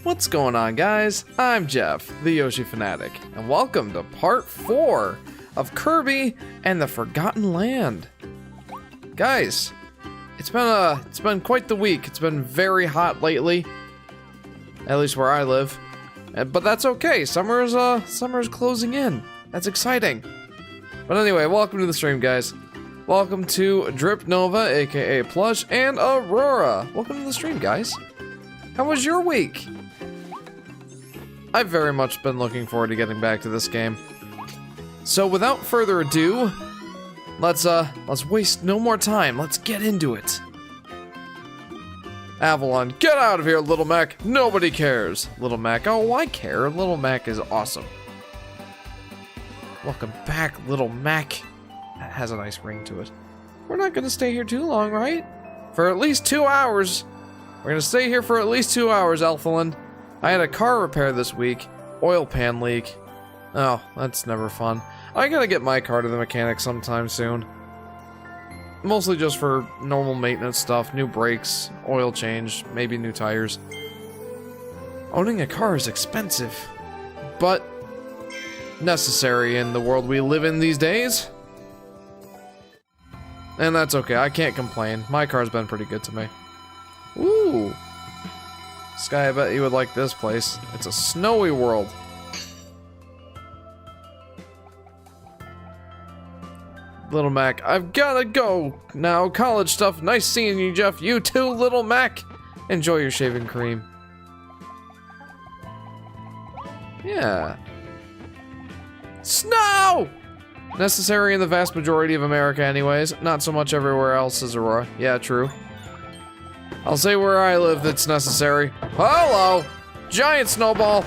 What's going on, guys? I'm Jeff, the Yoshi Fanatic, and welcome to part 4 of Kirby and the Forgotten Land. Guys, it's been quite the week. It's been very hot lately, at least where I live. But that's okay. Summer's closing in. That's exciting. But anyway, welcome to the stream, guys. Welcome to Drip Nova, aka Plush, and Aurora. Welcome to the stream, guys. How was your week? I've very much been looking forward to getting back to this game. So without further ado, let's waste no more time. Let's get into it. Avalon, get out of here, Little Mac. Nobody cares. Little Mac, oh, I care. Little Mac is awesome. Welcome back, Little Mac. That has a nice ring to it. We're not gonna stay here too long, right? For at least 2 hours. We're gonna stay here for at least 2 hours, Elfland. I had a car repair this week. Oil pan leak. Oh, that's never fun. I gotta get my car to the mechanic sometime soon. Mostly just for normal maintenance stuff, new brakes, oil change, maybe new tires. Owning a car is expensive, but necessary in the world we live in these days. And that's okay, I can't complain. My car's been pretty good to me. Ooh. Sky, I bet you would like this place. It's a snowy world. Little Mac, I've gotta go now. College stuff. Nice seeing you, Jeff. You too, Little Mac. Enjoy your shaving cream. Yeah. Snow! Necessary in the vast majority of America anyways. Not so much everywhere else, is Aurora. Yeah, true. I'll say where I live that's necessary. Hello! Giant snowball!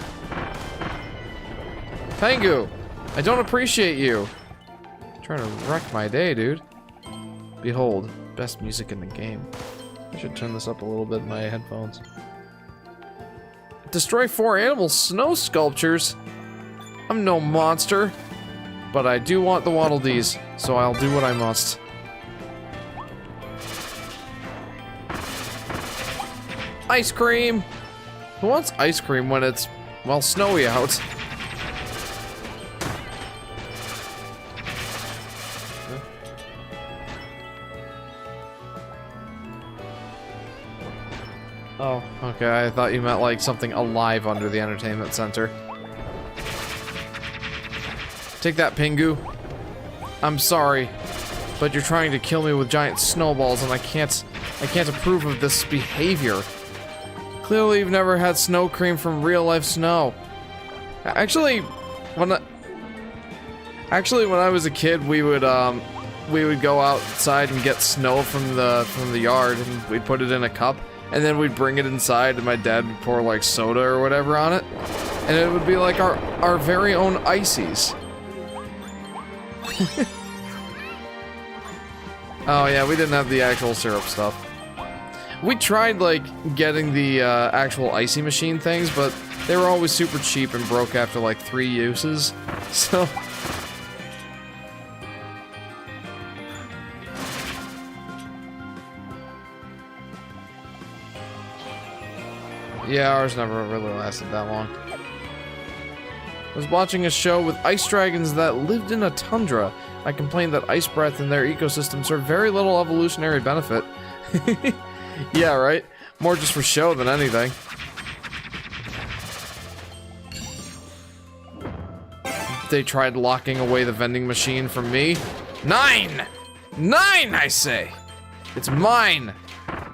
Pengu, I don't appreciate you. Trying to wreck my day, dude. Behold, best music in the game. I should turn this up a little bit in my headphones. Destroy 4 animal snow sculptures? I'm no monster. But I do want the Waddle Dees, so I'll do what I must. Ice cream! Who wants ice cream when it's, well, snowy out? Oh, okay, I thought you meant like something alive under the entertainment center. Take that, Pingu. I'm sorry, but you're trying to kill me with giant snowballs and I can't approve of this behavior. Clearly, you've never had snow cream from real-life snow. Actually, when I was a kid, we would go outside and get snow from the yard, and we'd put it in a cup, and then we'd bring it inside, and my dad would pour like soda or whatever on it, and it would be like our very own ices. Oh yeah, we didn't have the actual syrup stuff. We tried, like, getting the actual icy machine things, but they were always super cheap and broke after, like, 3 uses, so... Yeah, ours never really lasted that long. I was watching a show with ice dragons that lived in a tundra. I complained that ice breath in their ecosystem served very little evolutionary benefit. Yeah, right? More just for show than anything. They tried locking away the vending machine from me. 9! 9, I say! It's mine!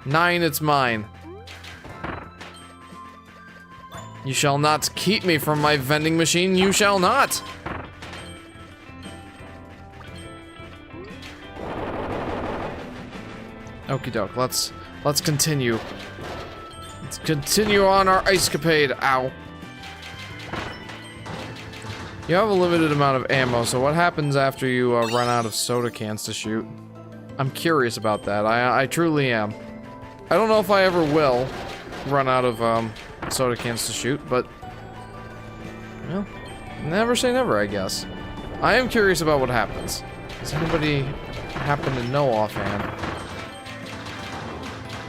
9, it's mine. You shall not keep me from my vending machine, you shall not! Okie doke, let's continue. Let's continue on our ice-capade. Ow. You have a limited amount of ammo, so what happens after you run out of soda cans to shoot? I'm curious about that. I truly am. I don't know if I ever will run out of soda cans to shoot, but well, never say never, I guess. I am curious about what happens. Does anybody happen to know offhand?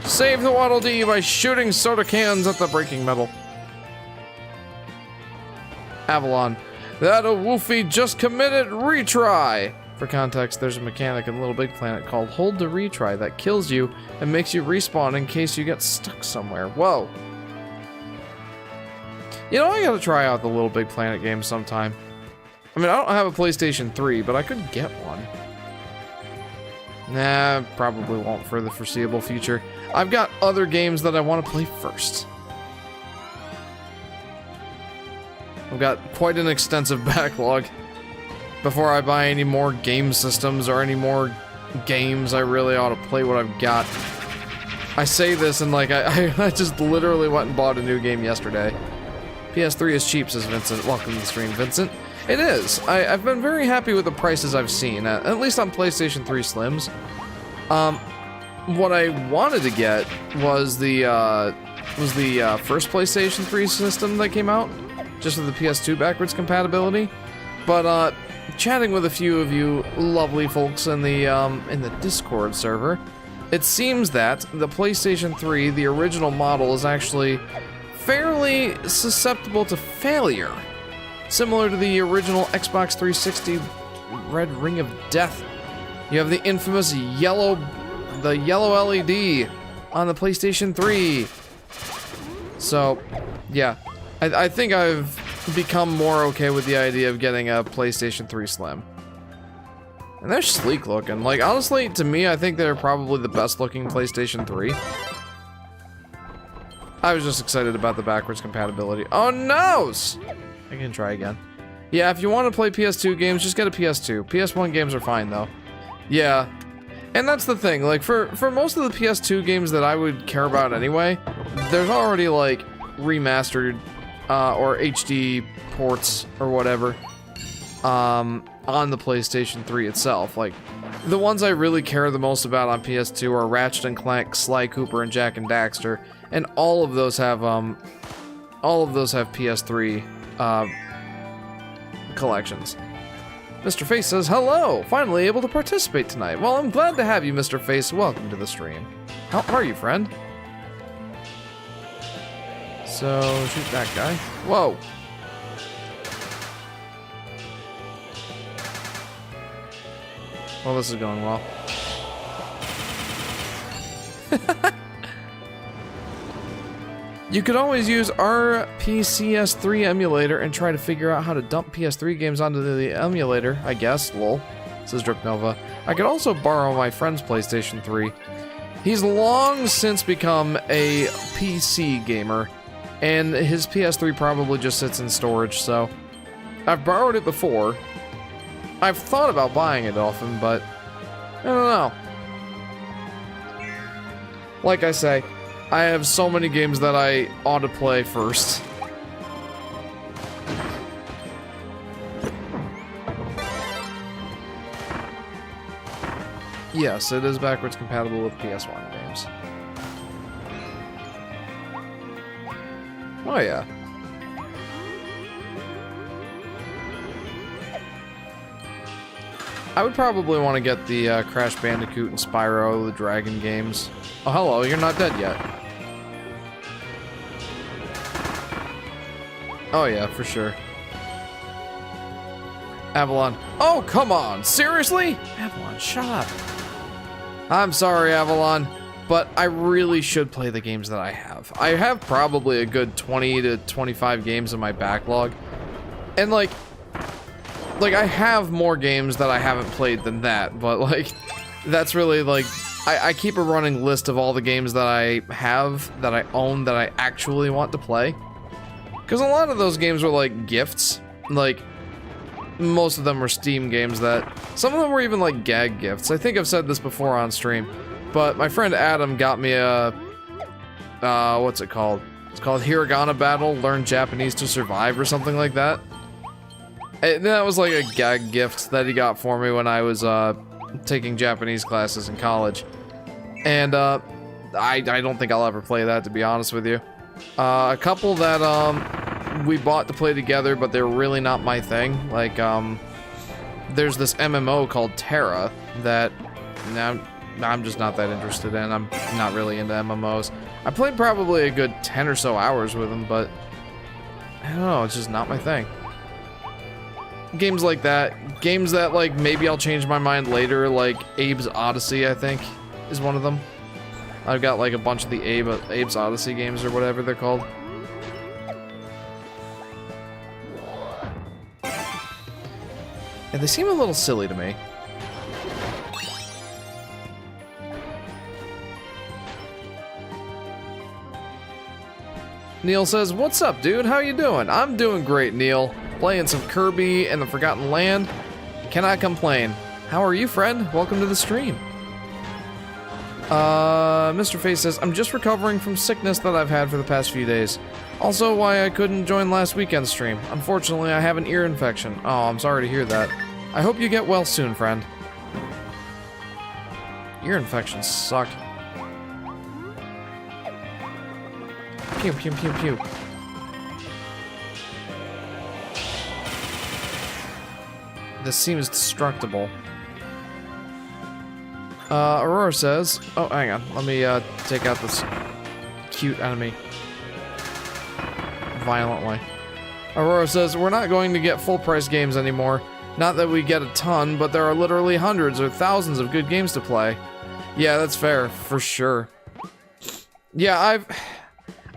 Save the Waddle Dee by shooting soda cans at the braking metal. Avalon. That a Woofy just committed retry! For context, there's a mechanic in Little Big Planet called Hold to Retry that kills you and makes you respawn in case you get stuck somewhere. Whoa. You know, I gotta try out the Little Big Planet game sometime. I mean, I don't have a PlayStation 3, but I could get one. Nah, probably won't for the foreseeable future. I've got other games that I want to play first. I've got quite an extensive backlog. Before I buy any more game systems or any more games, I really ought to play what I've got. I say this and like, I just literally went and bought a new game yesterday. PS3 is cheap, says Vincent. Welcome to the stream, Vincent. It is. I've been very happy with the prices I've seen, at least on PlayStation 3 Slims. What I wanted to get was the first PlayStation 3 system that came out, just with the PS2 backwards compatibility. But chatting with a few of you lovely folks in the Discord server, it seems that the PlayStation 3, the original model, is actually fairly susceptible to failure, similar to the original Xbox 360 Red Ring of Death. You have the infamous yellow LED on the PlayStation 3. So, yeah, I think I've become more okay with the idea of getting a PlayStation 3 Slim. And they're sleek looking. Like, honestly, to me, I think they're probably the best looking PlayStation 3. I was just excited about the backwards compatibility. Oh, no! I can try again. Yeah, if you want to play PS2 games, just get a PS2. PS1 games are fine, though. Yeah. And that's the thing, like, for most of the PS2 games that I would care about anyway, there's already, like, remastered, or HD ports, or whatever, on the PlayStation 3 itself. Like, the ones I really care the most about on PS2 are Ratchet and Clank, Sly Cooper, and Jak and Daxter, and all of those have PS3, collections. Mr. Face says, hello! Finally able to participate tonight. Well, I'm glad to have you, Mr. Face. Welcome to the stream. How are you, friend? So, shoot that guy. Whoa! Well, this is going well. You could always use our PCS3 emulator and try to figure out how to dump PS3 games onto the emulator, I guess, lol, says Dripnova. I could also borrow my friend's PlayStation 3. He's long since become a PC gamer, and his PS3 probably just sits in storage, so I've borrowed it before. I've thought about buying it off him, but I don't know. Like I say, I have so many games that I ought to play first. Yes, it is backwards compatible with PS1 games. Oh yeah. I would probably want to get the Crash Bandicoot and Spyro the Dragon games. Oh, hello, you're not dead yet. Oh yeah, for sure. Avalon. Oh, come on. Seriously? Avalon, shut up. I'm sorry, Avalon, but I really should play the games that I have. I have probably a good 20 to 25 games in my backlog. And like I have more games that I haven't played than that, but like that's really like I keep a running list of all the games that I have, that I own, that I actually want to play. Because a lot of those games were like gifts. Like, most of them were Steam games that... Some of them were even like gag gifts. I think I've said this before on stream. But my friend Adam got me a... what's it called? It's called Hiragana Battle, Learn Japanese to Survive or something like that. And that was like a gag gift that he got for me when I was taking Japanese classes in college. And I don't think I'll ever play that, to be honest with you. A couple that we bought to play together, but they're really not my thing. Like there's this MMO called Terra that I'm just not that interested in. I'm not really into MMOs. I played probably a good 10 or so hours with them, but I don't know, it's just not my thing. Games like that, games that like maybe I'll change my mind later, like Abe's Odyssey, I think, is one of them. I've got like a bunch of the Abe's Odyssey games or whatever they're called. And they seem a little silly to me. Neil says, "What's up, dude? How you doing?" I'm doing great, Neil. Playing some Kirby and the Forgotten Land. Cannot complain. How are you, friend? Welcome to the stream. Mr. Face says, "I'm just recovering from sickness that I've had for the past few days. Also why I couldn't join last weekend's stream. Unfortunately, I have an ear infection." Oh, I'm sorry to hear that. I hope you get well soon, friend. Ear infections suck. Pew, pew, pew, pew. This seems destructible. Aurora says... Oh, hang on. Let me, take out this cute enemy. Violently. Aurora says, "We're not going to get full-price games anymore. Not that we get a ton, but there are literally hundreds or thousands of good games to play." Yeah, that's fair. For sure. Yeah,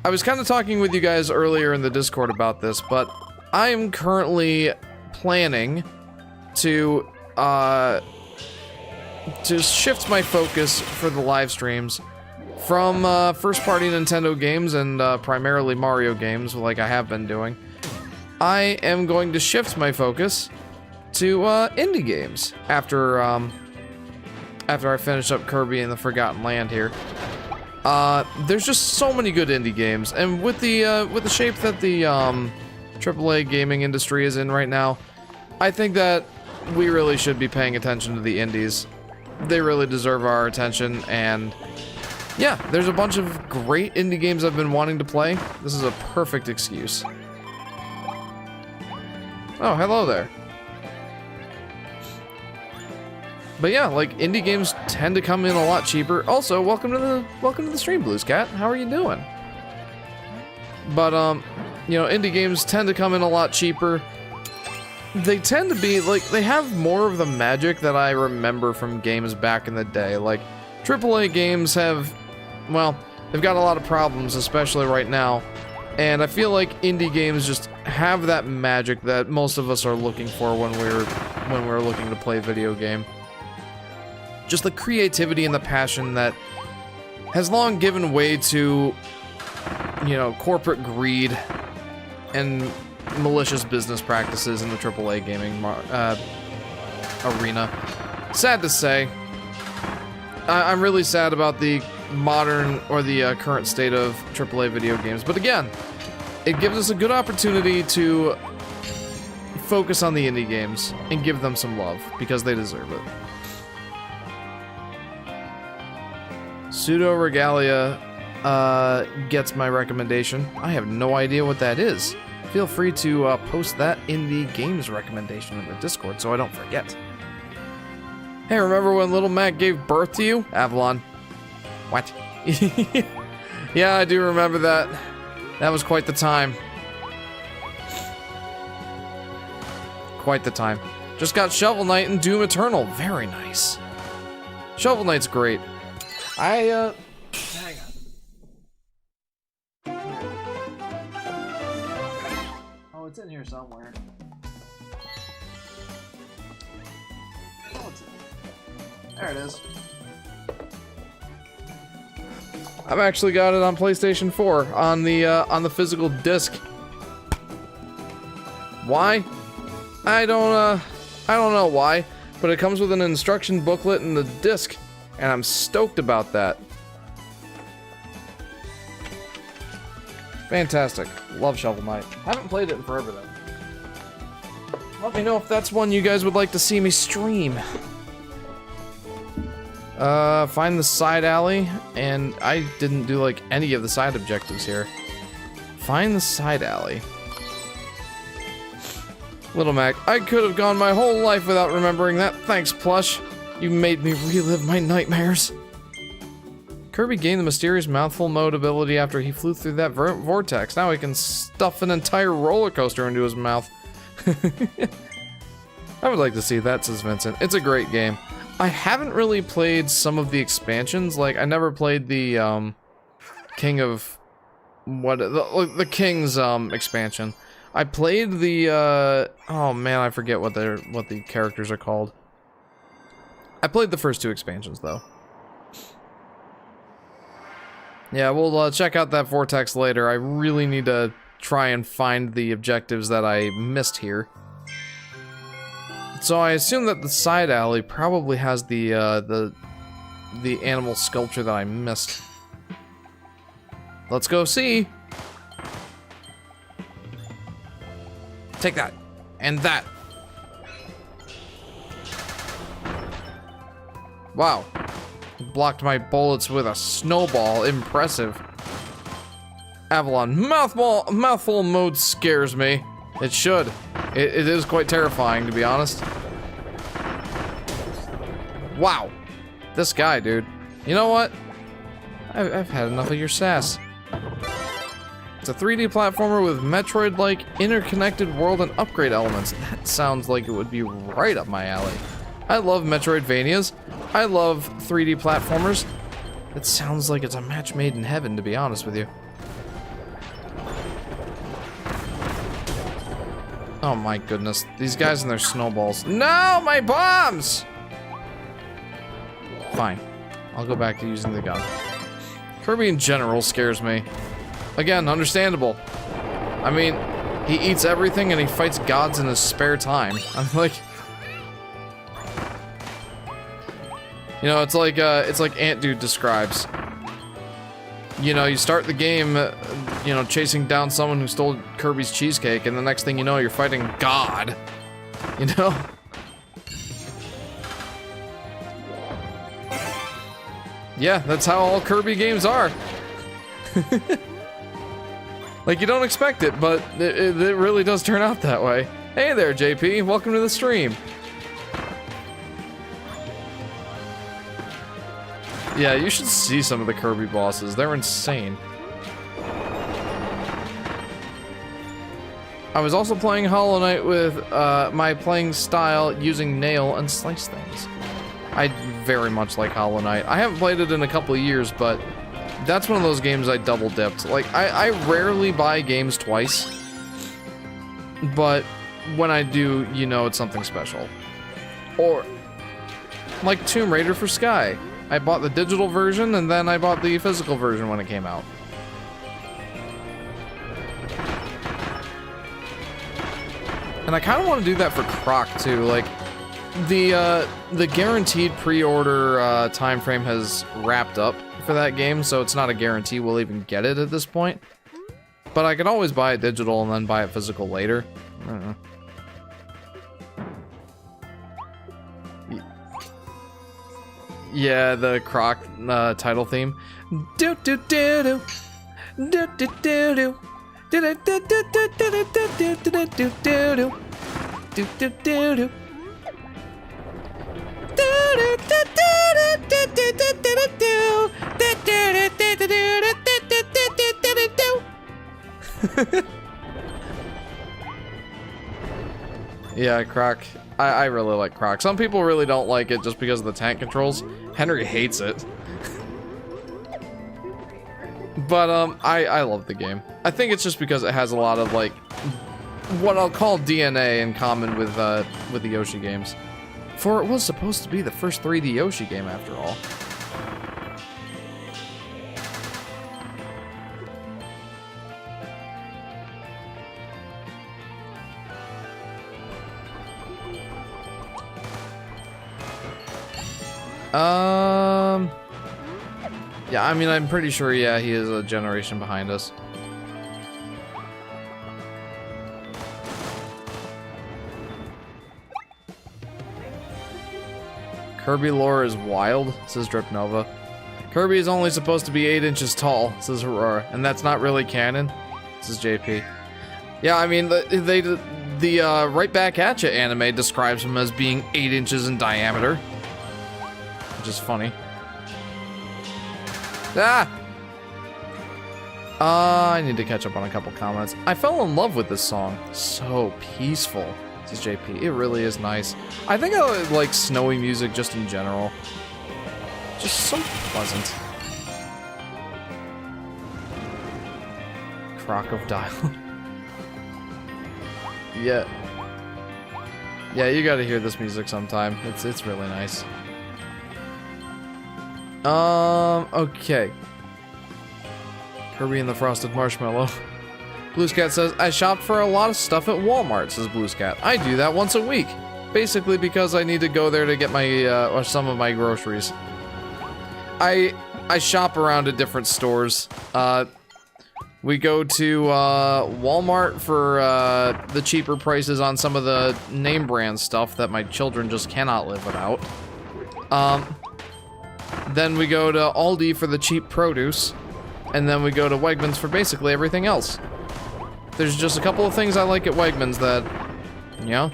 I was kind of talking with you guys earlier in the Discord about this, but I am currently planning to shift my focus for the live streams from first-party Nintendo games and primarily Mario games, like I have been doing. I am going to shift my focus to indie games after I finish up Kirby and the Forgotten Land here. There's just so many good indie games, and with the shape that the AAA gaming industry is in right now, I think that we really should be paying attention to the indies. They really deserve our attention, and yeah, there's a bunch of great indie games I've been wanting to play. This is a perfect excuse. Oh, hello there. But yeah, like, indie games tend to come in a lot cheaper. Also, welcome to the stream, Blues Cat. How are you doing? But you know, indie games tend to come in a lot cheaper. They tend to be like, they have more of the magic that I remember from games back in the day. Like, AAA games have, well, they've got a lot of problems, especially right now. And I feel like indie games just have that magic that most of us are looking for when we're looking to play a video game. Just the creativity and the passion that has long given way to, you know, corporate greed and malicious business practices in the AAA gaming arena. Sad to say. I'm really sad about the modern, or the current state of AAA video games. But again, it gives us a good opportunity to focus on the indie games and give them some love, because they deserve it. Pseudo Regalia gets my recommendation. I have no idea what that is. Feel free to post that in the games recommendation in the Discord so I don't forget. Hey, remember when Little Mac gave birth to you? Avalon. What? Yeah, I do remember that. That was quite the time. quite the time. Just got Shovel Knight and Doom Eternal. Very nice. Shovel Knight's great. Hang on. Oh, it's in here somewhere. Oh, there it is. I've actually got it on PlayStation 4 on the physical disc. Why? I don't know why, but it comes with an instruction booklet and the disc, and I'm stoked about that. Fantastic. Love Shovel Knight. Haven't played it in forever though. Let me know if that's one you guys would like to see me stream. Find the side alley, and I didn't do like any of the side objectives here. Find the side alley. Little Mac, I could have gone my whole life without remembering that. Thanks, Plush. You made me relive my nightmares. Kirby gained the mysterious mouthful mode ability after he flew through that vortex. Now he can stuff an entire roller coaster into his mouth. I would like to see that, says Vincent. It's a great game. I haven't really played some of the expansions. Like, I never played the, King of... the King's, expansion. I played the, oh man, I forget what the characters are called. I played the first two expansions, though. Yeah, we'll check out that vortex later. I really need to try and find the objectives that I missed here. So I assume that the side alley probably has the animal sculpture that I missed. Let's go see. Take that. And that. Wow. Blocked my bullets with a snowball. Impressive. Avalon. Mouthful mode scares me. It should. It is quite terrifying, to be honest. Wow. This guy, dude. You know what? I've had enough of your sass. It's a 3D platformer with Metroid-like interconnected world and upgrade elements. That sounds like it would be right up my alley. I love Metroidvanias. I love 3D platformers. It sounds like it's a match made in heaven, to be honest with you. Oh my goodness. These guys and their snowballs. No, my bombs! Fine. I'll go back to using the gun. Kirby in general scares me. Again, understandable. I mean, he eats everything and he fights gods in his spare time. I'm like... You know, it's like Ant Dude describes. You know, you start the game, you know, chasing down someone who stole Kirby's cheesecake, and the next thing you know, you're fighting God. You know? Yeah, that's how all Kirby games are. Like, you don't expect it, but it really does turn out that way. Hey there, JP. Welcome to the stream. Yeah, you should see some of the Kirby bosses. They're insane. I was also playing Hollow Knight with my playing style using nail and slice things. I very much like Hollow Knight. I haven't played it in a couple of years, but that's one of those games I double dipped. Like, I rarely buy games twice, but when I do, you know it's something special. Or, like Tomb Raider for Sky. I bought the digital version, and then I bought the physical version when it came out. And I kind of want to do that for Croc, too. Like, the guaranteed pre-order time frame has wrapped up for that game, so it's not a guarantee we'll even get it at this point. But I can always buy it digital and then buy it physical later. I don't know. Yeah, the Croc title theme. Do do do do do do do do do do do do do do do do do do. Yeah, Croc. I really like Croc. Some people really don't like it just because of the tank controls. Henry hates it. But, I love the game. I think it's just because it has a lot of, like, what I'll call DNA in common with the Yoshi games. For it was supposed to be the first 3D Yoshi game, after all. Yeah, I mean, I'm pretty sure, yeah, he is a generation behind us. Kirby lore is wild, says Drip Nova. Kirby is only supposed to be 8 inches tall, says Aurora, and that's not really canon, says JP. Yeah, I mean, the Right Back At Ya anime describes him as being 8 inches in diameter. Which is funny. Ah! I need to catch up on a couple comments. I fell in love with this song. So peaceful, says JP. It really is nice. I think I like snowy music just in general. Just so pleasant. Crocodile. Yeah. Yeah, you gotta hear this music sometime. It's really nice. Okay. Kirby and the Frosted Marshmallow. Bluescat says, I shop for a lot of stuff at Walmart, says Bluescat. I do that once a week. Basically because I need to go there to get my, or some of my groceries. I shop around at different stores. We go to, Walmart for, the cheaper prices on some of the name brand stuff that my children just cannot live without. Then we go to Aldi for the cheap produce, and then we go to Wegmans for basically everything else. There's just a couple of things I like at Wegmans that, you know,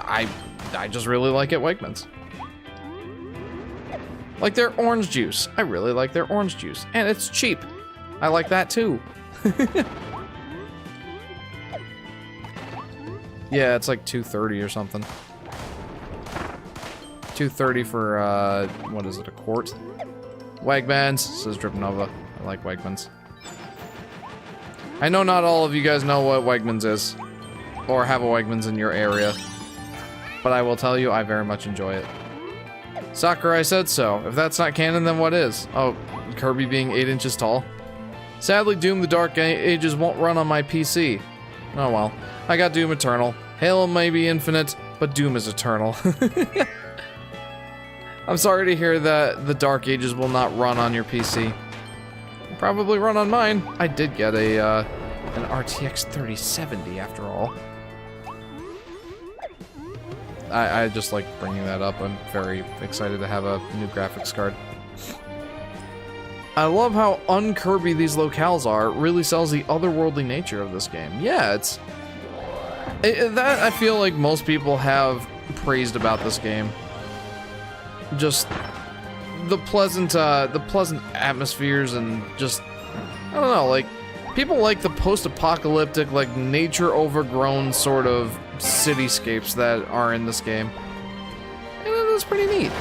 I just really like at Wegmans. Like their orange juice. I really like their orange juice, and it's cheap. I like that too. Yeah, it's like $2.30 or something. $2.30 for, what is it, a quart? Wegmans, says Drip Nova. I like Wegmans. I know not all of you guys know what Wegmans is, or have a Wegmans in your area, but I will tell you, I very much enjoy it. Sakurai said so. If that's not canon, then what is? Oh, Kirby being 8 inches tall? Sadly, Doom the Dark Ages won't run on my PC. Oh well. I got Doom Eternal. Halo may be infinite, but Doom is eternal. I'm sorry to hear that the Dark Ages will not run on your PC. It'll probably run on mine. I did get an RTX 3070 after all. I just like bringing that up. I'm very excited to have a new graphics card. I love how un-Kirby these locales are. It really sells the otherworldly nature of this game. Yeah, that I feel like most people have praised about this game. Just the pleasant atmospheres and just, I don't know, like, people like the post-apocalyptic, like, nature-overgrown sort of cityscapes that are in this game. And it's pretty neat.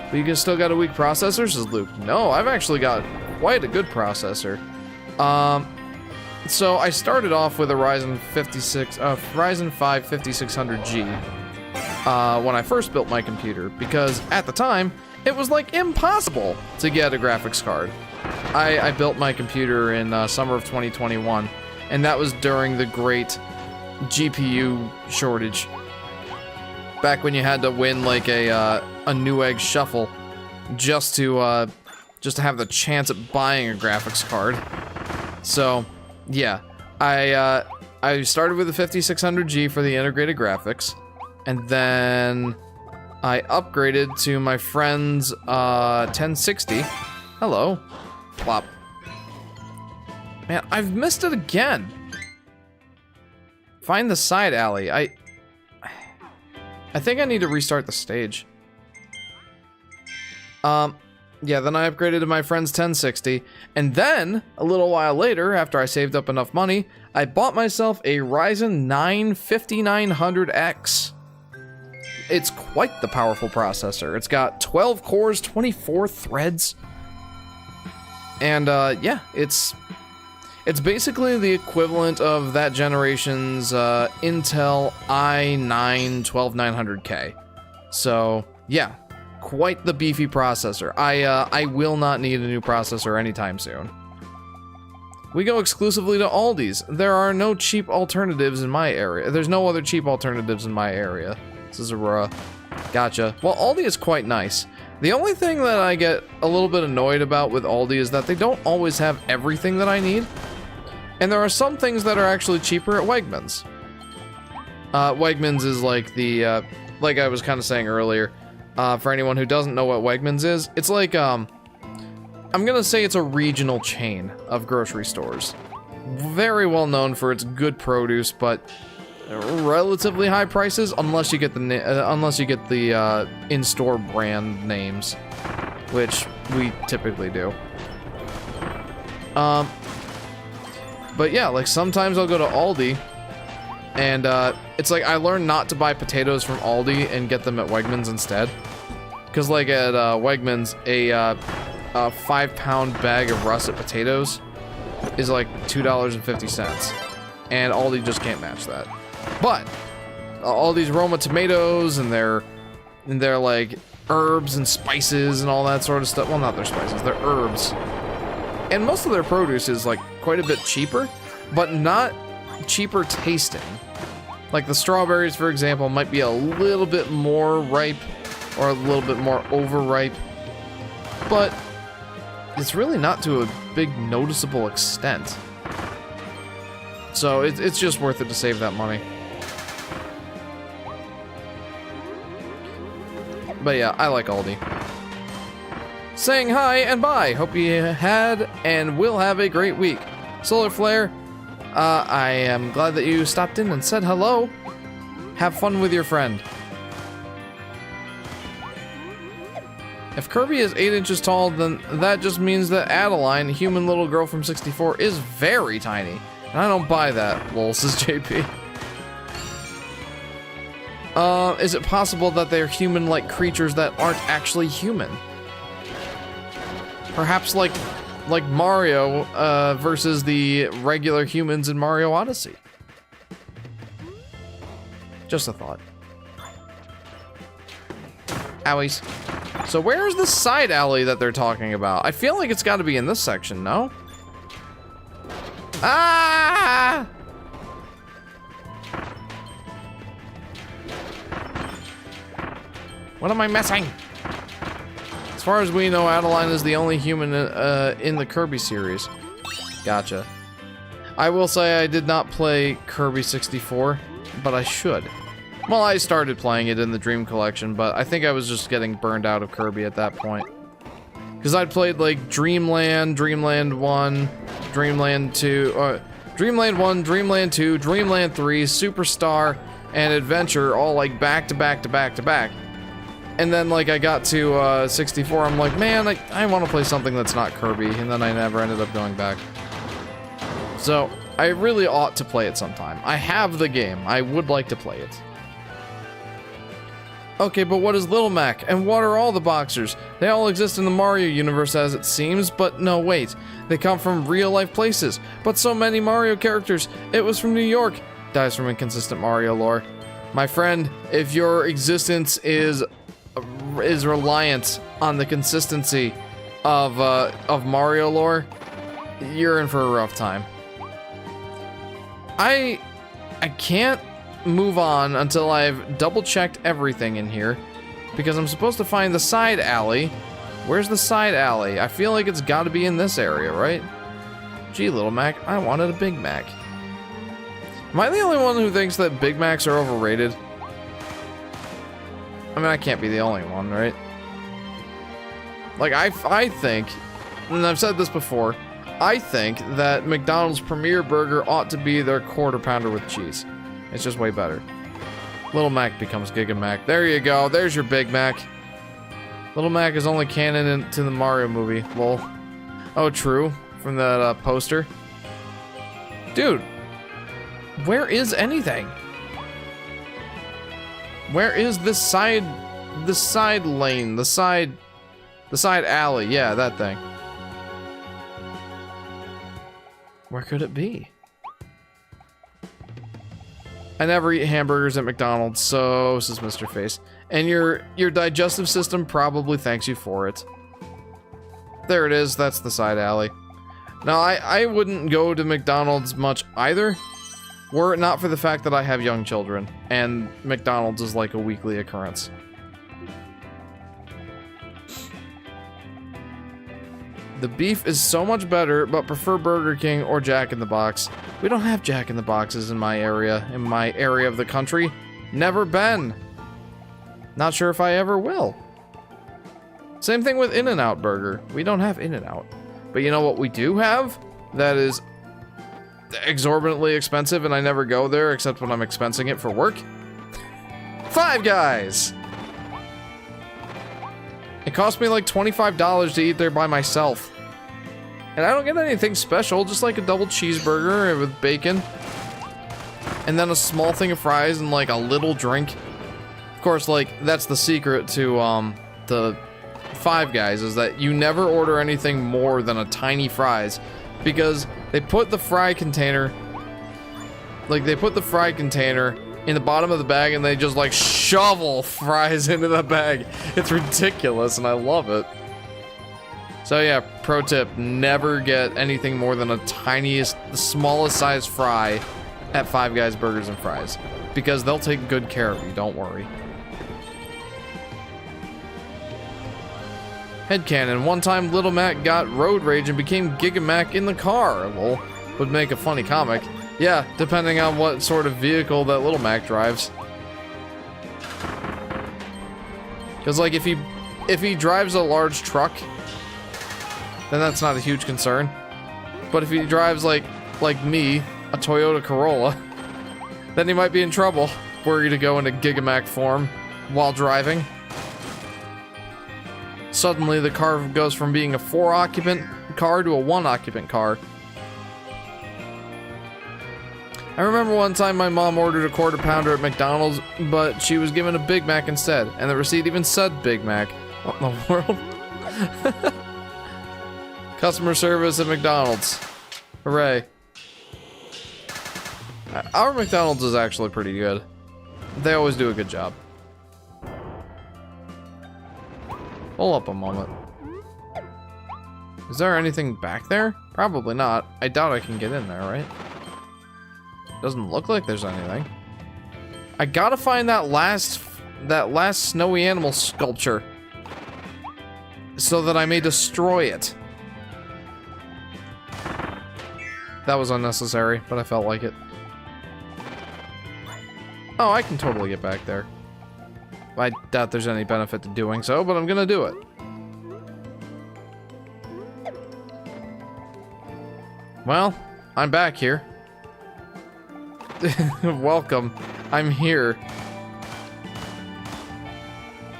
But you guys still got a weak processor, says Luke. No, I've actually got quite a good processor. So I started off with a Ryzen 5 5600G. When I first built my computer, because at the time, it was like impossible to get a graphics card. I built my computer in summer of 2021, and that was during the great GPU shortage. Back when you had to win like a Newegg shuffle just to have the chance at buying a graphics card. So, yeah, I started with the 5600G for the integrated graphics. And then I upgraded to my friend's 1060. Hello. Plop. Man, I've missed it again. Find the side alley. I think I need to restart the stage. Yeah, then I upgraded to my friend's 1060. And then, a little while later, after I saved up enough money, I bought myself a Ryzen 9 5900X. It's quite the powerful processor. It's got 12 cores, 24 threads. And yeah, it's basically the equivalent of that generation's Intel i9-12900K. So yeah, quite the beefy processor. I will not need a new processor anytime soon. We go exclusively to Aldi's. There are no cheap alternatives in my area. There's no other cheap alternatives in my area. This is Aurora. Gotcha. Well, Aldi is quite nice. The only thing that I get a little bit annoyed about with Aldi is that they don't always have everything that I need. And there are some things that are actually cheaper at Wegmans. Wegmans is like the, like I was kind of saying earlier, for anyone who doesn't know what Wegmans is, it's like, I'm gonna say it's a regional chain of grocery stores. Very well known for its good produce, but relatively high prices unless you get the in-store brand names, which we typically do. But yeah, like sometimes I'll go to Aldi and it's like I learned not to buy potatoes from Aldi and get them at Wegmans instead, because like at Wegmans a 5-pound bag of russet potatoes is like $2.50, and Aldi just can't match that. But all these Roma tomatoes and their like herbs and spices and all that sort of stuff. Well, not their spices, their herbs. And most of their produce is like quite a bit cheaper, but not cheaper tasting. Like the strawberries, for example, might be a little bit more ripe or a little bit more overripe, but it's really not to a big noticeable extent. So it's just worth it to save that money. But yeah, I like Aldi. Saying hi and bye. Hope you had and will have a great week. Solar Flare, I am glad that you stopped in and said hello. Have fun with your friend. If Kirby is 8 inches tall, then that just means that Adeline, human little girl from 64, is very tiny. And I don't buy that, lol, says JP. Is it possible that they're human-like creatures that aren't actually human? Perhaps like Mario versus the regular humans in Mario Odyssey. Just a thought. Owies. So where's the side alley that they're talking about? I feel like it's got to be in this section, no? Ah! What am I missing? As far as we know, Adeline is the only human in the Kirby series. Gotcha. I will say I did not play Kirby 64, but I should. Well, I started playing it in the Dream Collection, but I think I was just getting burned out of Kirby at that point. Because I'd played like Dreamland, Dreamland 1, Dreamland 2, Dreamland 1, Dreamland 2, Dreamland 3, Superstar, and Adventure all like back to back to back to back. And then like I got to 64, I'm like, man, I want to play something that's not Kirby, and then I never ended up going back. So I really ought to play it sometime. I have the game. I would like to play it. Okay, but what is Little Mac? And what are all the boxers? They all exist in the Mario universe as it seems, but no, wait. They come from real-life places. But so many Mario characters. It was from New York. Dies from inconsistent Mario lore. My friend, if your existence is reliant on the consistency of Mario lore, you're in for a rough time. I can't move on until I've double-checked everything in here, because I'm supposed to find the side alley. Where's the side alley? I feel like it's got to be in this area, right? Gee, Little Mac, I wanted a Big Mac. Am I the only one who thinks that Big Macs are overrated? I mean, I can't be the only one, right? Like, I think, and I've said this before, I think that McDonald's Premier Burger ought to be their Quarter Pounder with cheese. It's just way better. Little Mac becomes Giga Mac. There you go. There's your Big Mac. Little Mac is only canon into the Mario movie. Lol. Oh, true. From that poster. Dude, Where is anything? Where is this side lane, the side alley? Yeah, that thing. Where could it be? I never eat hamburgers at McDonald's, so says Mr. Face. And your digestive system probably thanks you for it. There it is, that's the side alley. Now, I wouldn't go to McDonald's much either, were it not for the fact that I have young children, and McDonald's is like a weekly occurrence. The beef is so much better, but prefer Burger King or Jack in the Box. We don't have Jack in the Boxes in my area of the country. Never been. Not sure if I ever will. Same thing with In-N-Out Burger. We don't have In-N-Out. But you know what we do have? That is exorbitantly expensive, and I never go there except when I'm expensing it for work. Five Guys! It cost me like $25 to eat there by myself. And I don't get anything special, just like a double cheeseburger with bacon. And then a small thing of fries and like a little drink. Of course, like, that's the secret to the Five Guys, is that you never order anything more than a tiny fries. Because they put the fry container, in the bottom of the bag, and they just like shovel fries into the bag. It's ridiculous, and I love it. So yeah, pro tip, never get anything more than the smallest size fry at Five Guys Burgers and Fries. Because they'll take good care of you, don't worry. Headcanon, one time Little Mac got road rage and became Giga Mac in the car. Lol, would make a funny comic. Yeah, depending on what sort of vehicle that Little Mac drives. Because like if he drives a large truck, then that's not a huge concern. But if he drives like me, a Toyota Corolla, then he might be in trouble were he to go into Giga Mac form while driving. Suddenly the car goes from being a 4-occupant car to a 1-occupant car. I remember one time my mom ordered a Quarter Pounder at McDonald's, but she was given a Big Mac instead, and the receipt even said Big Mac. What in the world? Customer service at McDonald's. Hooray. Our McDonald's is actually pretty good. They always do a good job. Hold up a moment. Is there anything back there? Probably not. I doubt I can get in there, right? Doesn't look like there's anything. I gotta find that last snowy animal sculpture so that I may destroy it. That was unnecessary, but I felt like it. Oh, I can totally get back there. I doubt there's any benefit to doing so, but I'm gonna do it. Well, I'm back here. Welcome. I'm here.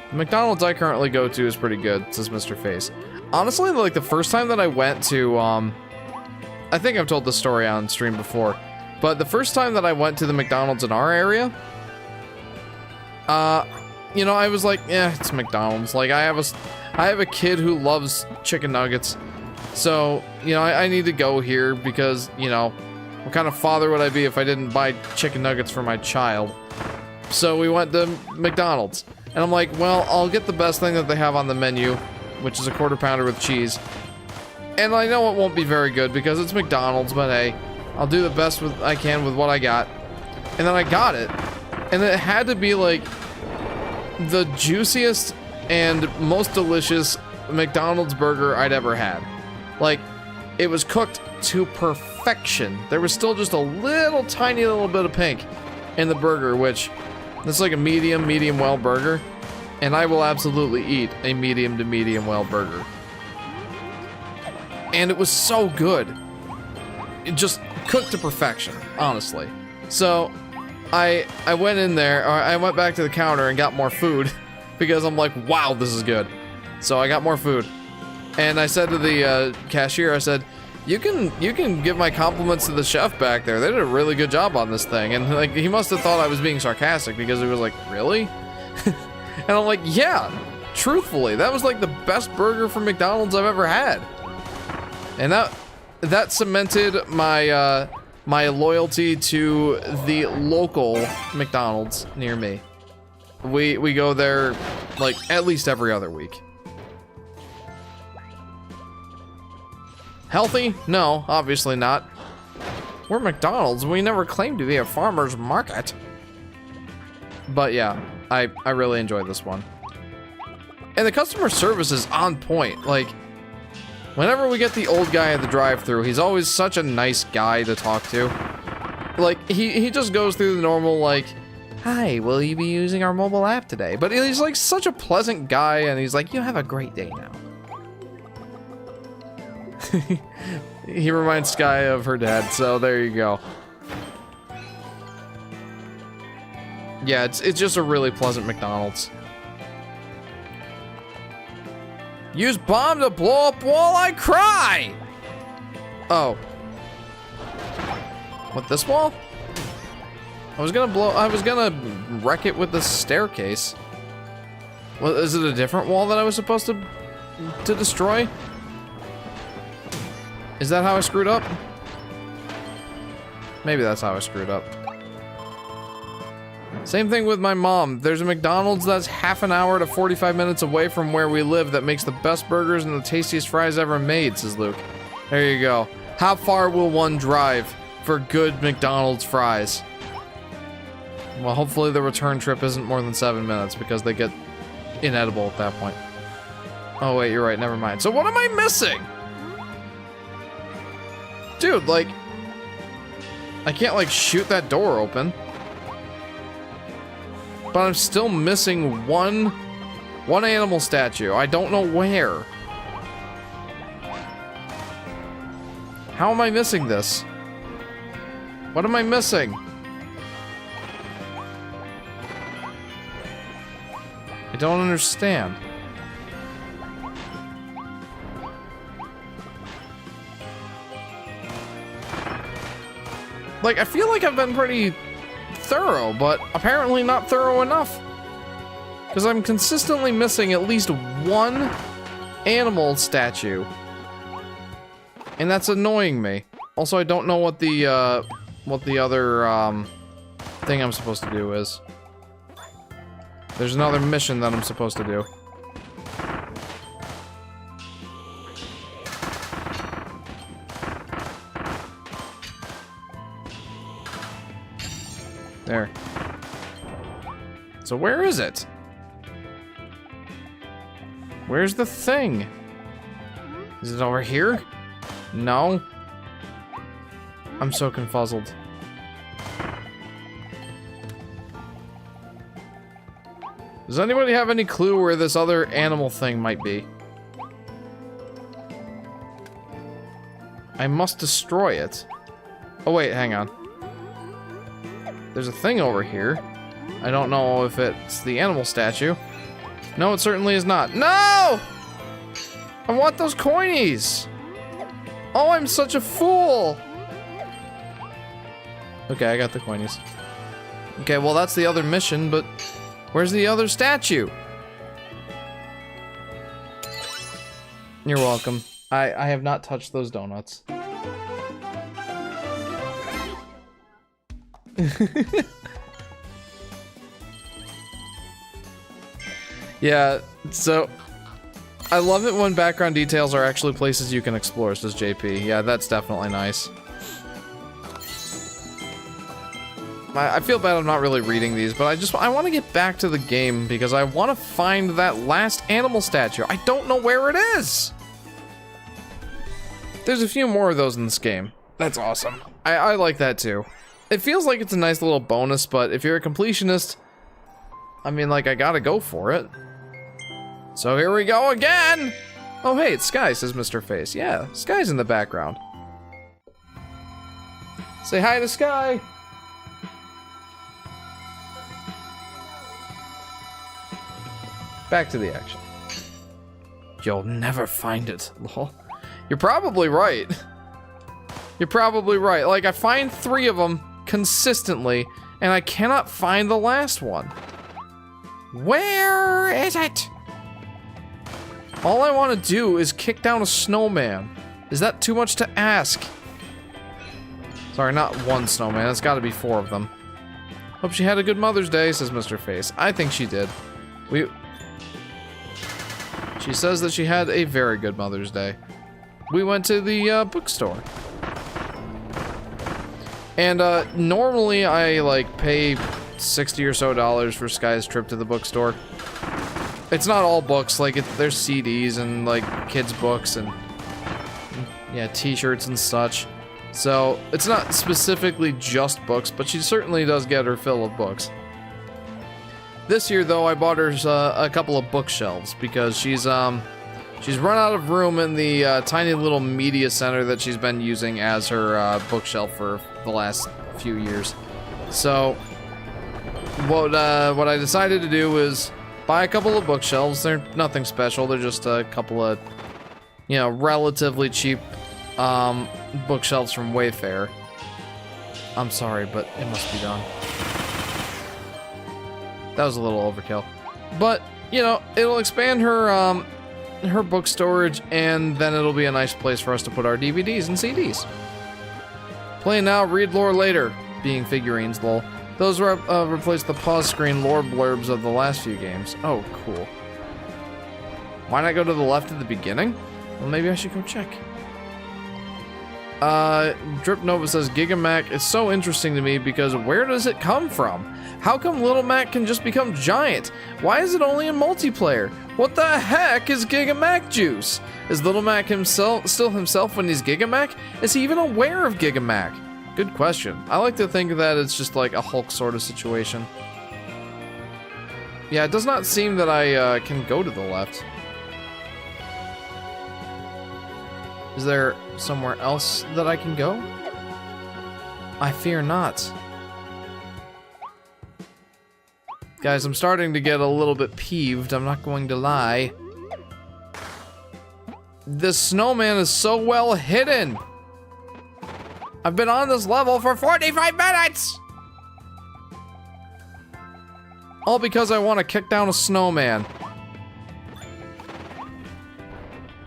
The McDonald's I currently go to is pretty good, says Mr. Face. Honestly, like the first time that I went to, I think I've told this story on stream before, but the first time that I went to the McDonald's in our area, you know, I was like, yeah, it's McDonald's. Like, I have a kid who loves chicken nuggets, so, you know, I need to go here because, you know, what kind of father would I be if I didn't buy chicken nuggets for my child? So we went to McDonald's, and I'm like, well, I'll get the best thing that they have on the menu, which is a Quarter Pounder with cheese. And I know it won't be very good because it's McDonald's, but hey, I'll do the best I can with what I got. And then I got it, and it had to be like the juiciest and most delicious McDonald's burger I'd ever had. Like, it was cooked to perfection. There was still just a little tiny little bit of pink in the burger, which it's like a medium well burger, and I will absolutely eat a medium to medium well burger. And it was so good. It just cooked to perfection, honestly. So I went in there, or I went back to the counter and got more food because I'm like, wow, this is good. So I got more food. And I said to the cashier, I said, You can give my compliments to the chef back there. They did a really good job on this thing. And like he must have thought I was being sarcastic because he was like, really? And I'm like, yeah, truthfully, that was like the best burger from McDonald's I've ever had. And that cemented my my loyalty to the local McDonald's near me. We go there like at least every other week. Healthy? No, obviously not. We're McDonald's. We never claimed to be a farmer's market. But yeah, I really enjoyed this one. And the customer service is on point. Like, whenever we get the old guy at the drive-thru, he's always such a nice guy to talk to. Like, he just goes through the normal, like, hi, will you be using our mobile app today? But he's like such a pleasant guy, and he's like, you have a great day now. He reminds Sky of her dad, so there you go. Yeah, it's just a really pleasant McDonald's. Use bomb to blow up wall, I cry! Oh. What, this wall? I was gonna wreck it with the staircase. Well, is it a different wall that I was supposed to destroy? Is that how I screwed up? Maybe that's how I screwed up. Same thing with my mom. There's a McDonald's that's half an hour to 45 minutes away from where we live that makes the best burgers and the tastiest fries ever made, says Luke. There you go. How far will one drive for good McDonald's fries? Well, hopefully the return trip isn't more than 7 minutes because they get inedible at that point. Oh wait, you're right, never mind. So what am I missing? Dude, like, I can't like shoot that door open. But I'm still missing one animal statue. I don't know where. How am I missing this? What am I missing? I don't understand. Like, I feel like I've been pretty thorough, but apparently not thorough enough. Because I'm consistently missing at least one animal statue. And that's annoying me. Also, I don't know what the other, thing I'm supposed to do is. There's another mission that I'm supposed to do. There. So where is it? Where's the thing? Is it over here? No. I'm so confuzzled. Does anybody have any clue where this other animal thing might be? I must destroy it. Oh wait, hang on. There's a thing over here. I don't know if it's the animal statue. No, it certainly is not. No! I want those coinies! Oh, I'm such a fool! Okay, I got the coinies. Okay, well that's the other mission, but where's the other statue? You're welcome. I have not touched those donuts. Yeah, so I love it when background details are actually places you can explore, says JP. Yeah, that's definitely nice. I feel bad I'm not really reading these, but I want to get back to the game because I want to find that last animal statue. I don't know where it is. There's a few more of those in this game. That's awesome. I like that too. It feels like it's a nice little bonus, but if you're a completionist, I mean, like, I gotta go for it. So here we go again! Oh, hey, it's Sky, says Mr. Face. Yeah, Sky's in the background. Say hi to Sky! Back to the action. You'll never find it, lol. You're probably right. You're probably right. Like, I find 3 of them consistently, and I cannot find the last one. Where is it? All I want to do is kick down a snowman. Is that too much to ask? Sorry, not 1 snowman. It's got to be 4 of them. Hope she had a good Mother's Day, says Mr. Face. I think she did. She says that she had a very good Mother's Day. We went to the bookstore. And normally I like pay $60 or so for Sky's trip to the bookstore. It's not all books, like there's CDs and like kids books and yeah, t-shirts and such. So it's not specifically just books, but she certainly does get her fill of books. This year though, I bought her a couple of bookshelves because she's run out of room in the tiny little media center that she's been using as her bookshelf for the last few years. So what I decided to do was buy a couple of bookshelves. They're nothing special. They're just a couple of, you know, relatively cheap bookshelves from Wayfair. I'm sorry, but it must be done. That was a little overkill. But, you know, it'll expand her her book storage, and then it'll be a nice place for us to put our DVDs and CDs. Play now, read lore later. Being figurines, lol. Those replace the pause screen lore blurbs of the last few games. Oh, cool. Why not go to the left at the beginning? Well, maybe I should go check. Drip Nova says Giga Mac is so interesting to me because where does it come from? How come Little Mac can just become giant? Why is it only in multiplayer? What the heck is Giga Mac juice? Is Little Mac still himself when he's Giga Mac? Is he even aware of Giga Mac? Good question. I like to think that it's just like a Hulk sort of situation. Yeah, it does not seem that I can go to the left. Is there somewhere else that I can go? I fear not. Guys, I'm starting to get a little bit peeved, I'm not going to lie. This snowman is so well hidden! I've been on this level for 45 minutes! All because I want to kick down a snowman.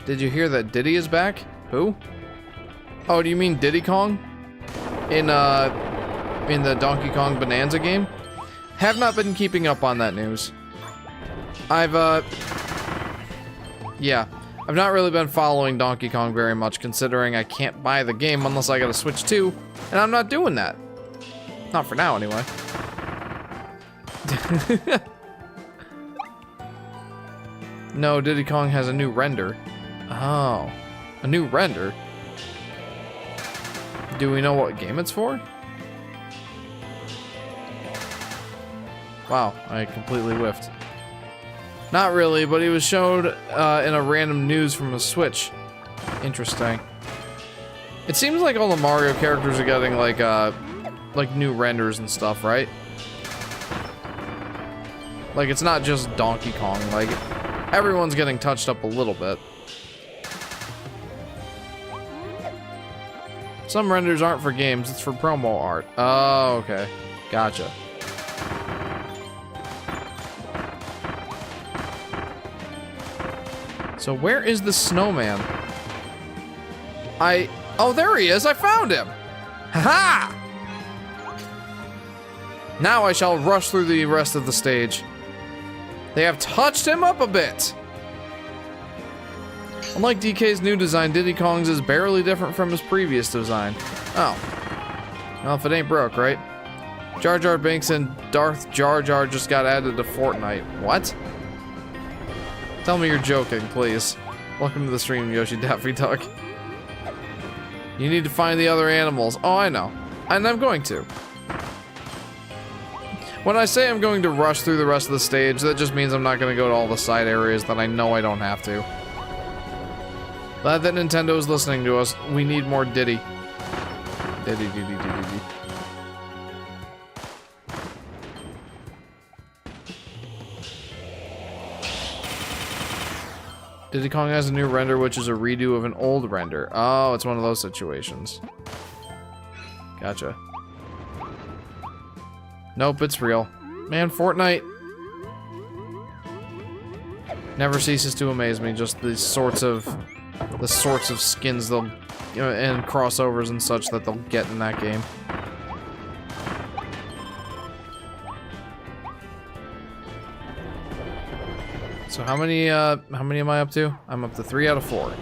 Did you hear that Diddy is back? Who? Oh, do you mean Diddy Kong? In the Donkey Kong Bonanza game? Have not been keeping up on that news. I've not really been following Donkey Kong very much, considering I can't buy the game unless I got a Switch 2, and I'm not doing that. Not for now, anyway. No, Diddy Kong has a new render. Oh, a new render? Do we know what game it's for? Wow, I completely whiffed. Not really, but he was showed in a random news from a Switch. Interesting. It seems like all the Mario characters are getting like new renders and stuff, right? Like it's not just Donkey Kong, like everyone's getting touched up a little bit. Some renders aren't for games, it's for promo art. Oh, okay. Gotcha. So where is the snowman? Oh, there he is, I found him! Haha! Now I shall rush through the rest of the stage. They have touched him up a bit! Unlike DK's new design, Diddy Kong's is barely different from his previous design. Oh. Well, if it ain't broke, right? Jar Jar Binks and Darth Jar Jar just got added to Fortnite. What? Tell me you're joking, please. Welcome to the stream, Yoshi Daffy Duck. You need to find the other animals. Oh, I know. And I'm going to. When I say I'm going to rush through the rest of the stage, that just means I'm not going to go to all the side areas that I know I don't have to. Glad that Nintendo is listening to us. We need more Diddy. Diddy. Diddy Kong has a new render, which is a redo of an old render. Oh, it's one of those situations. Gotcha. Nope, it's real. Man, Fortnite never ceases to amaze me. Just the sorts of skins they'll, you know, and crossovers and such that they'll get in that game. So how many am I up to? I'm up to 3 out of 4.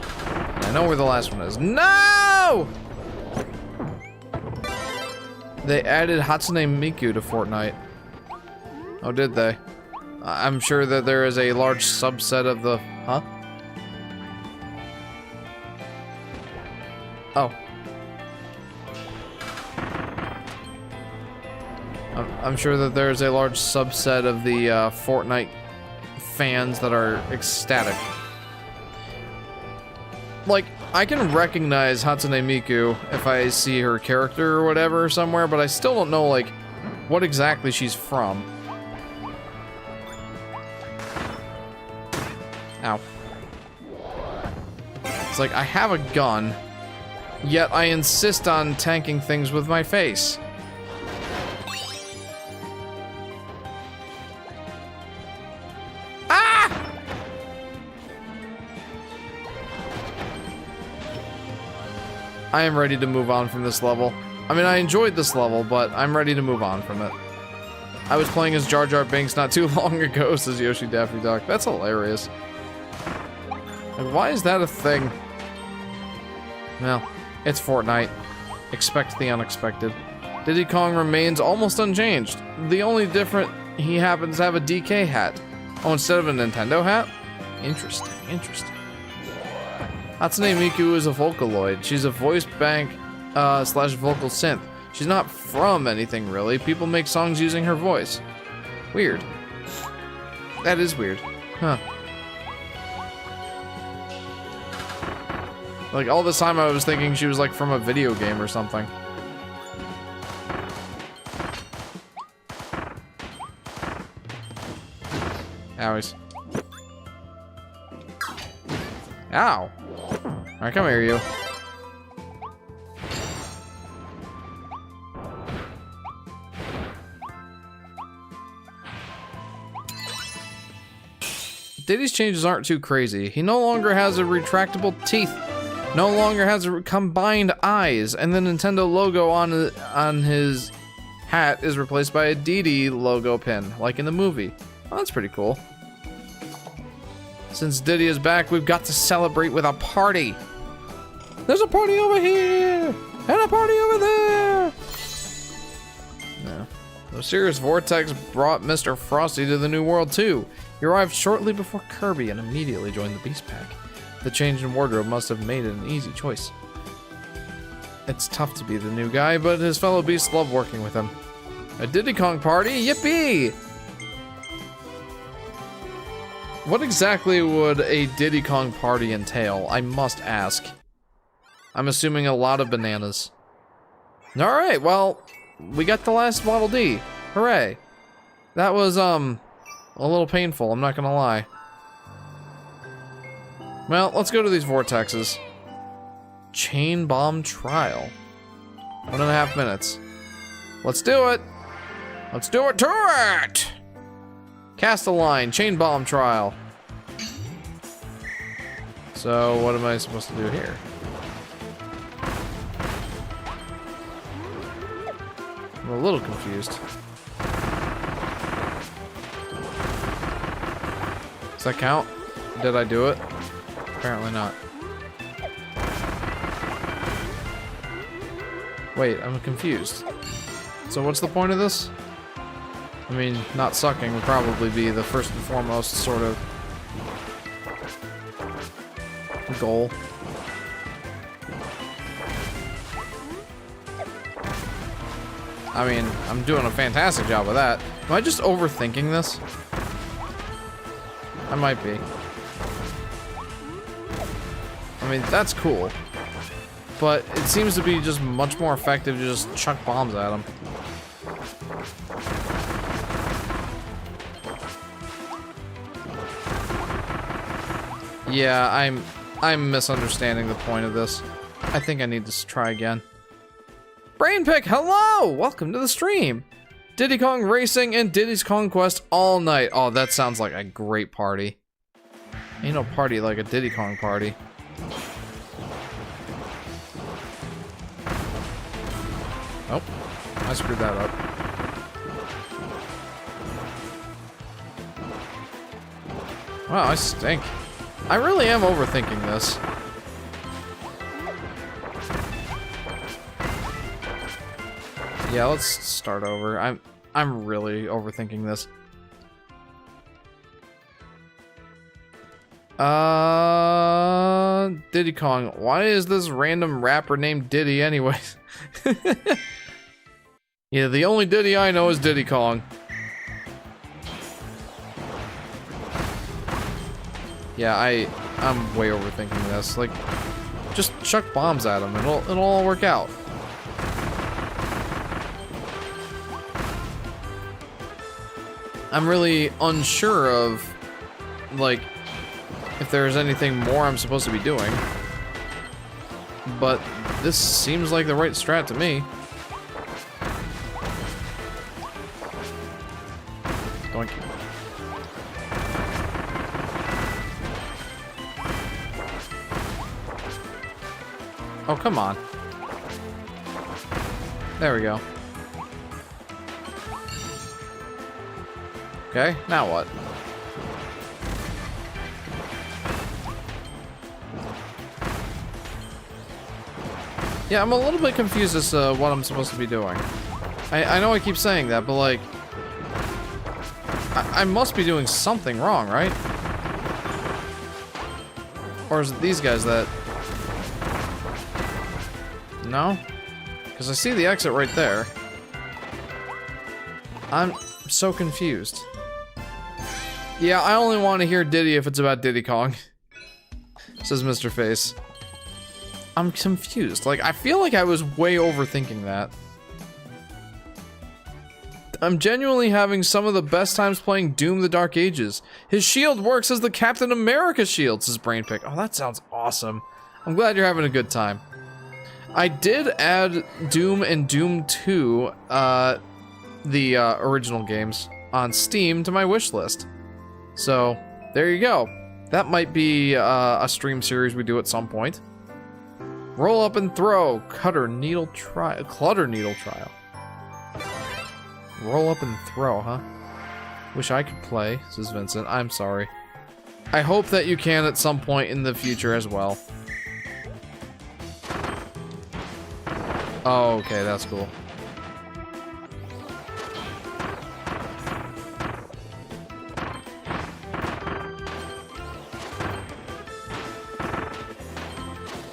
I know where the last one is. No! They added Hatsune Miku to Fortnite. Oh, did they? I'm sure that there is a large subset of the... Huh? Oh. I'm sure that there's a large subset of the Fortnite fans that are ecstatic. Like, I can recognize Hatsune Miku if I see her character or whatever somewhere, but I still don't know, like, what exactly she's from. Ow. It's like, I have a gun, yet I insist on tanking things with my face. I am ready to move on from this level. I mean, I enjoyed this level, but I'm ready to move on from it. I was playing as Jar Jar Binks not too long ago, says Yoshi Daffy Duck. That's hilarious. Like, why is that a thing? Well, it's Fortnite. Expect the unexpected. Diddy Kong remains almost unchanged. The only difference, he happens to have a DK hat. Oh, instead of a Nintendo hat? Interesting, interesting. Hatsune Miku is a Vocaloid. She's a voice bank slash vocal synth. She's not from anything, really. People make songs using her voice. Weird. That is weird. Huh. Like, all this time I was thinking she was, like, from a video game or something. Owies. Ow. Alright, come here, you. Diddy's changes aren't too crazy. He no longer has a retractable teeth, no longer has a combined eyes, and the Nintendo logo on his hat is replaced by a Diddy logo pin, like in the movie. Oh, that's pretty cool. Since Diddy is back, we've got to celebrate with a party. There's a party over here, and a party over there. No. The Sirius Vortex brought Mr. Frosty to the New World too. He arrived shortly before Kirby and immediately joined the Beast Pack. The change in wardrobe must have made it an easy choice. It's tough to be the new guy, but his fellow beasts love working with him. A Diddy Kong party? Yippee! What exactly would a Diddy Kong party entail? I must ask. I'm assuming a lot of bananas. Alright, well, we got the last Waddle Dee. Hooray. That was, a little painful, I'm not gonna lie. Well, let's go to these vortexes. Chain Bomb Trial. 1.5 minutes. Let's do it! Let's do it to it! Cast a line, Chain Bomb Trial. So, what am I supposed to do here? I'm a little confused. Does that count? Did I do it? Apparently not. Wait, I'm confused. So what's the point of this? I mean, not sucking would probably be the first and foremost sort of goal. I mean, I'm doing a fantastic job with that. Am I just overthinking this? I might be. I mean, that's cool. But it seems to be just much more effective to just chuck bombs at them. Yeah, I'm misunderstanding the point of this. I think I need to try again. Brainpick, hello! Welcome to the stream. Diddy Kong Racing and Diddy's Kong Quest all night. Oh, that sounds like a great party. Ain't no party like a Diddy Kong party. Oh, I screwed that up. Wow, I stink. I really am overthinking this. Yeah, let's start over. I'm really overthinking this. Diddy Kong. Why is this random rapper named Diddy anyways? Yeah, the only Diddy I know is Diddy Kong. Yeah, I'm way overthinking this. Like, just chuck bombs at him. It'll all work out. I'm really unsure of, like, if there's anything more I'm supposed to be doing. But this seems like the right strat to me. Doink. Oh, come on. There we go. Okay, now what? Yeah, I'm a little bit confused as to what I'm supposed to be doing. I know I keep saying that, but like... I must be doing something wrong, right? Or is it these guys that... No? Because I see the exit right there. I'm so confused. Yeah, I only want to hear Diddy if it's about Diddy Kong. Says Mr. Face. I'm confused. Like, I feel like I was way overthinking that. I'm genuinely having some of the best times playing Doom the Dark Ages. His shield works as the Captain America shield, says Brainpick. Oh, that sounds awesome. I'm glad you're having a good time. I did add Doom and Doom 2, the original games, on Steam to my wish list. So, there you go. That might be a stream series we do at some point. Roll up and throw. Clutter needle trial. Roll up and throw, huh? Wish I could play, says Vincent. I'm sorry. I hope that you can at some point in the future as well. Oh, okay, that's cool.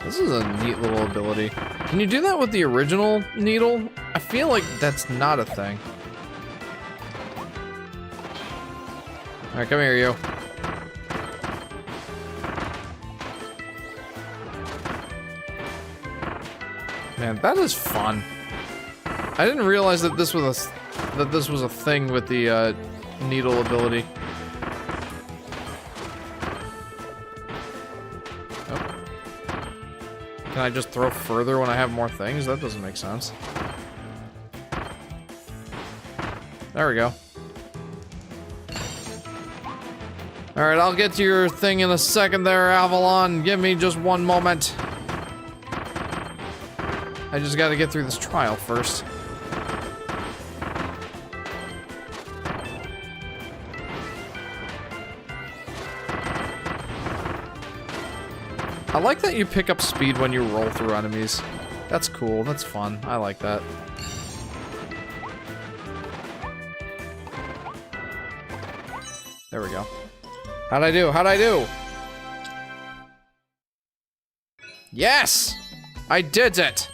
This is a neat little ability. Can you do that with the original needle? I feel like that's not a thing. Alright, come here, you. Man, that is fun. I didn't realize that this was a thing with the needle ability. Oh. Can I just throw further when I have more things? That doesn't make sense. There we go. Alright, I'll get to your thing in a second there, Avalon. Give me just one moment. I just gotta get through this trial first. I like that you pick up speed when you roll through enemies. That's cool, that's fun. I like that. There we go. How'd I do? How'd I do? Yes! I did it!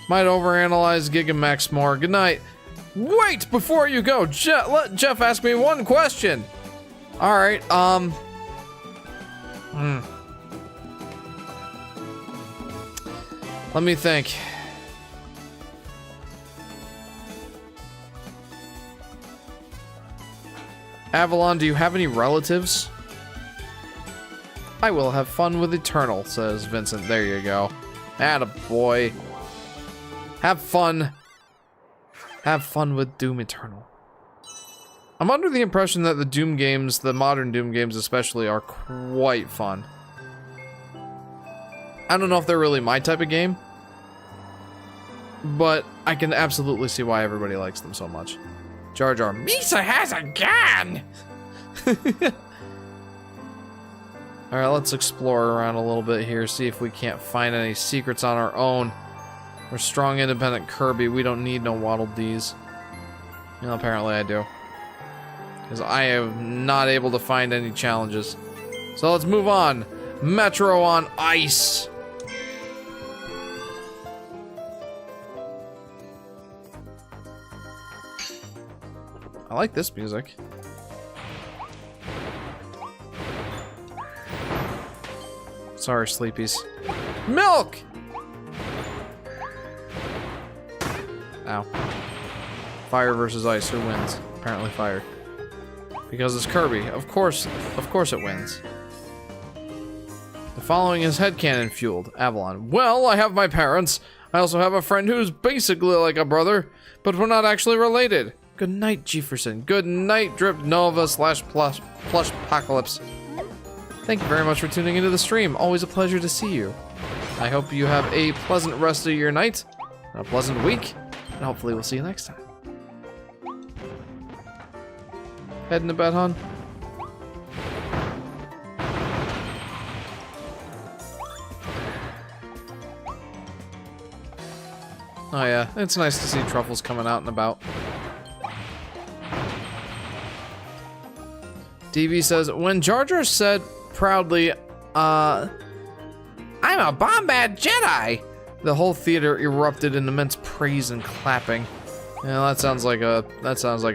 Might overanalyze Gigamax more. Good night. Wait! Before you go, let Jeff ask me one question! Alright, let me think. Avalon, do you have any relatives? I will have fun with Eternal, says Vincent. There you go. Attaboy. Have fun. Have fun with Doom Eternal. I'm under the impression that the Doom games, the modern Doom games especially, are quite fun. I don't know if they're really my type of game, but I can absolutely see why everybody likes them so much. Jar Jar, Misa has a gun! Alright, let's explore around a little bit here, see if we can't find any secrets on our own. We're strong, independent Kirby. We don't need no Waddle Dees. You know, apparently I do. Because I am not able to find any challenges. So let's move on. Metro on Ice. I like this music. Sorry, sleepies. Milk! Ow. Fire versus ice. Who wins? Apparently fire. Because it's Kirby. Of course it wins. The following is headcanon fueled. Avalon. Well, I have my parents. I also have a friend who's basically like a brother, but we're not actually related. Good night, Jefferson. Good night, Drip Nova / Plush Apocalypse. Thank you very much for tuning into the stream. Always a pleasure to see you. I hope you have a pleasant rest of your night, and a pleasant week, and hopefully we'll see you next time. Heading to bed, hon? Oh yeah, it's nice to see Truffles coming out and about. DV says, when Jar Jar said proudly, I'm a Bombad Jedi, the whole theater erupted in immense praise and clapping. Yeah, that sounds like a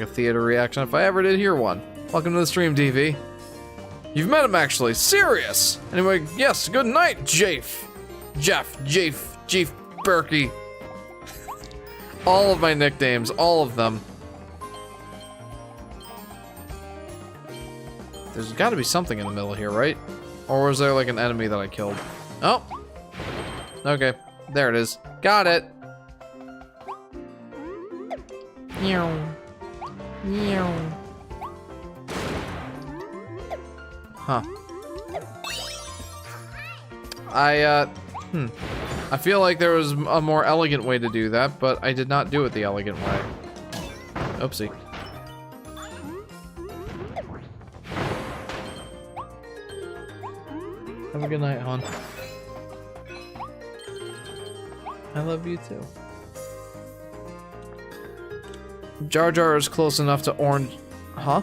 theater reaction if I ever did hear one. Welcome to the stream, DV. You've met him actually. Serious. Anyway, yes, good night, Jeff, Berkey. All of my nicknames, all of them. There's got to be something in the middle here, right? Or was there like an enemy that I killed? Oh. Okay, there it is. Got it. Meow. Meow. Huh. I feel like there was a more elegant way to do that, but I did not do it the elegant way. Oopsie. Have a good night, hon. I love you too. Jar Jar is close enough to orange... Huh?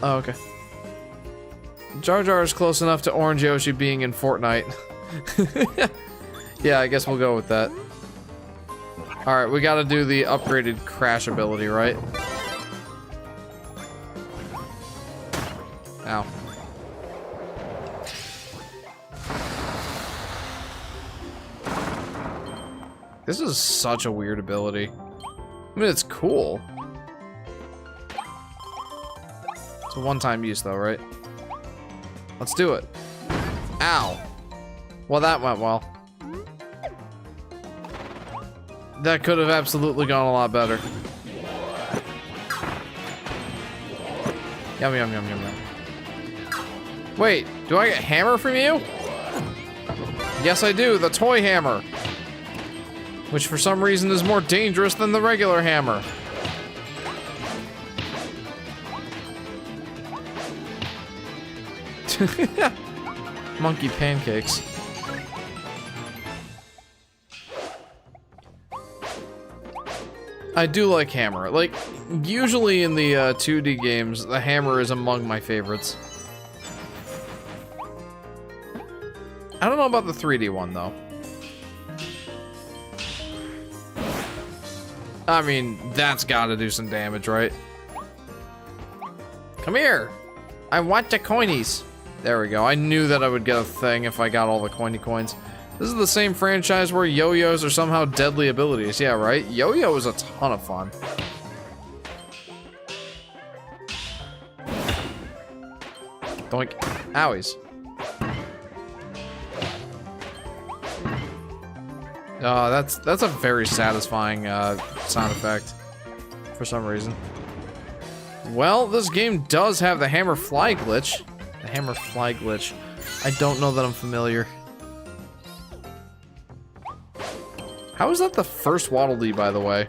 Oh, okay. Jar Jar is close enough to Orange Yoshi being in Fortnite. Yeah, I guess we'll go with that. Alright, we gotta do the upgraded crash ability, right? Ow. This is such a weird ability. I mean, it's cool. It's a one-time use, though, right? Let's do it. Ow. Well, that went well. That could have absolutely gone a lot better. Yum, yum, yum, yum, yum. Wait, do I get hammer from you? Yes, I do. The toy hammer. Which, for some reason, is more dangerous than the regular hammer. Monkey pancakes. I do like hammer. Like, usually in the 2D games, the hammer is among my favorites. I don't know about the 3D one, though. I mean, that's gotta do some damage, right? Come here! I want the coinies! There we go. I knew that I would get a thing if I got all the coiny coins. This is the same franchise where yo-yos are somehow deadly abilities. Yeah, right? Yo-yo is a ton of fun. Doink. Owies. That's a very satisfying sound effect for some reason. Well, this game does have the hammer fly glitch. The hammer fly glitch. I don't know that I'm familiar. How is that the first Waddle Dee, by the way?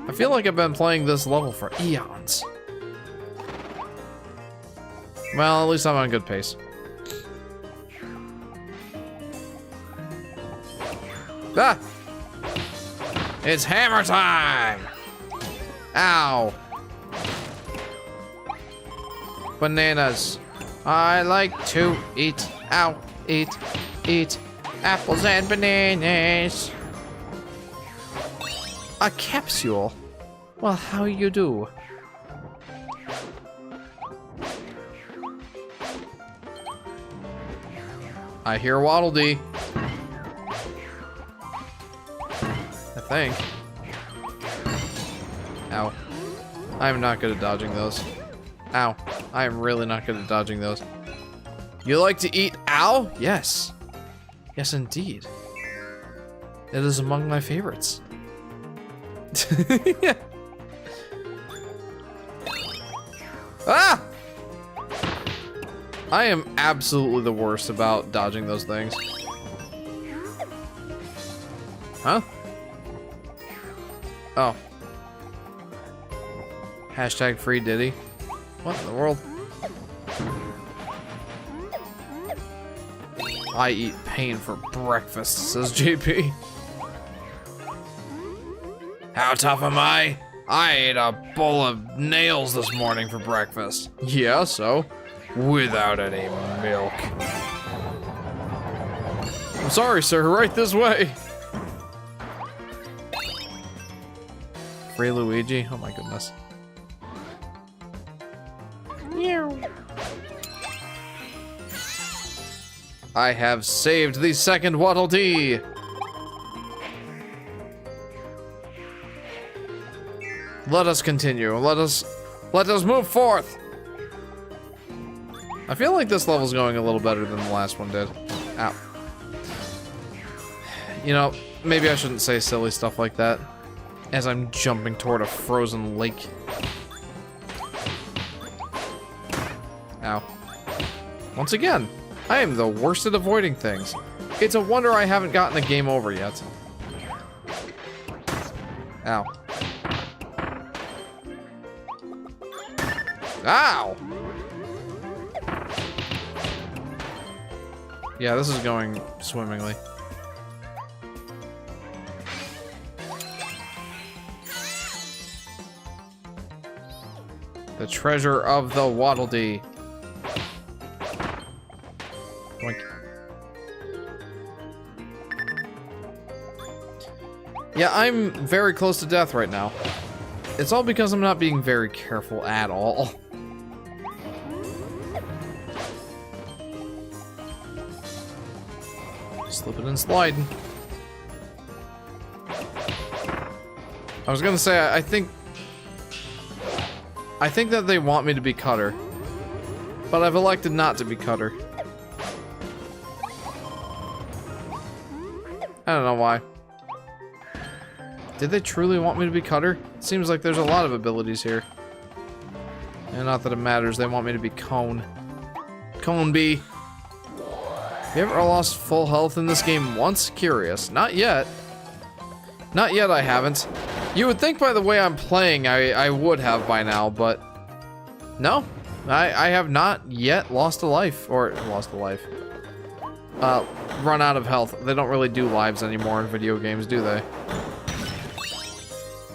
I feel like I've been playing this level for eons. Well, at least I'm on good pace. Ah! It's hammer time! Ow! Bananas. I like to eat, eat apples and bananas. A capsule? Well, how you do? I hear Waddle Dee. I think. Ow. I'm not good at dodging those. Ow. I am really not good at dodging those. You like to eat ow? Yes. Yes, indeed. It is among my favorites. Yeah. Ah! I am absolutely the worst about dodging those things. Huh? Oh. Hashtag free Diddy. What in the world? I eat pain for breakfast, says JP. How tough am I? I ate a bowl of nails this morning for breakfast. Yeah, so? Without any milk. I'm sorry, sir. Right this way. Free Luigi? Oh my goodness. I have saved the second Waddle Dee. Let us continue. Let us move forth. I feel like this level's going a little better than the last one did. Ow. You know, maybe I shouldn't say silly stuff like that as I'm jumping toward a frozen lake. Ow. Once again, I am the worst at avoiding things. It's a wonder I haven't gotten a game over yet. Ow. Ow! Yeah, this is going swimmingly. The treasure of the Waddle Dee. Boink. Yeah, I'm very close to death right now. It's all because I'm not being very careful at all. Slipping and sliding. I was gonna say, I think that they want me to be Cutter, but I've elected not to be Cutter. I don't know why. Did they truly want me to be Cutter? It seems like there's a lot of abilities here. And not that it matters, they want me to be Cone. Cone Bee. You ever lost full health in this game once? Curious. Not yet. Not yet, I haven't. You would think by the way I'm playing, I would have by now, but... No. I have not yet lost a life. Or, lost a life. Run out of health. They don't really do lives anymore in video games, do they?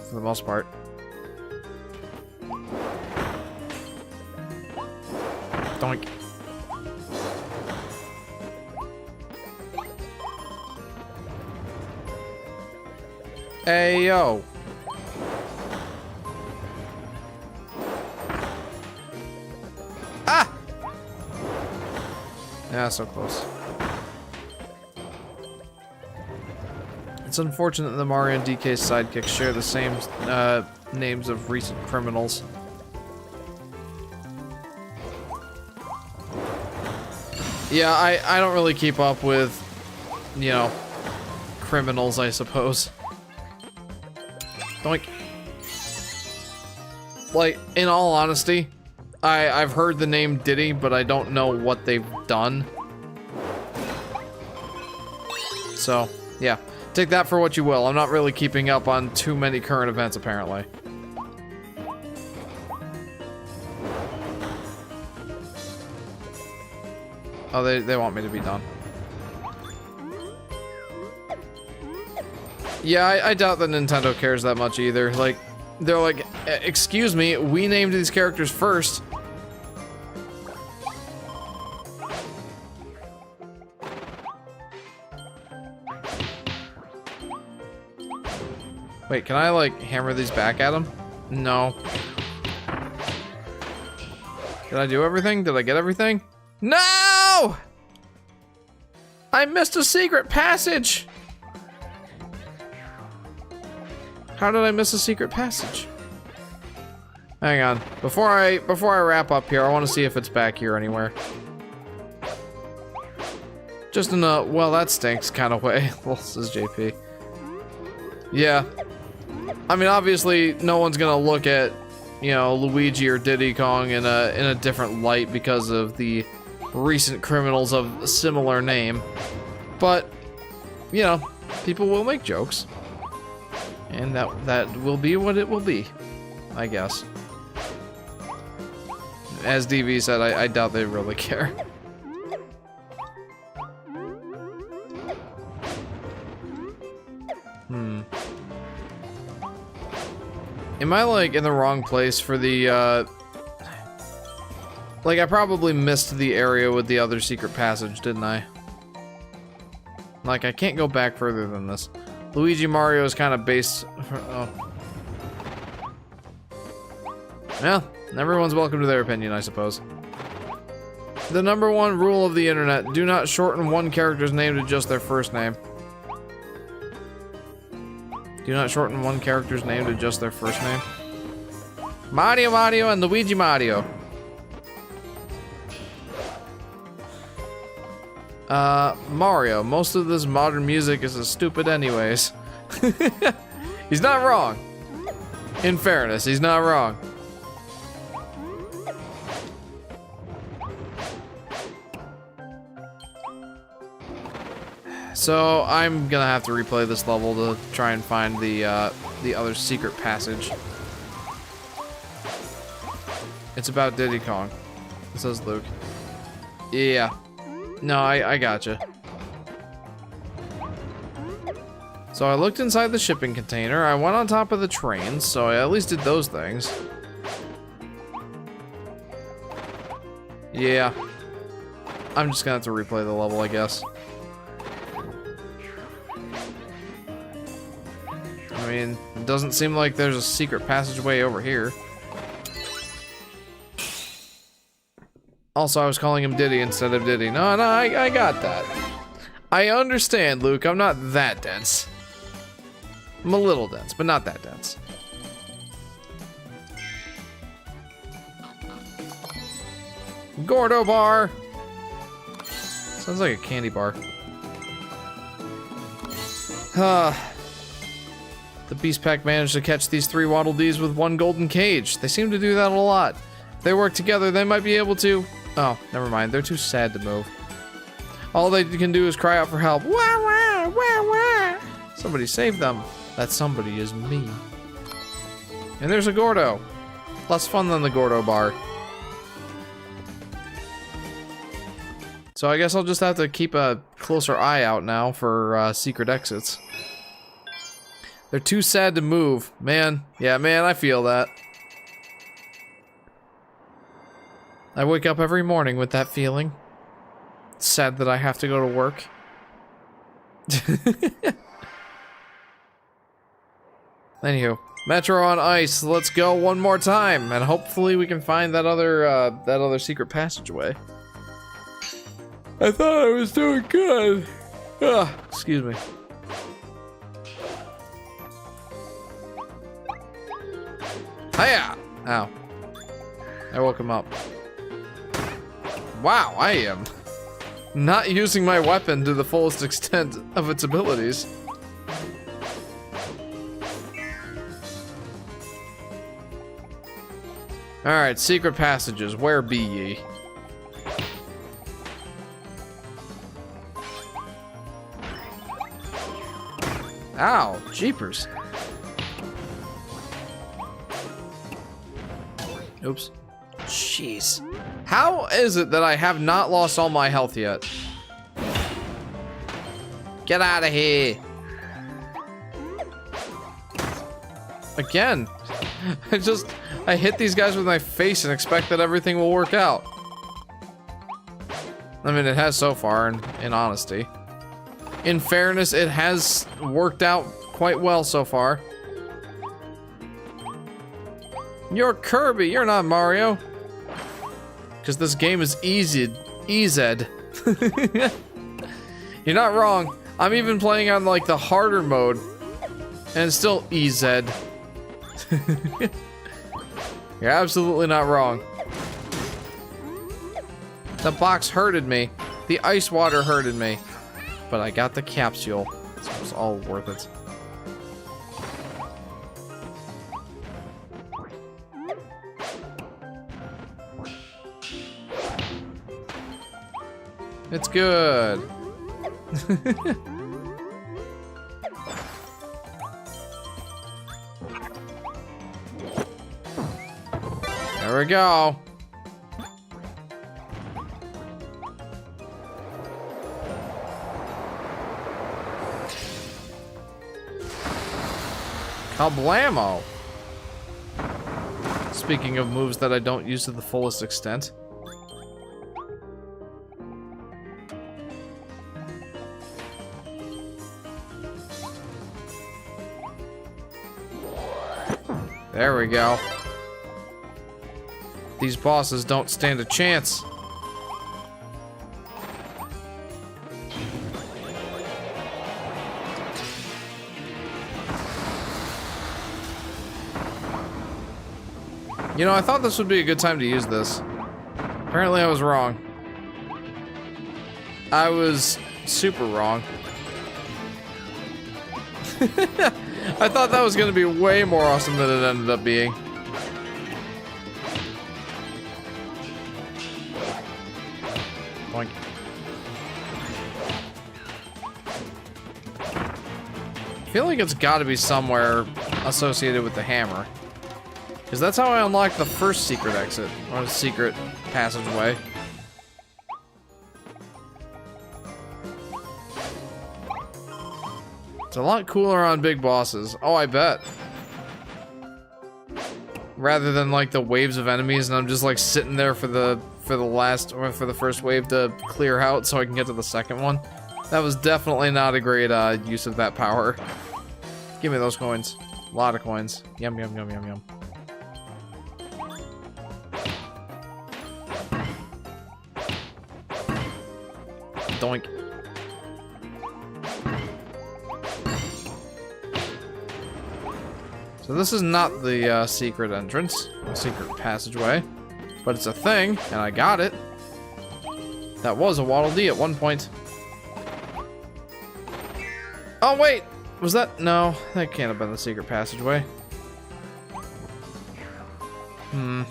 For the most part. Doink. Hey, yo. Ah! Yeah, so close. It's unfortunate that the Mario and DK sidekicks share the same names of recent criminals. Yeah, I don't really keep up with, you know, criminals, I suppose. Doink. Like, in all honesty, I've heard the name Diddy, but I don't know what they've done. So, yeah. Take that for what you will. I'm not really keeping up on too many current events, apparently. Oh, they want me to be done. Yeah, I doubt that Nintendo cares that much either. Like, they're like, excuse me, we named these characters first. Wait, can I, like, hammer these back at him? No. Did I do everything? Did I get everything? No! I missed a secret passage! How did I miss a secret passage? Hang on. Before I wrap up here, I want to see if it's back here anywhere. Just in a, well, that stinks kind of way. Well, this is JP. Yeah. I mean, obviously, no one's gonna look at, you know, Luigi or Diddy Kong in a different light because of the recent criminals of a similar name. But, you know, people will make jokes. And that will be what it will be, I guess. As DV said, I doubt they really care. Am I, like, in the wrong place for the, like, I probably missed the area with the other secret passage, didn't I? Like, I can't go back further than this. Luigi Mario is kind of based... Oh. Well, everyone's welcome to their opinion, I suppose. The #1 rule of the internet, do not shorten one character's name to just their first name. Do not shorten one character's name to just their first name. Mario Mario and Luigi Mario. Mario, most of this modern music is stupid anyways. He's not wrong. In fairness, he's not wrong. So I'm gonna have to replay this level to try and find the other secret passage. It's about Diddy Kong. Says Luke. Yeah. No, I gotcha. So I looked inside the shipping container. I went on top of the train, so I at least did those things. Yeah. I'm just gonna have to replay the level, I guess. I mean, it doesn't seem like there's a secret passageway over here. Also, I was calling him Diddy instead of Diddy. No, I got that. I understand, Luke. I'm not that dense. I'm a little dense, but not that dense. Gordo bar. Sounds like a candy bar. The Beast Pack managed to catch these 3 Waddle Dees with 1 golden cage. They seem to do that a lot. If they work together, they might be able to... Oh, never mind. They're too sad to move. All they can do is cry out for help. Wah, wah, wah, wah. Somebody save them. That somebody is me. And there's a Gordo. Less fun than the Gordo bar. So I guess I'll just have to keep a closer eye out now for secret exits. They're too sad to move. Man, yeah, man, I feel that. I wake up every morning with that feeling. It's sad that I have to go to work. Anywho, Metro on ice. Let's go one more time, and hopefully we can find that other secret passageway. I thought I was doing good. Excuse me. Hiya! Ow. I woke him up. Wow, I am not using my weapon to the fullest extent of its abilities. Alright, secret passages. Where be ye? Ow, jeepers. Oops. Jeez. How is it that I have not lost all my health yet? Get out of here. Again. I hit these guys with my face and expect that everything will work out. I mean, it has so far, in honesty. In fairness, it has worked out quite well so far. You're Kirby, you're not Mario. Because this game is easy. EZ. You're not wrong. I'm even playing on like the harder mode. And it's still EZ. You're absolutely not wrong. The box hurted me. The ice water hurted me. But I got the capsule. So it was all worth it. It's good. There we go. Kablamo. Speaking of moves that I don't use to the fullest extent. There we go. These bosses don't stand a chance. You know, I thought this would be a good time to use this. Apparently I was wrong. I was super wrong. I thought that was gonna be way more awesome than it ended up being. Boink. I feel like it's gotta be somewhere associated with the hammer. Because that's how I unlocked the first secret exit, or the secret passageway. It's a lot cooler on big bosses. Oh, I bet. Rather than like the waves of enemies and I'm just like sitting there for the last or for the first wave to clear out so I can get to the second one. That was definitely not a great use of that power. Give me those coins. A lot of coins. Yum yum yum yum yum. Doink. So this is not the secret entrance, secret passageway, but it's a thing, and I got it. That was a Waddle Dee at one point. Oh wait, was that? No, that can't have been the secret passageway. Hmm.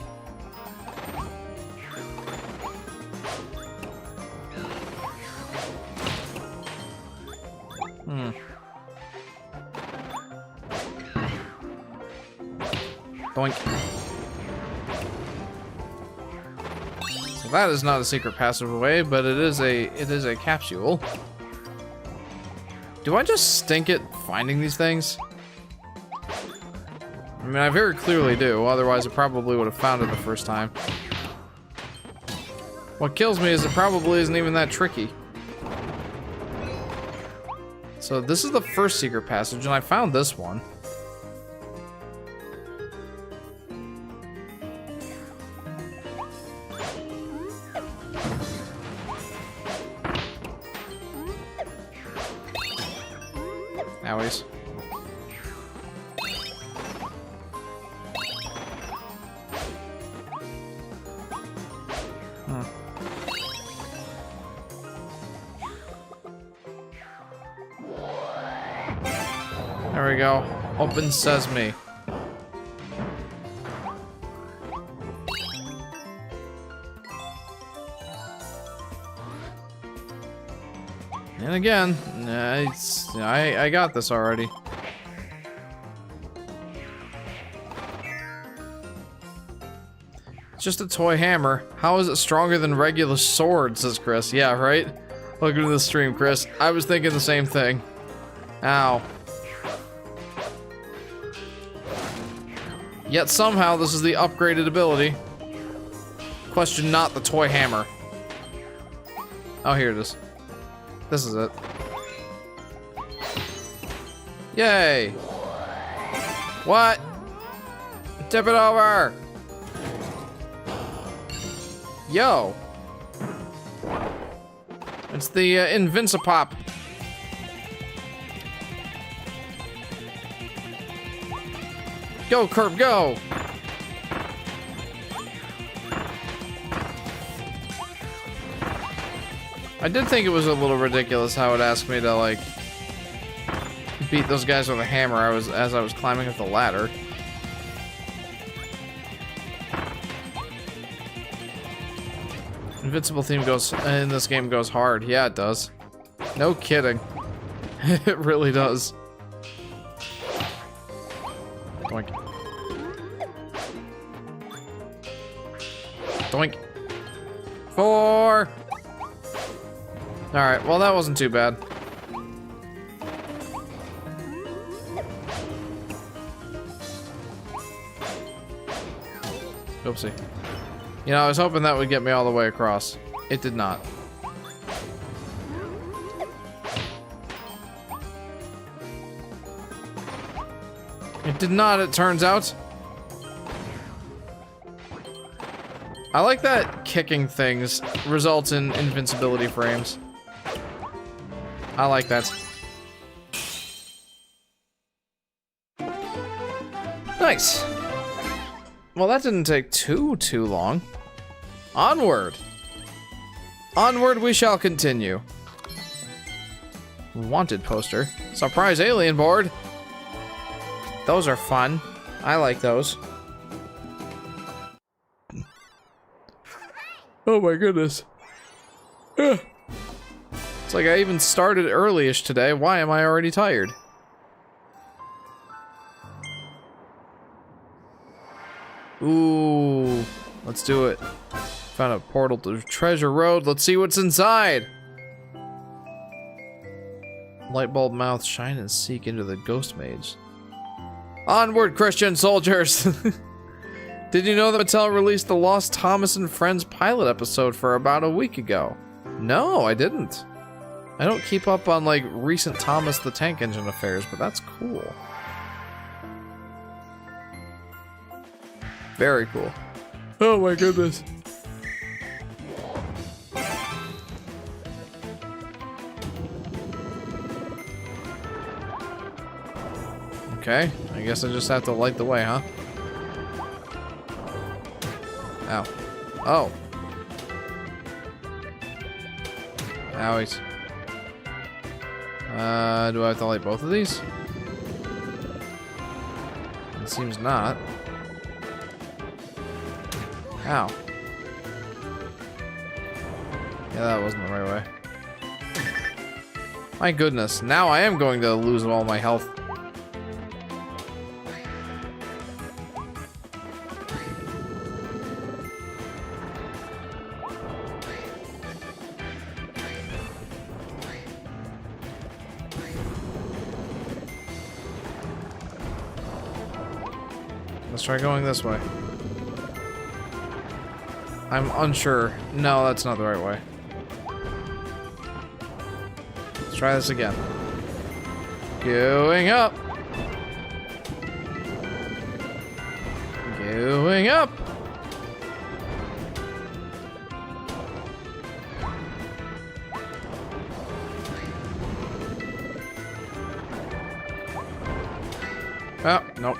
Doink. So that is not a secret passageway, but it is a capsule. Do I just stink at finding these things? I mean, I very clearly do, otherwise I probably would have found it the first time. What kills me is it probably isn't even that tricky. So this is the first secret passage, and I found this one. Owies. There we go. Open sesame. And again, I got this already. It's just a toy hammer. How is it stronger than regular swords, says Chris. Yeah, right? Welcome to the stream, Chris. I was thinking the same thing. Ow. Yet somehow this is the upgraded ability. Question not the toy hammer. Oh, here it is. This is it. Yay! What? Tip it over! Yo! It's the Invincipop. Go, Kirby, go! I did think it was a little ridiculous how it asked me to, like, beat those guys with a hammer as I was climbing up the ladder. Invincible theme in this game goes hard. Yeah, it does. No kidding. It really does. Doink. Doink. 4. Alright, well that wasn't too bad. Oopsie. You know, I was hoping that would get me all the way across. It did not. It did not, it turns out. I like that kicking things results in invincibility frames. I like that. Nice. Well, that didn't take too long. Onward. Onward we shall continue. Wanted poster. Surprise alien board. Those are fun. I like those. Oh my goodness. Ugh. It's like I even started early-ish today. Why am I already tired? Ooh, let's do it. Found a portal to Treasure Road. Let's see what's inside. Lightbulb mouth, shine and seek into the ghost maze. Onward, Christian soldiers! Did you know that Mattel released the Lost Thomas and Friends pilot episode for about a week ago? No, I didn't. I don't keep up on, like, recent Thomas the Tank Engine affairs, but that's cool. Very cool. Oh my goodness. Okay, I guess I just have to light the way, huh? Ow. Oh. Owies. Do I have to light both of these? It seems not. Ow. Yeah, that wasn't the right way. My goodness, now I am going to lose all my health. Let's try going this way. I'm unsure. No, that's not the right way. Let's try this again. Going up. Going up. Oh, nope.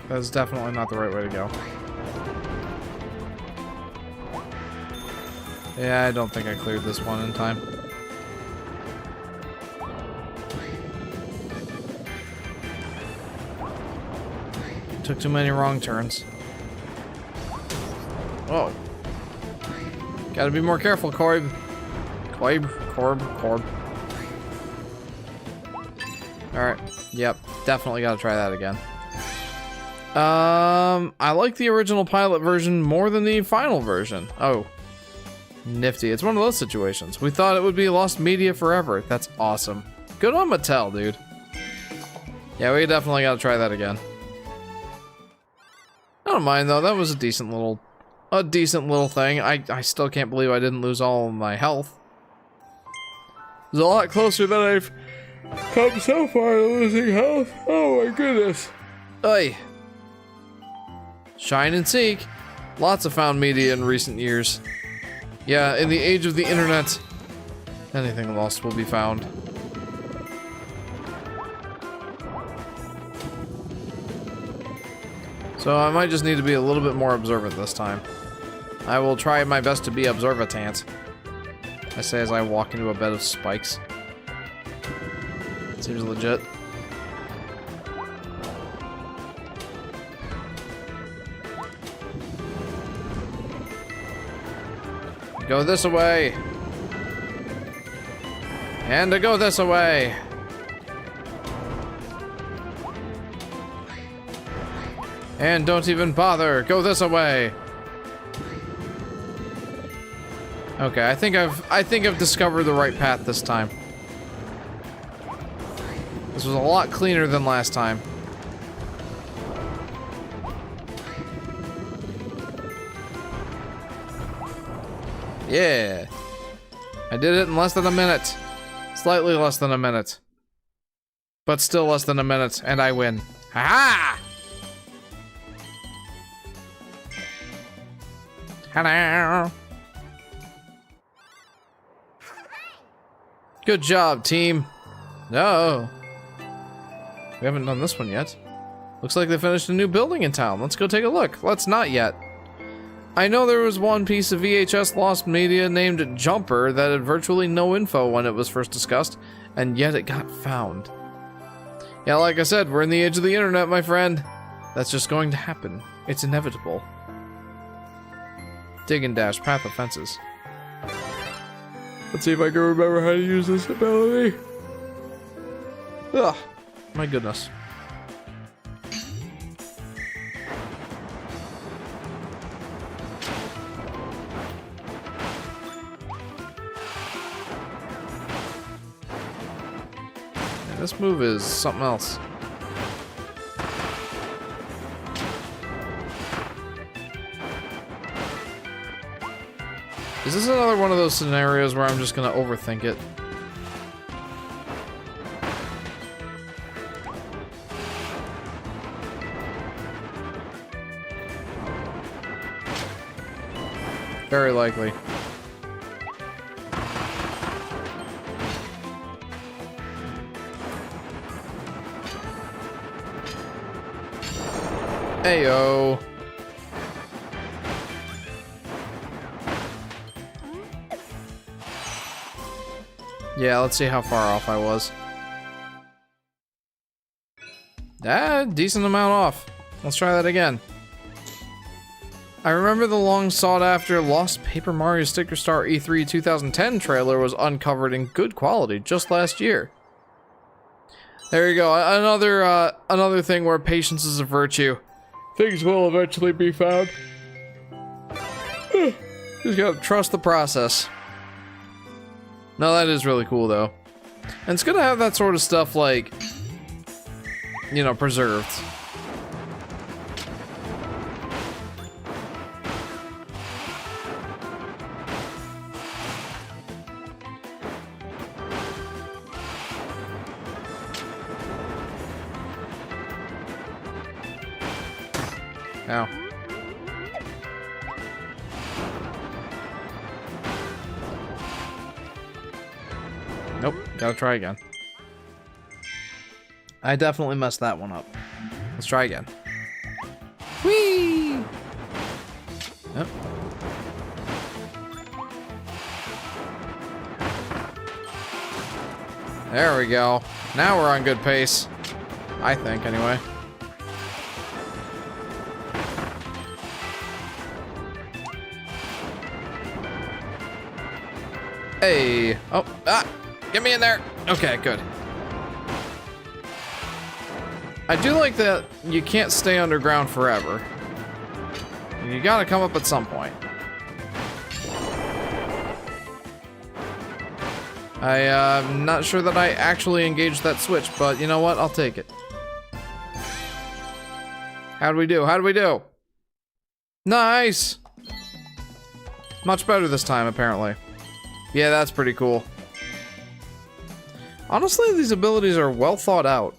That's definitely not the right way to go. Yeah, I don't think I cleared this one in time. Took too many wrong turns. Oh. Gotta be more careful, Corey. Corb. Alright. Yep. Definitely gotta try that again. I like the original pilot version more than the final version. Oh. Nifty. It's one of those situations. We thought it would be lost media forever. That's awesome. Good on Mattel, dude. Yeah, we definitely gotta try that again. I don't mind though. That was a decent little thing. I still can't believe I didn't lose all of my health. It was a lot closer than I've come so far to losing health. Oh my goodness. Oy. Shine and seek. Lots of found media in recent years. Yeah, in the age of the internet, anything lost will be found. So I might just need to be a little bit more observant this time. I will try my best to be observant. I say as I walk into a bed of spikes. Seems legit. Go this way. And to go this way. And don't even bother. Go this way. Okay, I think I've discovered the right path this time. This was a lot cleaner than last time. Yeah. I did it in less than a minute. Slightly less than a minute. But still less than a minute, and I win. Ha-ha! Hello. Good job, team. No. We haven't done this one yet. Looks like they finished a new building in town. Let's go take a look. Let's not yet. I know there was one piece of VHS lost media named Jumper that had virtually no info when it was first discussed, and yet it got found. Yeah, like I said, we're in the age of the internet, my friend. That's just going to happen. It's inevitable. Dig and dash, path of fences. Let's see if I can remember how to use this ability. Ugh, my goodness. Yeah, this move is something else. Is this another one of those scenarios where I'm just gonna overthink it? Very likely. Heyo. Yeah, let's see how far off I was. Ah, decent amount off. Let's try that again. I remember the long sought after Lost Paper Mario Sticker Star E3 2010 trailer was uncovered in good quality just last year. There you go, another thing where patience is a virtue. Things will eventually be found. Just gotta trust the process. No, that is really cool though. And it's gonna have that sort of stuff like, you know, preserved. Ow. Nope, gotta try again. I definitely messed that one up. Let's try again. Whee! Yep. There we go. Now we're on good pace. I think, anyway. Hey. Oh, get me in there. Okay, good. I do like that you can't stay underground forever. You gotta come up at some point. I'm not sure that I actually engaged that switch, but you know what? I'll take it. How do we do? How do we do? Nice! Much better this time, apparently. Yeah, that's pretty cool. Honestly, these abilities are well thought out.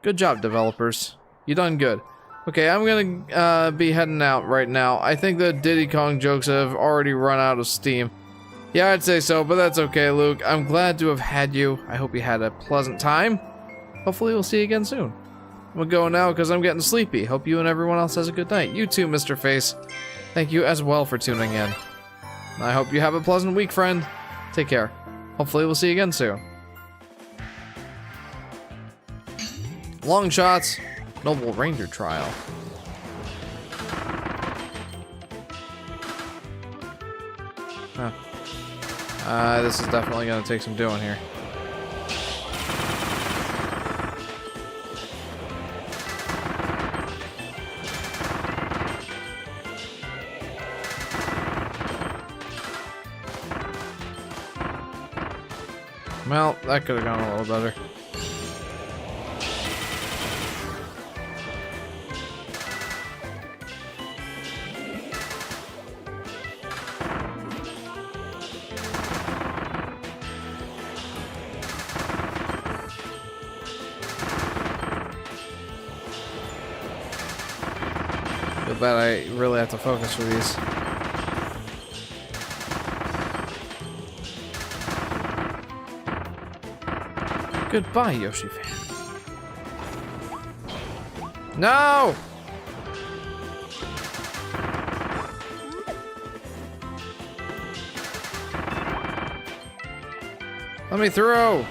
Good job, developers. You done good. Okay, I'm gonna be heading out right now. I think the Diddy Kong jokes have already run out of steam. Yeah, I'd say so, but that's okay, Luke. I'm glad to have had you. I hope you had a pleasant time. Hopefully we'll see you again soon. I'm gonna go now because I'm getting sleepy. Hope you and everyone else has a good night. You too, Mr. Face. Thank you as well for tuning in. I hope you have a pleasant week, friend. Take care. Hopefully we'll see you again soon. Long shots. Noble Ranger trial. Huh. This is definitely gonna take some doing here. Well, that could have gone a little better. I bet I really have to focus for these. Goodbye, Yoshi fan. No! Let me through!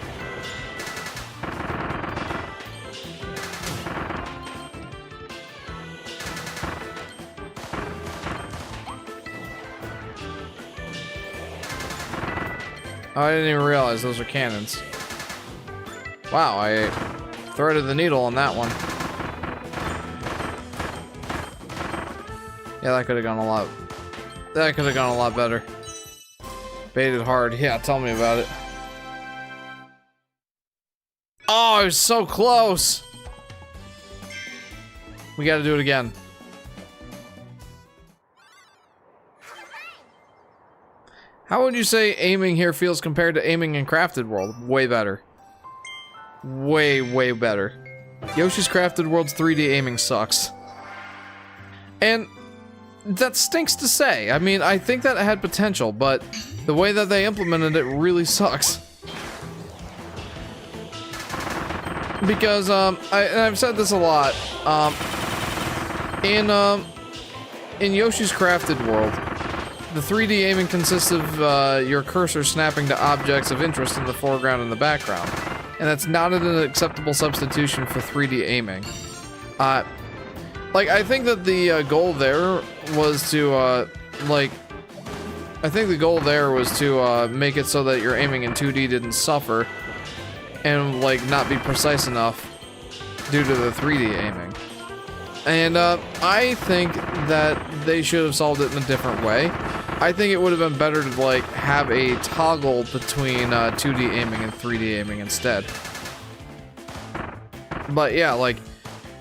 Oh, I didn't even realize those are cannons. Wow, I threaded the needle on that one. Yeah, that could have gone a lot. That could have gone a lot better. Baited hard. Yeah, tell me about it. Oh, it was so close. We got to do it again. How would you say aiming here feels compared to aiming in Crafted World? Way better. Way, way better. Yoshi's Crafted World's 3D aiming sucks. And that stinks to say. I mean, I think that it had potential, but the way that they implemented it really sucks. Because, I've said this a lot, in Yoshi's Crafted World, the 3D aiming consists of your cursor snapping to objects of interest in the foreground and the background. And that's not an acceptable substitution for 3D aiming. Like, I think that the goal there was to, make it so that your aiming in 2D didn't suffer and, like, not be precise enough due to the 3D aiming. And, I think that they should have solved it in a different way. I think it would have been better to, like, have a toggle between 2D aiming and 3D aiming instead. But yeah, like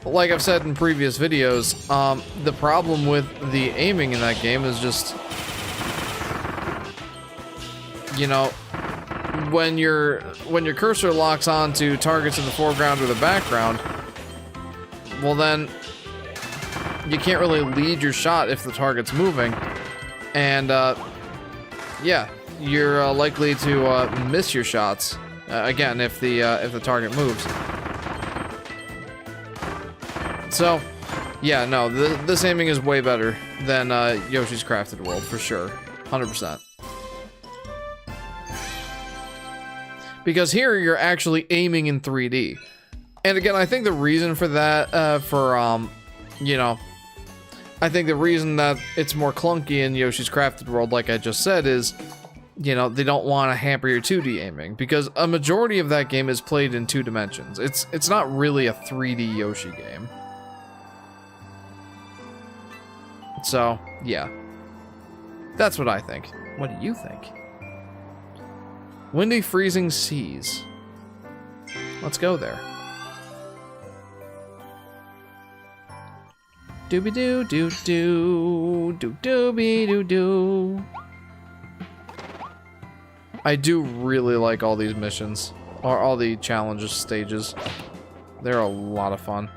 I've said in previous videos, the problem with the aiming in that game is just, you know, when your cursor locks onto targets in the foreground or the background, well then, you can't really lead your shot if the target's moving. And, yeah, you're likely to miss your shots, again, if the target moves. So, yeah, no, this aiming is way better than Yoshi's Crafted World, for sure. 100%. Because here, you're actually aiming in 3D. And again, I think the reason for that, you know, I think the reason that it's more clunky in Yoshi's Crafted World, like I just said, is you know, they don't want to hamper your 2D aiming, because a majority of that game is played in 2 dimensions. It's not really a 3D Yoshi game. So, yeah. That's what I think. What do you think? Windy, freezing seas. Let's go there. Dooby doo doo doo doo dooby doo doo. I do really like all these missions, or all the challenges stages. They're a lot of fun.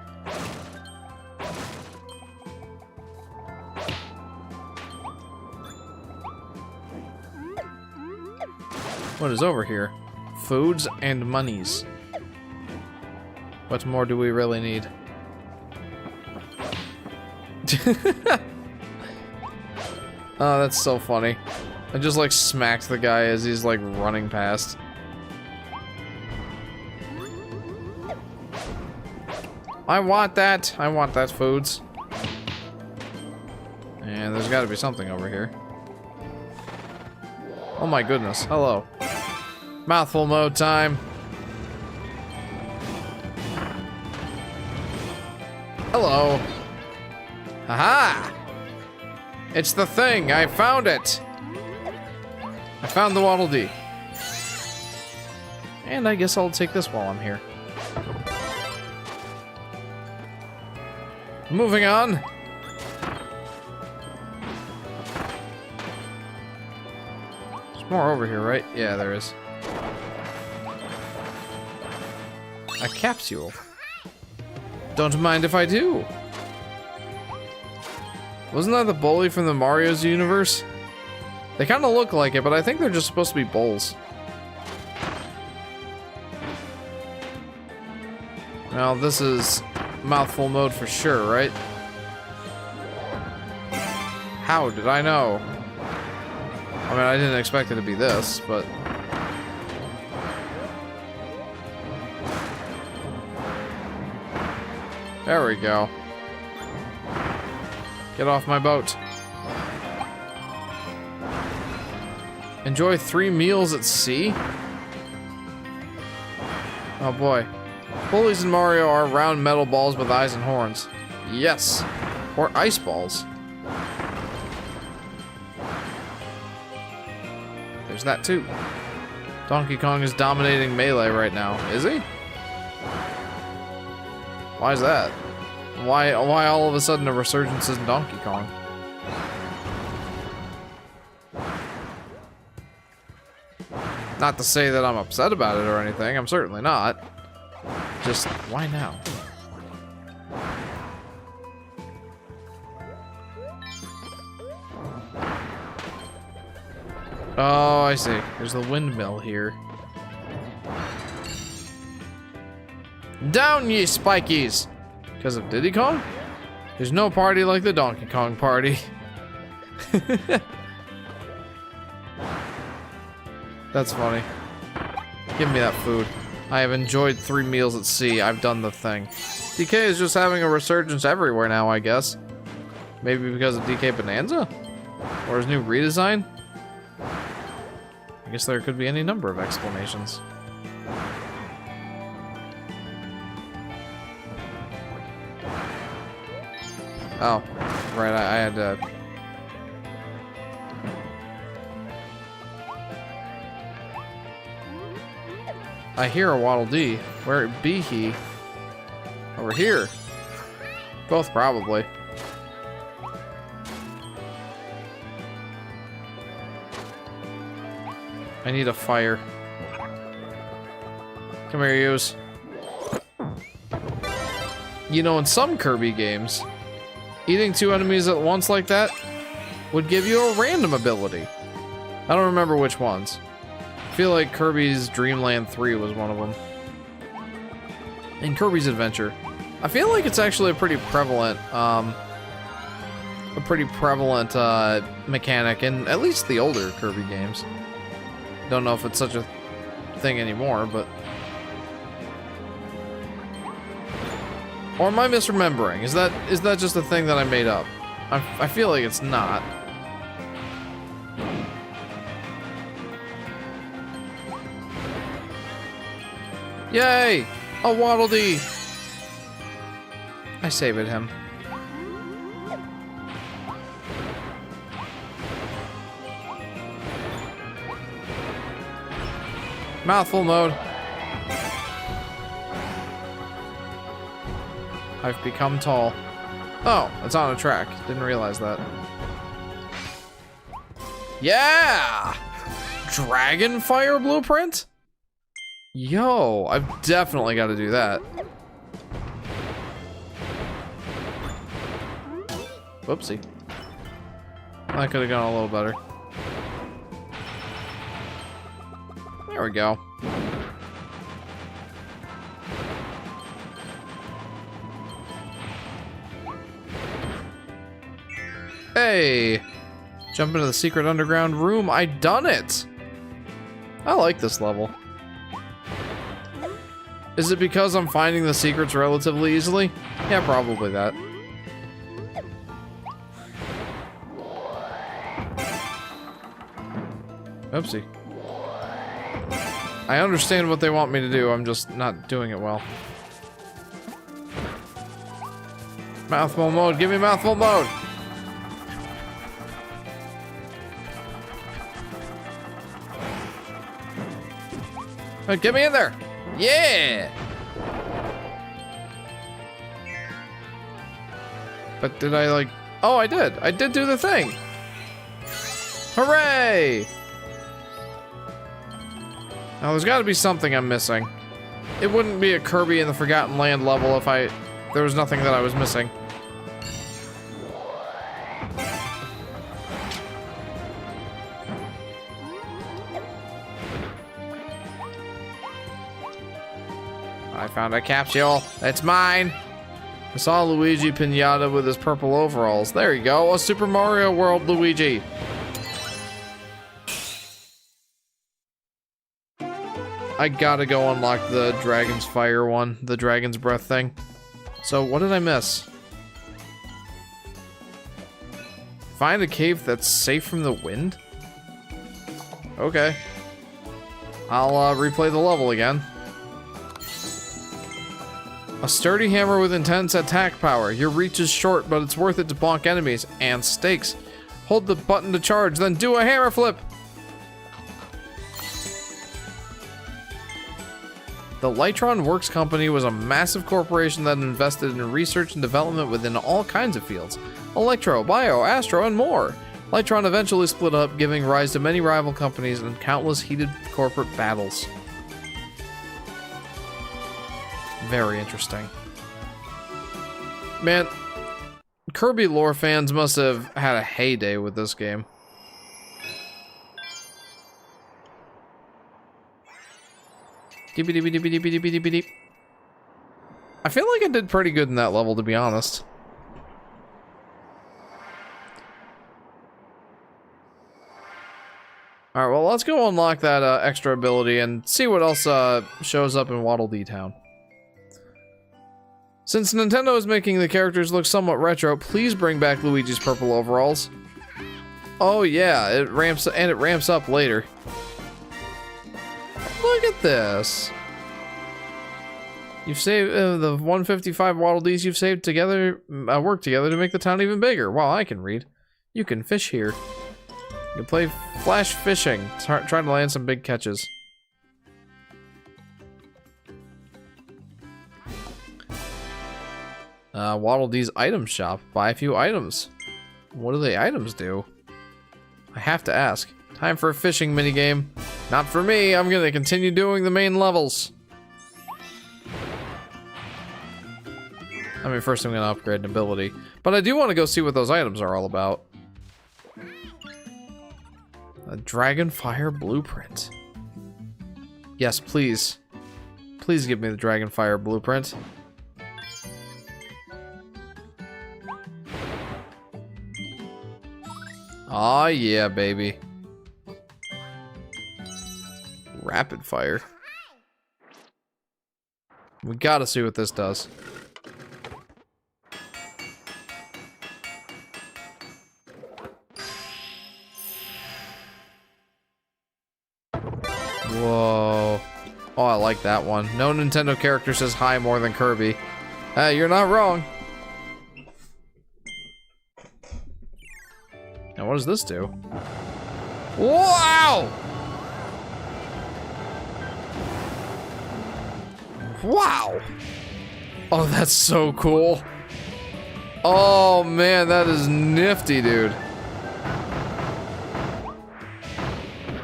What is over here? Foods and monies. What more do we really need? Oh, that's so funny. I just like smacked the guy as he's like running past. I want that. I want that foods. And there's got to be something over here. Oh my goodness. Hello. Mouthful mode time. Hello. Haha! It's the thing. I found it. I found the Waddle Dee. And I guess I'll take this while I'm here. Moving on. There's more over here, right? Yeah, there is. A capsule. Don't mind if I do. Wasn't that the bully from the Mario's universe? They kind of look like it, but I think they're just supposed to be bowls. Well, this is mouthful mode for sure, right? How did I know? I mean, I didn't expect it to be this, but... There we go. Get off my boat. Enjoy 3 meals at sea? Oh boy. Bullies in Mario are round metal balls with eyes and horns. Yes. Or ice balls. There's that too. Donkey Kong is dominating Melee right now. Is he? Why is that? Why all of a sudden a resurgence in Donkey Kong? Not to say that I'm upset about it or anything, I'm certainly not. Just, why now? Oh, I see. There's the windmill here. Down, ye spikies! Because of Diddy Kong? There's no party like the Donkey Kong party. That's funny. Give me that food. I have enjoyed 3 meals at sea. I've done the thing. DK is just having a resurgence everywhere now, I guess. Maybe because of DK Bonanza? Or his new redesign? I guess there could be any number of explanations. Oh, right, I had to... I hear a Waddle Dee. Where it be he? Over here. Both probably. I need a fire. Come here, yous. You know, in some Kirby games, eating 2 enemies at once like that would give you a random ability. I don't remember which ones. I feel like Kirby's Dreamland 3 was one of them. In Kirby's Adventure. I feel like it's actually a pretty prevalent, mechanic in at least the older Kirby games. Don't know if it's such a thing anymore, but... Or am I misremembering? Is that just a thing that I made up? I feel like it's not. Yay! A Waddle Dee! I saved him. Mouthful mode. I've become tall. Oh, it's on a track. Didn't realize that. Yeah! Dragon Fire Blueprint? Yo, I've definitely got to do that. Whoopsie. That could have gone a little better. There we go. Hey! Jump into the secret underground room. I done it! I like this level. Is it because I'm finding the secrets relatively easily? Yeah, probably that. Oopsie. I understand what they want me to do, I'm just not doing it well. Mouthful mode, give me mouthful mode! Get me in there! Yeah! But did I like... Oh, I did! I did do the thing! Hooray! Now there's gotta be something I'm missing. It wouldn't be a Kirby in the Forgotten Land level if there was nothing that I was missing. I found a capsule. It's mine. I saw Luigi Pinata with his purple overalls. There you go. A Super Mario World Luigi. I gotta go unlock the Dragon's Fire one, the Dragon's Breath thing. So what did I miss? Find a cave that's safe from the wind? Okay. I'll replay the level again. A sturdy hammer with intense attack power. Your reach is short, but it's worth it to bonk enemies and stakes. Hold the button to charge, then do a hammer flip. The Lightron Works Company was a massive corporation that invested in research and development within all kinds of fields. Electro, bio, astro, and more. Lightron eventually split up, giving rise to many rival companies and countless heated corporate battles. Very interesting. Man, Kirby lore fans must have had a heyday with this game. I feel like I did pretty good in that level, to be honest. Alright, well, let's go unlock that extra ability and see what else shows up in Waddle Dee Town. Since Nintendo is making the characters look somewhat retro, please bring back Luigi's purple overalls. Oh yeah, it ramps up later. Look at this. You've saved the 155 Waddle Dees you've saved together, work together to make the town even bigger. Wow, I can read. You can fish here. You can play flash fishing, trying to land some big catches. Waddle Dee's item shop. Buy a few items. What do the items do? I have to ask. Time for a fishing minigame. Not for me, I'm gonna continue doing the main levels. I mean, first I'm gonna upgrade an ability. But I do want to go see what those items are all about. A Dragon Fire Blueprint. Yes, please. Please give me the Dragon Fire Blueprint. Aw, yeah, baby. Rapid fire. We gotta see what this does. Whoa. Oh, I like that one. No Nintendo character says hi more than Kirby. You're not wrong. Now, what does this do? Wow! Wow! Oh, that's so cool. Oh, man, that is nifty, dude.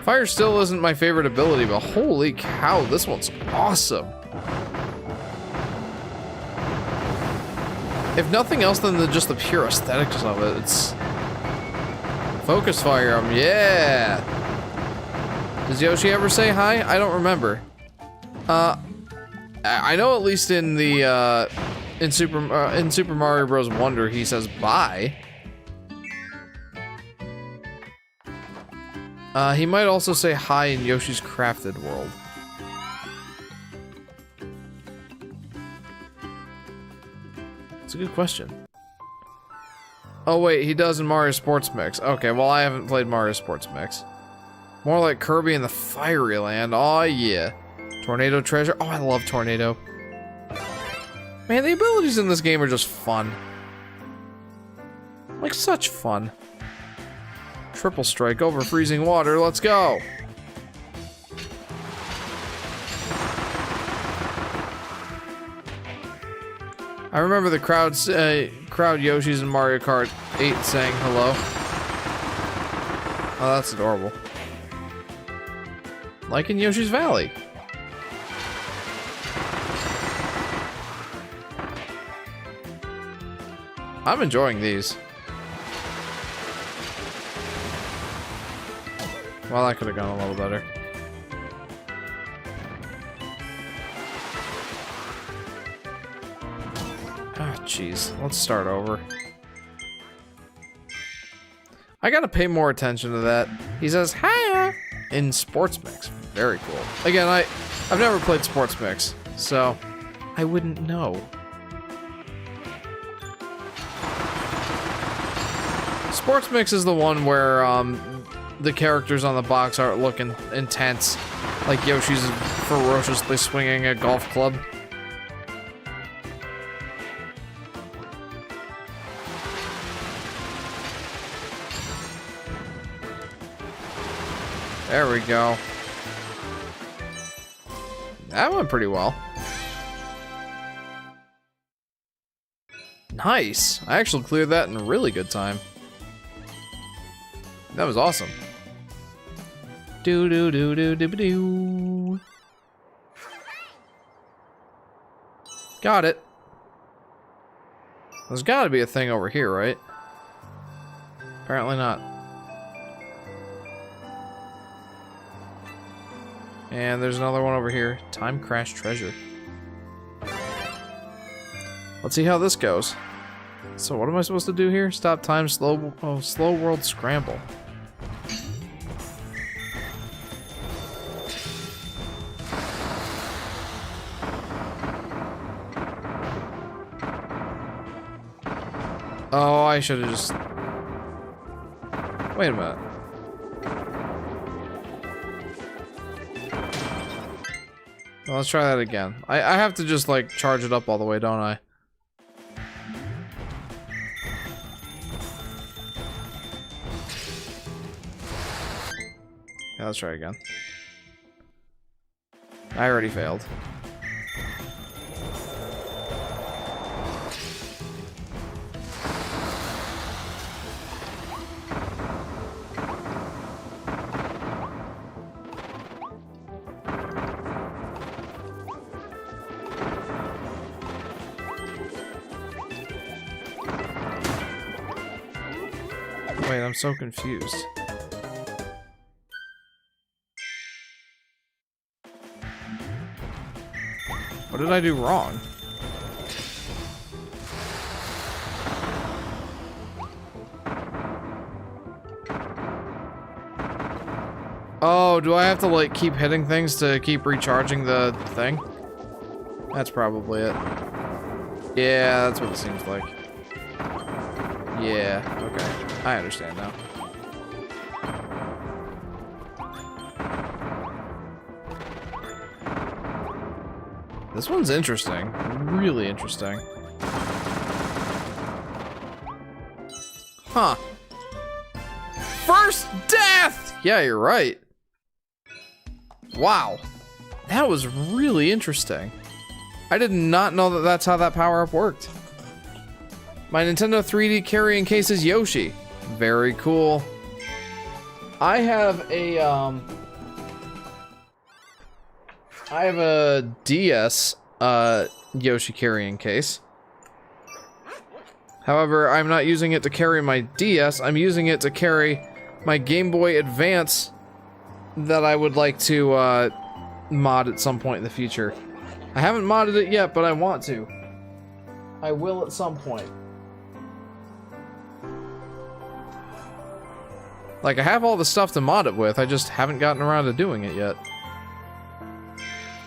Fire still isn't my favorite ability, but holy cow, this one's awesome. If nothing else than just the pure aesthetics of it, it's... Focus fire him, yeah! Does Yoshi ever say hi? I don't remember. I know at least in the, in Super Mario Bros. Wonder, he says bye. He might also say hi in Yoshi's Crafted World. It's a good question. Oh wait, he does in Mario Sports Mix. Okay, well I haven't played Mario Sports Mix. More like Kirby in the Fiery Land. Oh yeah. Tornado Treasure. Oh, I love Tornado. Man, the abilities in this game are just fun. Like such fun. Triple strike over freezing water. Let's go. I remember the crowd Yoshis in Mario Kart 8 saying hello. Oh, that's adorable. Like in Yoshi's Valley. I'm enjoying these. Well, that could have gone a little better. Ah, jeez. Let's start over. I gotta pay more attention to that. He says, hi! In Sports Mix. Very cool. Again, I've never played Sports Mix, so I wouldn't know. Sports Mix is the one where, the characters on the box aren't looking intense, like Yoshi's ferociously swinging a golf club. There we go. That went pretty well. Nice. I actually cleared that in a really good time. That was awesome. Do do do do do do. Got it. There's got to be a thing over here, right? Apparently not. And there's another one over here. Time Crash Treasure. Let's see how this goes. So what am I supposed to do here? Stop time, slow world scramble. Oh, I should have just... Wait a minute. Well, let's try that again. I have to just, like, charge it up all the way, don't I? Yeah, let's try again. I already failed. Wait, I'm so confused. What did I do wrong? Oh, do I have to, like, keep hitting things to keep recharging the thing? That's probably it. Yeah, that's what it seems like. Yeah, okay. I understand now. This one's interesting. Really interesting. Huh. First death! Yeah, you're right. Wow. That was really interesting. I did not know that that's how that power-up worked. My Nintendo 3D carrying case is Yoshi. Very cool. I have a DS Yoshi carrying case. However, I'm not using it to carry my DS, I'm using it to carry my Game Boy Advance that I would like to mod at some point in the future. I haven't modded it yet, but I want to. I will at some point. Like, I have all the stuff to mod it with, I just haven't gotten around to doing it yet.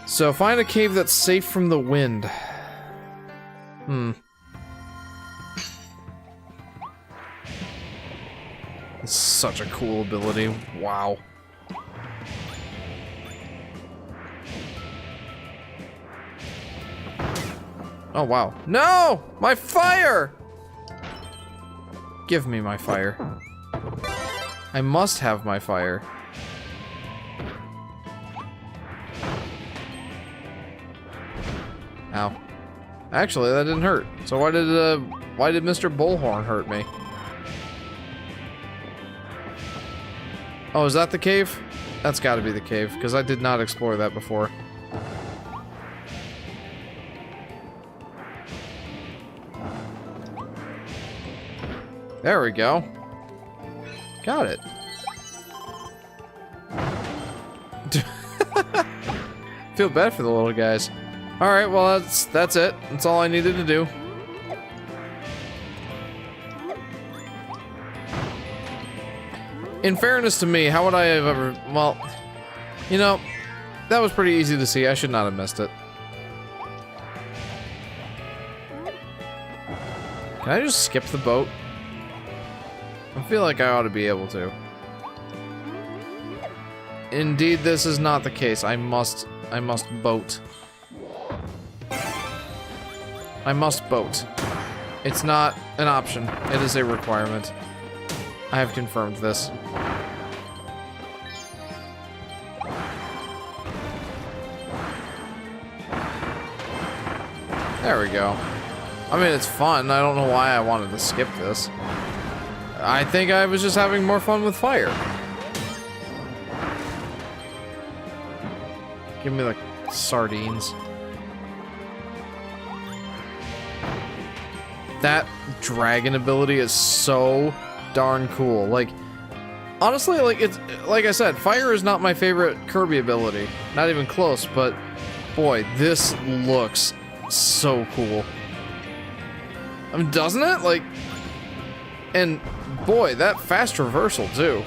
So, find a cave that's safe from the wind. It's such a cool ability. Wow. Oh, wow. No! My fire! Give me my fire. I must have my fire. Ow. Actually, that didn't hurt. So why did Mr. Bullhorn hurt me? Oh, is that the cave? That's gotta be the cave, because I did not explore that before. There we go. Got it. Feel bad for the little guys. Alright, well that's it. That's all I needed to do. In fairness to me, how would I have ever... Well, you know, that was pretty easy to see. I should not have missed it. Can I just skip the boat? I feel like I ought to be able to. Indeed, this is not the case. I must boat. I must boat. It's not an option. It is a requirement. I have confirmed this. There we go. I mean, it's fun. I don't know why I wanted to skip this. I think I was just having more fun with fire. Give me the sardines. That dragon ability is so darn cool. Like, honestly, like, it's like I said, fire is not my favorite Kirby ability. Not even close, but boy, this looks so cool. I mean, doesn't it? Like, and boy, that fast reversal too.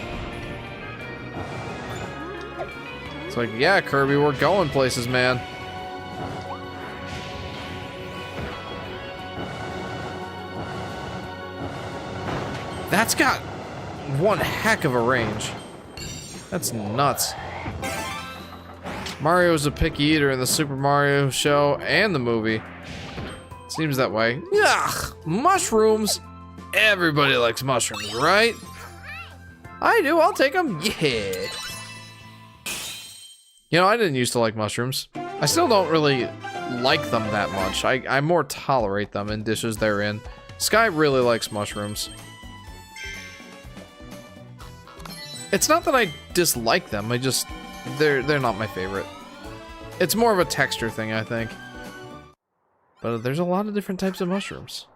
It's like, yeah, Kirby, we're going places, man. That's got one heck of a range. That's nuts. Mario's a picky eater in the Super Mario show and the movie. Seems that way. Ugh, mushrooms. Everybody likes mushrooms, right? I do, I'll take them. Yeah. You know, I didn't used to like mushrooms. I still don't really like them that much. I more tolerate them in dishes they're in. Sky really likes mushrooms. It's not that I dislike them, I just... They're not my favorite. It's more of a texture thing, I think. But there's a lot of different types of mushrooms.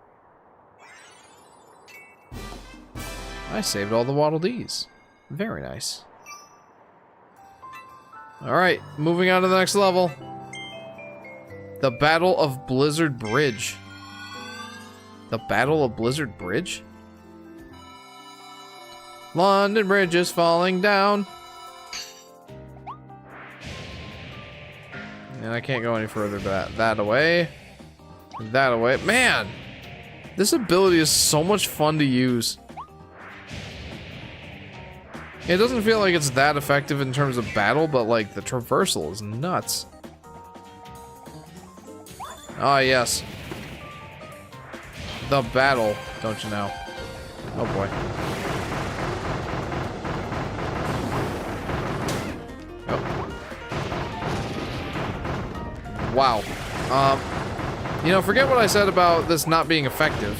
I saved all the Waddle Dees. Very nice. Alright, moving on to the next level. The Battle of Blizzard Bridge. The Battle of Blizzard Bridge? London Bridge is falling down. And I can't go any further, but that away. That away. Man! This ability is so much fun to use. It doesn't feel like it's that effective in terms of battle, but like the traversal is nuts. Ah, yes. The battle, don't you know? Oh boy. Oh. Wow. You know, forget what I said about this not being effective.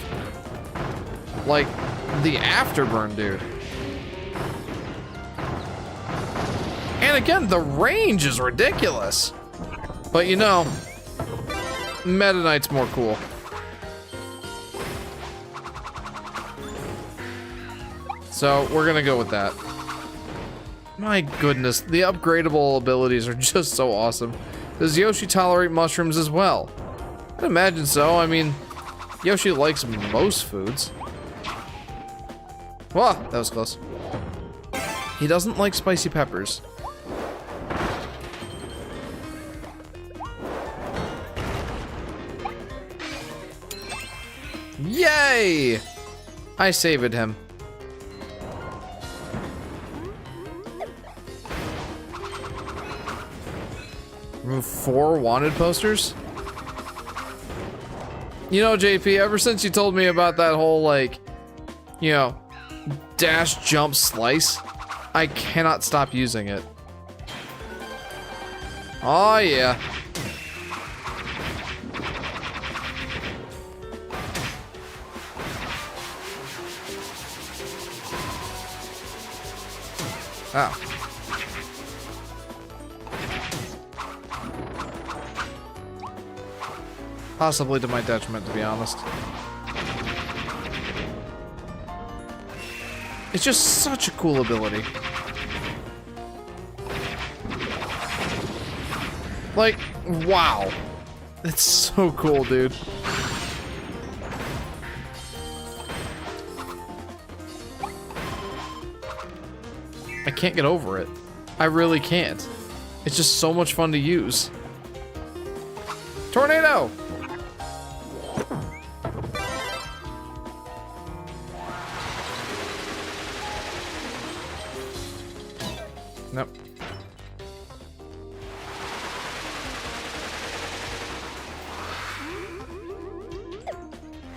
Like, the afterburn, dude. And again, the range is ridiculous. But you know, Meta Knight's more cool. So, we're gonna go with that. My goodness, the upgradable abilities are just so awesome. Does Yoshi tolerate mushrooms as well? I'd imagine so. I mean, Yoshi likes most foods. Whoa, that was close. He doesn't like spicy peppers. Yay! I saved him. Remove 4 wanted posters? You know, JP, ever since you told me about that whole, like, you know, dash, jump, slice, I cannot stop using it. Oh, yeah. Oh. Possibly to my detriment, to be honest. It's just such a cool ability. Like, wow. It's so cool, dude. I can't get over it. I really can't. It's just so much fun to use. Tornado! Nope.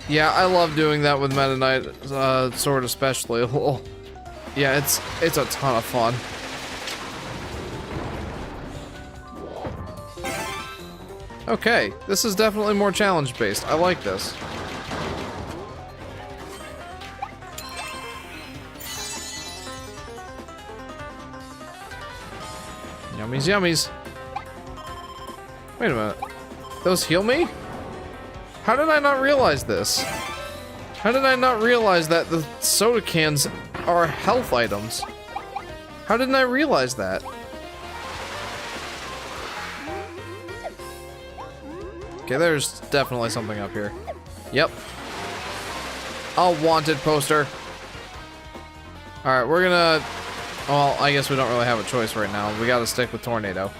Yeah, I love doing that with Meta Knight, sword especially. Yeah, it's a ton of fun. Okay, this is definitely more challenge-based. I like this. Yummies, yummies. Wait a minute. Those heal me? How did I not realize this? How did I not realize that the soda cans are health items? How didn't I realize that? Okay, there's definitely something up here. Yep. A wanted poster. Alright, we're gonna... Well, I guess we don't really have a choice right now. We gotta stick with Tornado.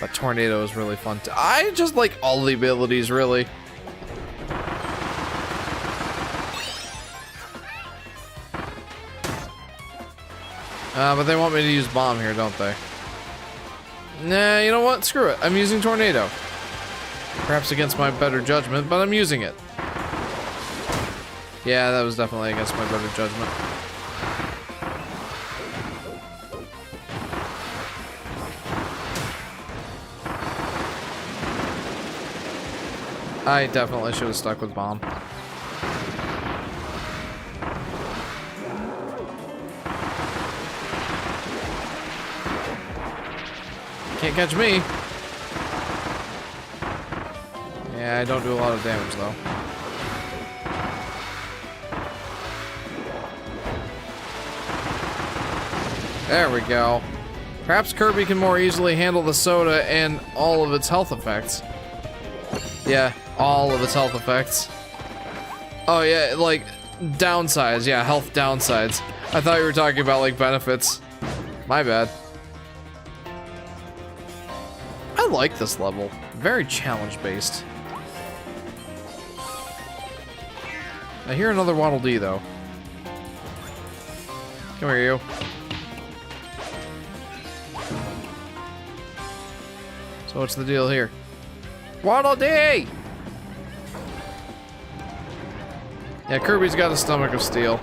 But Tornado is really fun too. I just like all the abilities, really. But they want me to use Bomb here, don't they? Nah, you know what? Screw it. I'm using Tornado. Perhaps against my better judgment, but I'm using it. Yeah, that was definitely against my better judgment. I definitely should have stuck with Bomb. Can't catch me. Yeah, I don't do a lot of damage though. There we go. Perhaps Kirby can more easily handle the soda and all of its health effects. Yeah, all of its health effects. Oh yeah, like downsides. Yeah, health downsides. I thought you were talking about like benefits. My bad. I like this level. Very challenge-based. I hear another Waddle Dee, though. Come here, you. So what's the deal here? Waddle Dee! Yeah, Kirby's got a stomach of steel.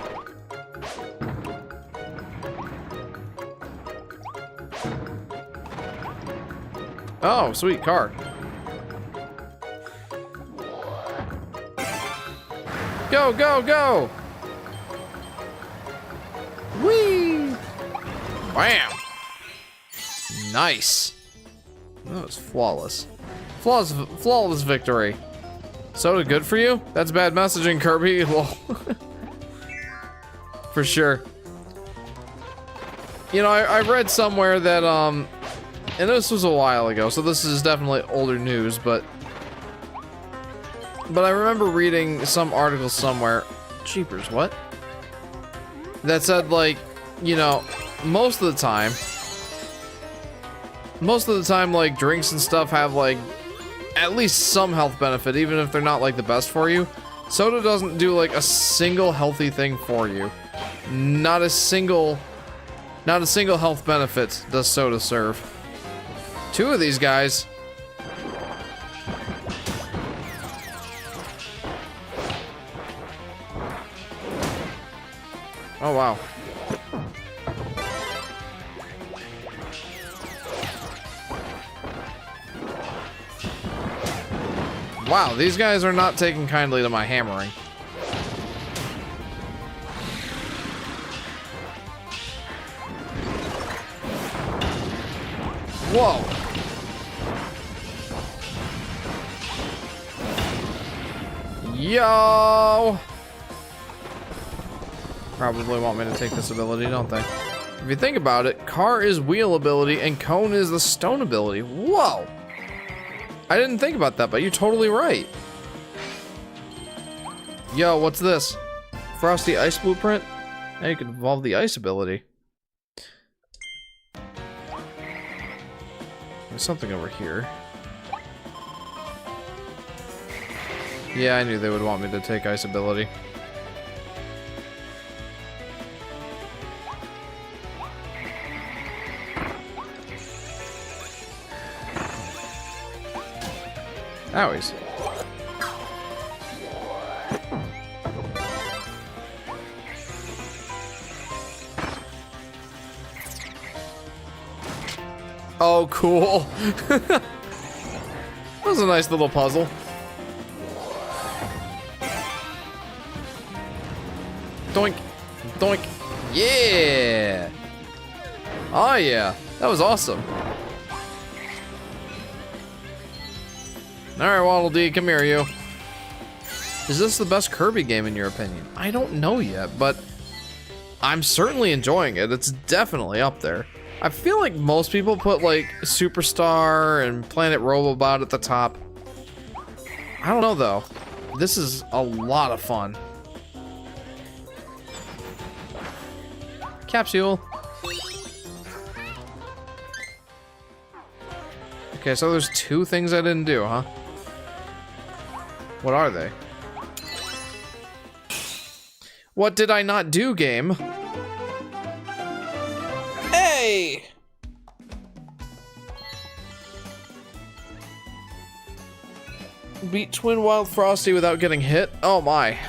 Oh, sweet car. Go, go, go! Whee! Bam! Nice. That was flawless. Flawless victory. Soda good for you? That's bad messaging, Kirby. For sure. You know, I read somewhere that, and this was a while ago, so this is definitely older news, but I remember reading some article somewhere, jeepers, what? That said, like, you know, most of the time, like, drinks and stuff have, like, at least some health benefit, even if they're not, like, the best for you. Soda doesn't do, like, a single healthy thing for you. Not a single health benefit does soda serve. Two of these guys. Oh, wow. Wow, these guys are not taking kindly to my hammering. Whoa. Yo! Probably want me to take this ability, don't they? If you think about it, car is wheel ability and cone is the stone ability. Whoa! I didn't think about that, but you're totally right. Yo, what's this? Frosty Ice Blueprint? Now you can evolve the ice ability. There's something over here. Yeah, I knew they would want me to take ice ability. Owies. Oh, cool. That was a nice little puzzle. Doink. Doink. Yeah. Oh, yeah. That was awesome. Alright, Waddle Dee, come here, you. Is this the best Kirby game in your opinion? I don't know yet, but I'm certainly enjoying it. It's definitely up there. I feel like most people put like Superstar and Planet Robobot at the top. I don't know though. This is a lot of fun. Capsule. Okay, so there's two things I didn't do, huh? What are they? What did I not do, game? Hey! Beat Twin Wild Frosty without getting hit? Oh my.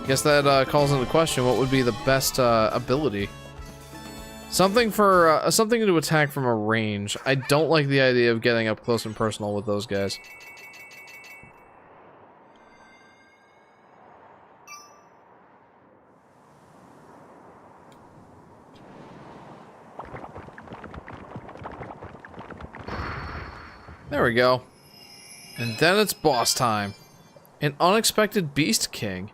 Guess that calls into question what would be the best ability. Something for something to attack from a range. I don't like the idea of getting up close and personal with those guys. There we go. And then it's boss time. An unexpected Beast King.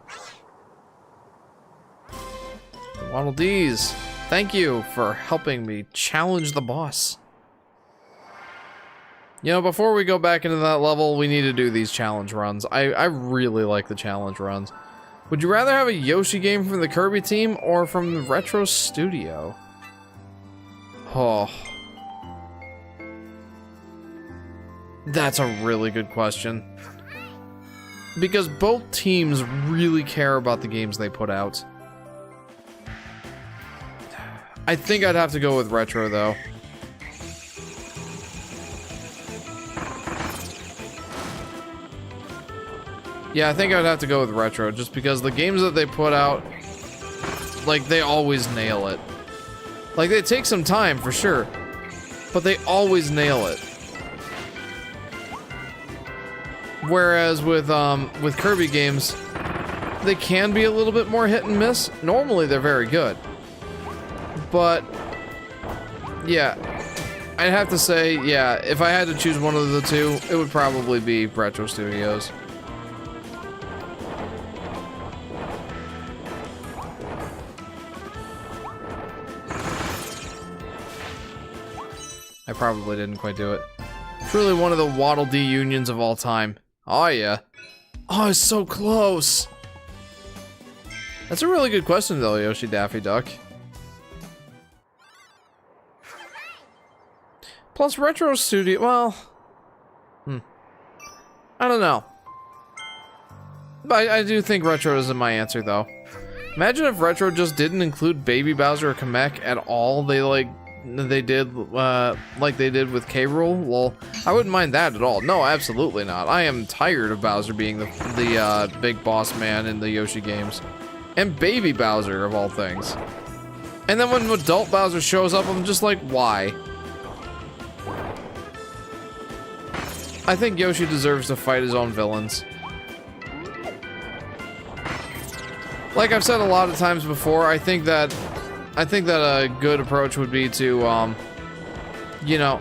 Waddle Dees, thank you for helping me challenge the boss. You know, before we go back into that level, we need to do these challenge runs. I really like the challenge runs. Would you rather have a Yoshi game from the Kirby team or from the Retro Studio? Oh. That's a really good question. Because both teams really care about the games they put out. I think I'd have to go with Retro, though. Yeah, I think I'd have to go with retro, just because the games that they put out, like, they always nail it. Like, they take some time, for sure, but they always nail it. Whereas with Kirby games, they can be a little bit more hit and miss. Normally, they're very good. But, yeah, I'd have to say, yeah, if I had to choose one of the two, it would probably be Retro Studios. I probably didn't quite do it. Truly one of the Waddle Dee unions of all time. Oh, yeah. Oh, it's so close. That's a really good question, though, Yoshi Daffy Duck. Plus, Retro Studio, well... I don't know. But I do think Retro isn't my answer, though. Imagine if Retro just didn't include Baby Bowser or Kamek at all. They did like they did with K. Rool. Well, I wouldn't mind that at all. No, absolutely not. I am tired of Bowser being the big boss man in the Yoshi games. And Baby Bowser, of all things. And then when adult Bowser shows up, I'm just like, why? I think Yoshi deserves to fight his own villains. Like I've said a lot of times before, I think that a good approach would be to, you know,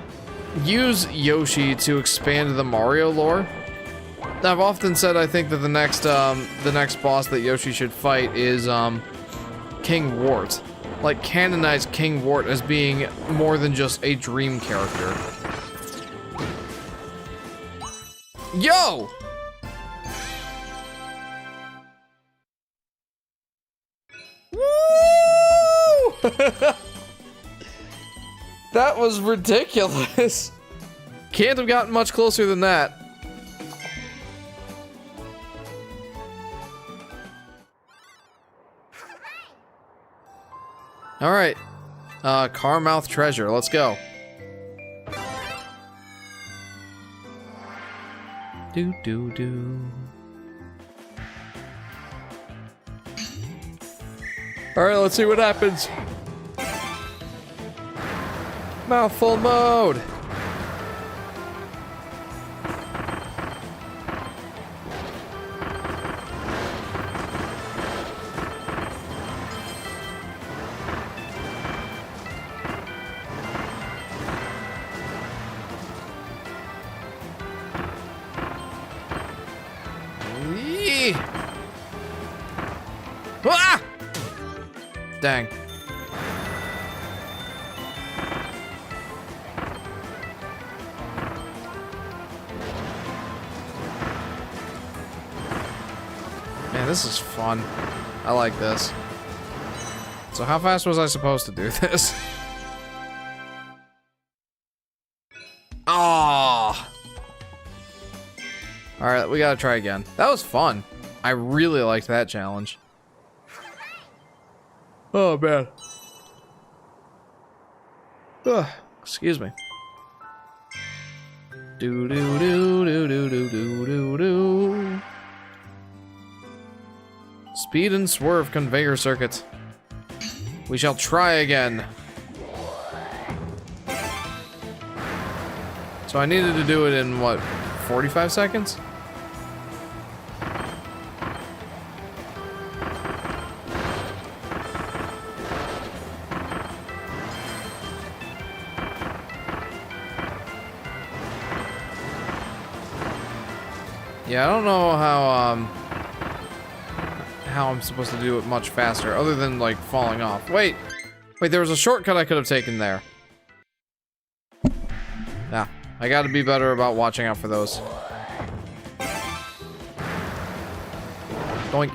use Yoshi to expand the Mario lore. I've often said I think that the next boss that Yoshi should fight is, King Wart. Like, canonize King Wart as being more than just a dream character. Yo! Woo! That was ridiculous. Can't have gotten much closer than that. All right, Carmouth Treasure. Let's go. Do do do. All right, let's see what happens. Mouthful mode. Ah! Dang. Man, this is fun. I like this. So how fast was I supposed to do this? Ah! All right, we gotta try again. That was fun. I really liked that challenge. Oh, man. Ugh, excuse me. Do do do do do do do do do. Speed and swerve conveyor circuit. We shall try again. So I needed to do it in what, 45 seconds? Yeah, I don't know how I'm supposed to do it much faster, other than, like, falling off. Wait, there was a shortcut I could have taken there. Nah, I gotta be better about watching out for those. Doink.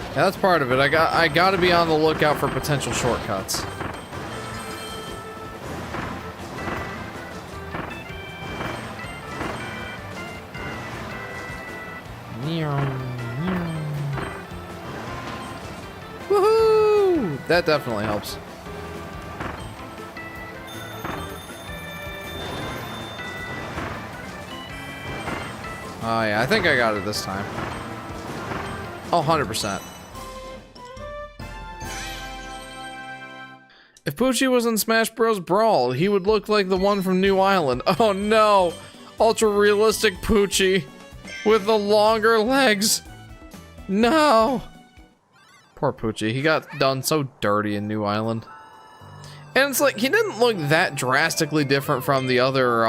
Yeah, that's part of it. I gotta be on the lookout for potential shortcuts. Woohoo! That definitely helps. Oh yeah, I think I got it this time. Oh, 100%. If Poochie was in Smash Bros. Brawl, he would look like the one from New Island. Oh no! Ultra realistic Poochie with the longer legs. No! Poor Poochie, he got done so dirty in New Island. And it's like, he didn't look that drastically different from the other,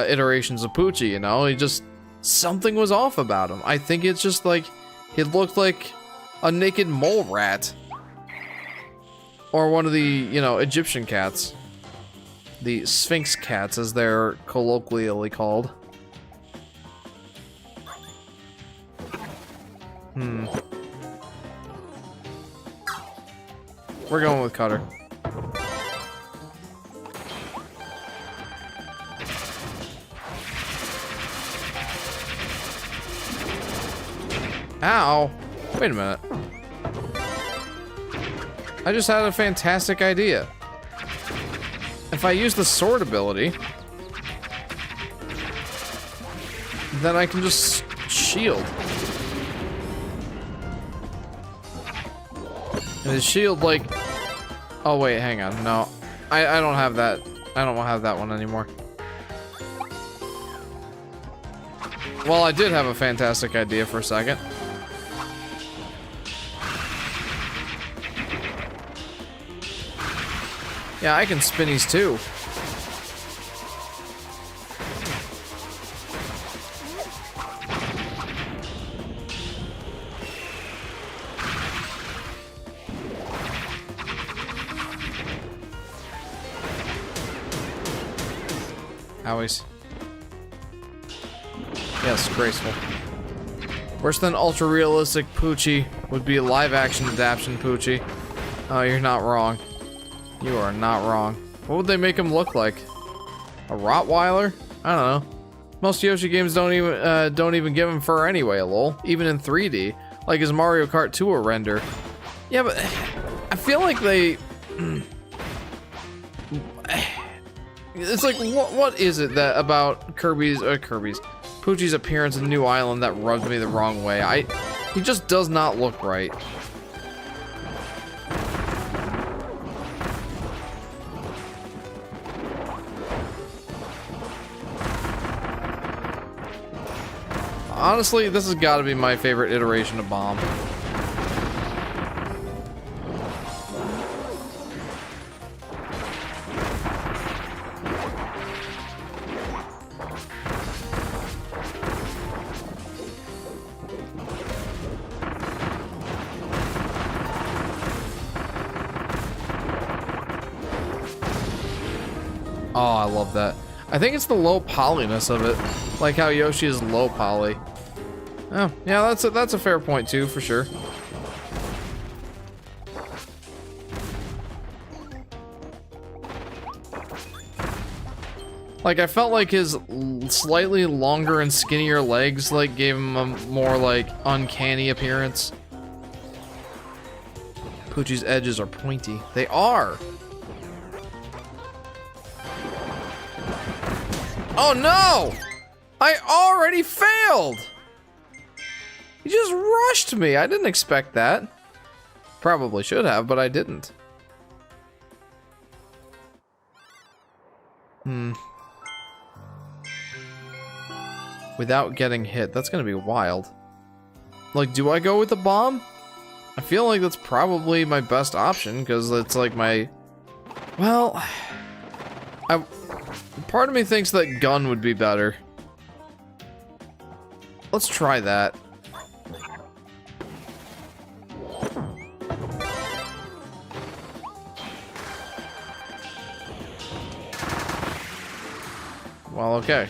iterations of Poochie, you know? He just, something was off about him. I think it's just like, he looked like a naked mole rat. Or one of the, you know, Egyptian cats. The Sphinx cats, as they're colloquially called. We're going with Cutter. Ow! Wait a minute. I just had a fantastic idea. If I use the sword ability, then I can just shield. And his shield, like... Oh, wait, hang on. No. I don't have that. I don't have that one anymore. Well, I did have a fantastic idea for a second. Yeah, I can spinnies too. Owies. Yes, graceful. Worse than ultra realistic Poochie would be a live action adaptation Poochie. Oh, you're not wrong. You are not wrong. What would they make him look like? A Rottweiler? I don't know. Most Yoshi games don't even give him fur anyway, lol. Even in 3D, like his Mario Kart Tour render. Yeah, but I feel like they. It's like, what is it that about Poochie's appearance in New Island that rubbed me the wrong way? He just does not look right. Honestly, this has got to be my favorite iteration of Bomb. Oh, I love that. I think it's the low polyness of it. Like how Yoshi is low poly. Oh, yeah, that's a fair point too, for sure. Like, I felt like his slightly longer and skinnier legs, like, gave him a more, like, uncanny appearance. Poochie's edges are pointy. They are! Oh no! I already failed! He just rushed me. I didn't expect that. Probably should have, but I didn't. Without getting hit. That's gonna be wild. Like, do I go with the bomb? I feel like that's probably my best option, because it's like my... Well... Part of me thinks that gun would be better. Let's try that. Well, okay.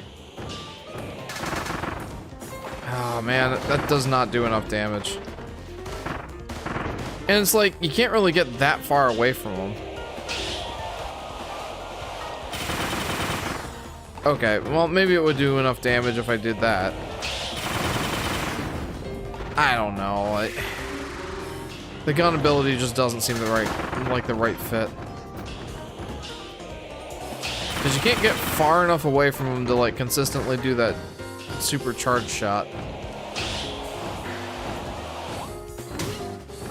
Oh man, that does not do enough damage. And it's like, you can't really get that far away from him. Okay, well, maybe it would do enough damage if I did that. I don't know. The gun ability just doesn't seem like the right fit. Because you can't get far enough away from him to like consistently do that supercharged shot.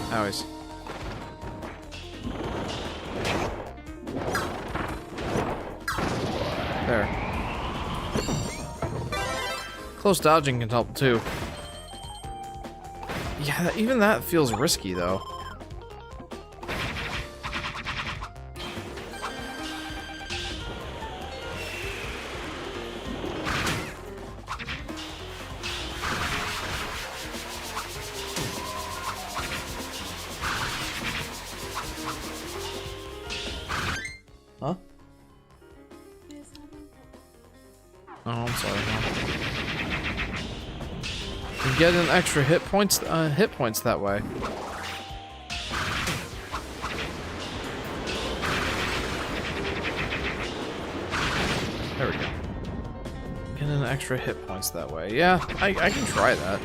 Owies. There. Close dodging can help too. Yeah, even that feels risky though. Huh? Oh, I'm sorry. You get an extra hit points that way. There we go. Get an extra hit points that way. Yeah, I can try that.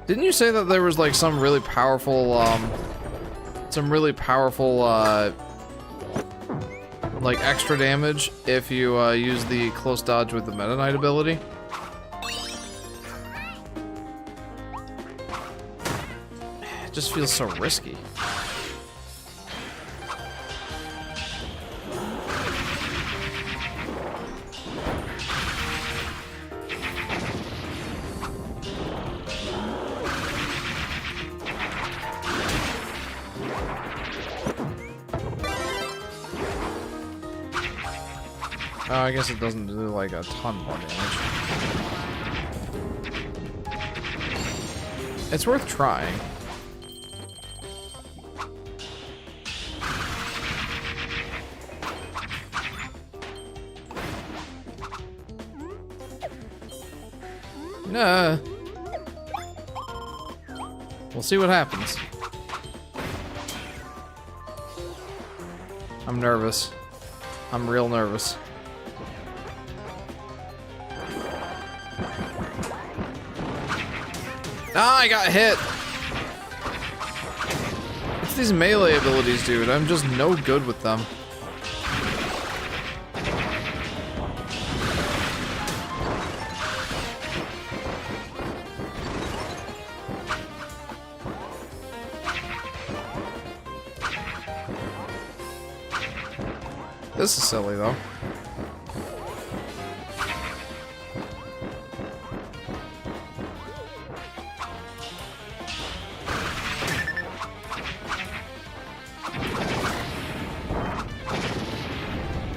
Didn't you say that there was like some really powerful like extra damage if you use the close dodge with the Meta Knight ability? It just feels so risky. Oh, I guess it doesn't do like a ton more damage. It's worth trying. Nah. We'll see what happens. I'm nervous. I'm real nervous. Ah, I got hit! It's these melee abilities, dude. I'm just no good with them. This is silly, though.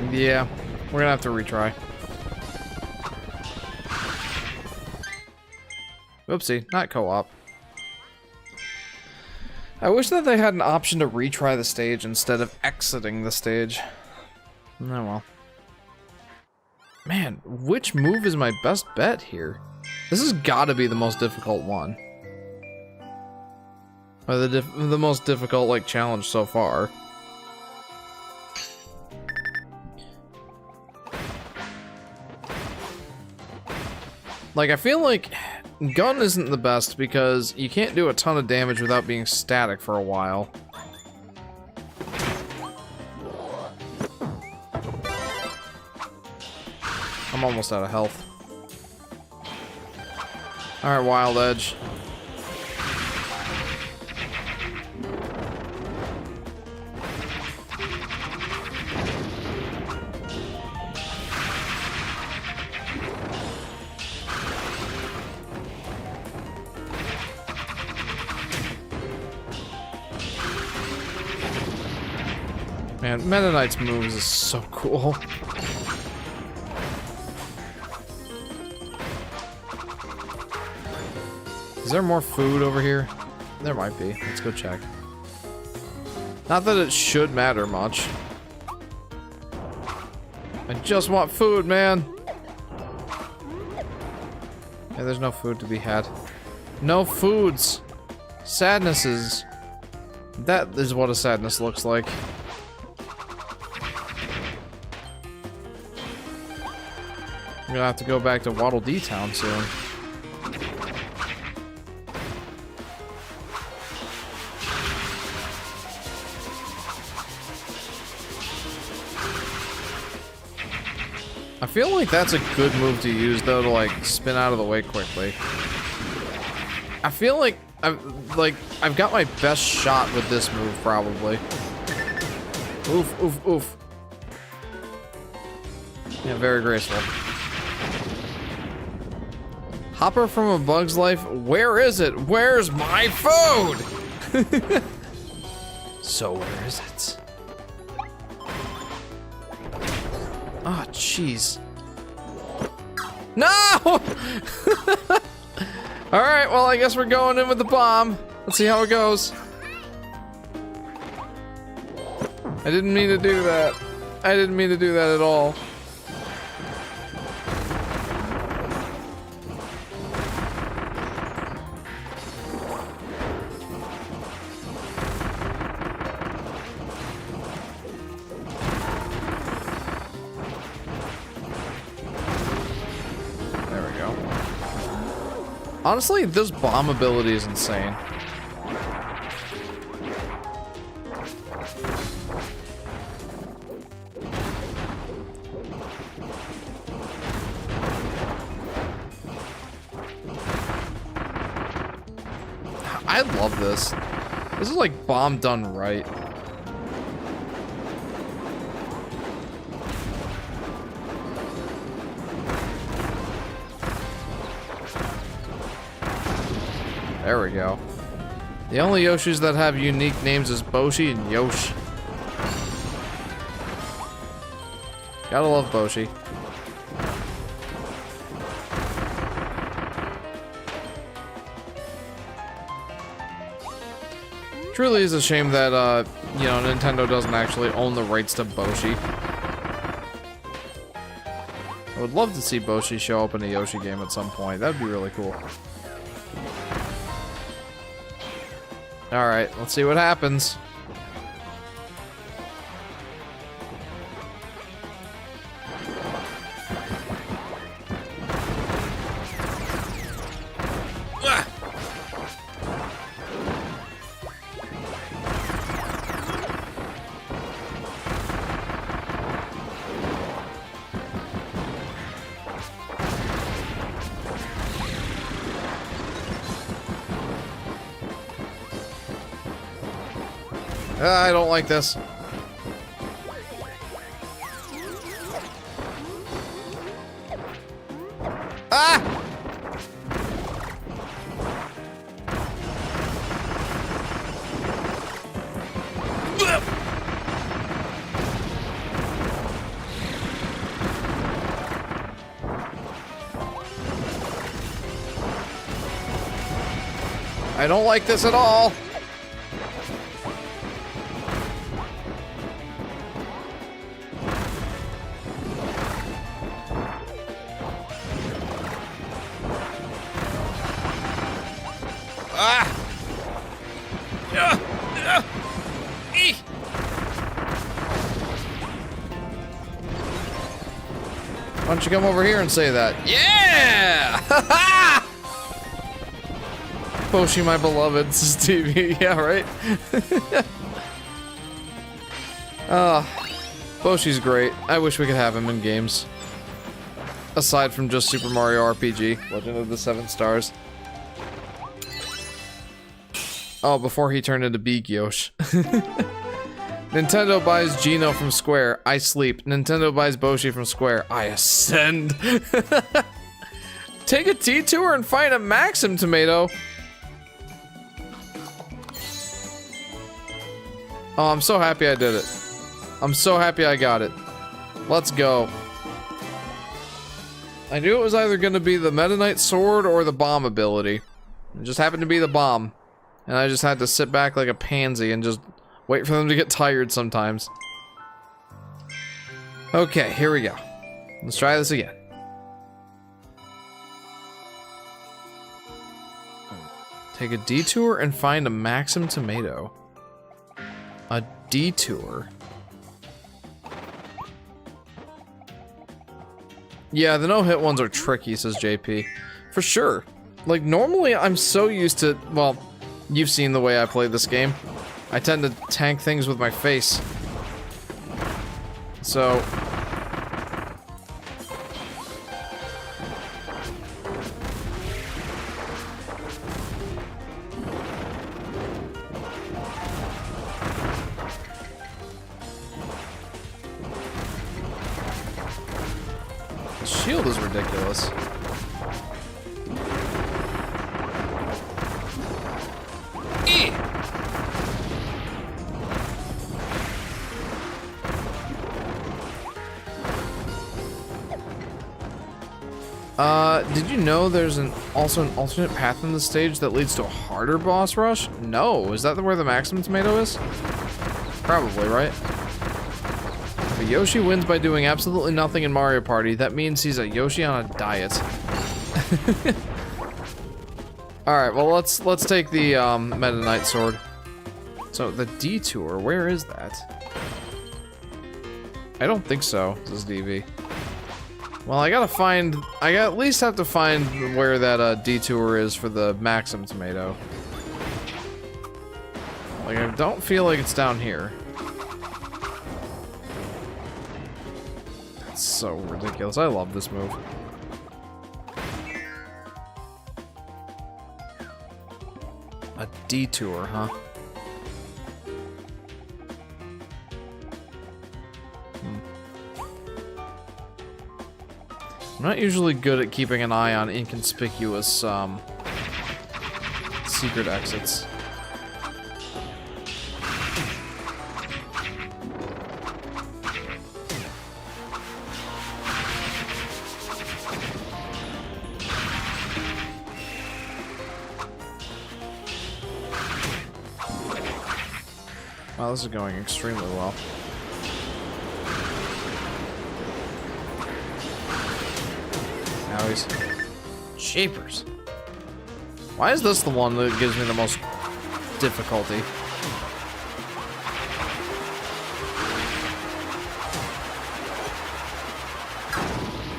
Yeah, we're gonna have to retry. Oopsie, not co-op. I wish that they had an option to retry the stage instead of exiting the stage. Oh well. Man, which move is my best bet here? This has gotta be the most difficult one. Or the most difficult, like, challenge so far. Like, I feel like gun isn't the best because you can't do a ton of damage without being static for a while. I'm almost out of health. Alright, Wild Edge. Man, Meta Knight's moves is so cool. Is there more food over here? There might be. Let's go check. Not that it should matter much. I just want food, man. Yeah, there's no food to be had. No foods. Sadnesses. That is what a sadness looks like. I'm gonna have to go back to Waddle Dee Town soon. I feel like that's a good move to use, though, to, like, spin out of the way quickly. I feel like I've got my best shot with this move, probably. Oof, oof, oof. Yeah, very graceful. Hopper from A Bug's Life, where is it? Where's my food? So where is it? Oh, jeez. No! Alright, well, I guess we're going in with the bomb. Let's see how it goes. I didn't mean to do that. I didn't mean to do that at all. Honestly, this bomb ability is insane. I love this. This is like bomb done right. There we go. The only Yoshis that have unique names is Boshi and Yosh. Gotta love Boshi. Truly is a shame that, you know, Nintendo doesn't actually own the rights to Boshi. I would love to see Boshi show up in a Yoshi game at some point. That'd be really cool. Alright, let's see what happens. I don't like this. Ah! I don't like this at all. Why don't you come over here and say that? Yeah! Boshi, my beloved, says TV. Yeah, right? Boshi's great. I wish we could have him in games. Aside from just Super Mario RPG, Legend of the Seven Stars. Oh, before he turned into Beak Yosh. Nintendo buys Geno from Square. I sleep. Nintendo buys Boshi from Square. I ascend. Take a detour and find a Maxim tomato. Oh, I'm so happy I did it. I'm so happy I got it. Let's go. I knew it was either going to be the Meta Knight sword or the bomb ability. It just happened to be the bomb. And I just had to sit back like a pansy and just wait for them to get tired sometimes. Okay, here we go. Let's try this again. Take a detour and find a Maxim tomato. A detour? Yeah, the no-hit ones are tricky, says JP. For sure. Like, normally I'm so used to, well, you've seen the way I play this game. I tend to tank things with my face. So... shield is ridiculous. Did you know there's also an alternate path in the stage that leads to a harder boss rush? No, is that where the maximum tomato is? Probably, right? But Yoshi wins by doing absolutely nothing in Mario Party. That means he's a Yoshi on a diet. Alright, well let's take the Meta Knight sword. So the detour, where is that? I don't think so, says DV. Well, I at least have to find where that detour is for the Maxim tomato. Like, I don't feel like it's down here. That's so ridiculous. I love this move. A detour, huh? I'm not usually good at keeping an eye on inconspicuous, secret exits. Wow, this is going extremely well. Now he's... Shapers. Why is this the one that gives me the most difficulty?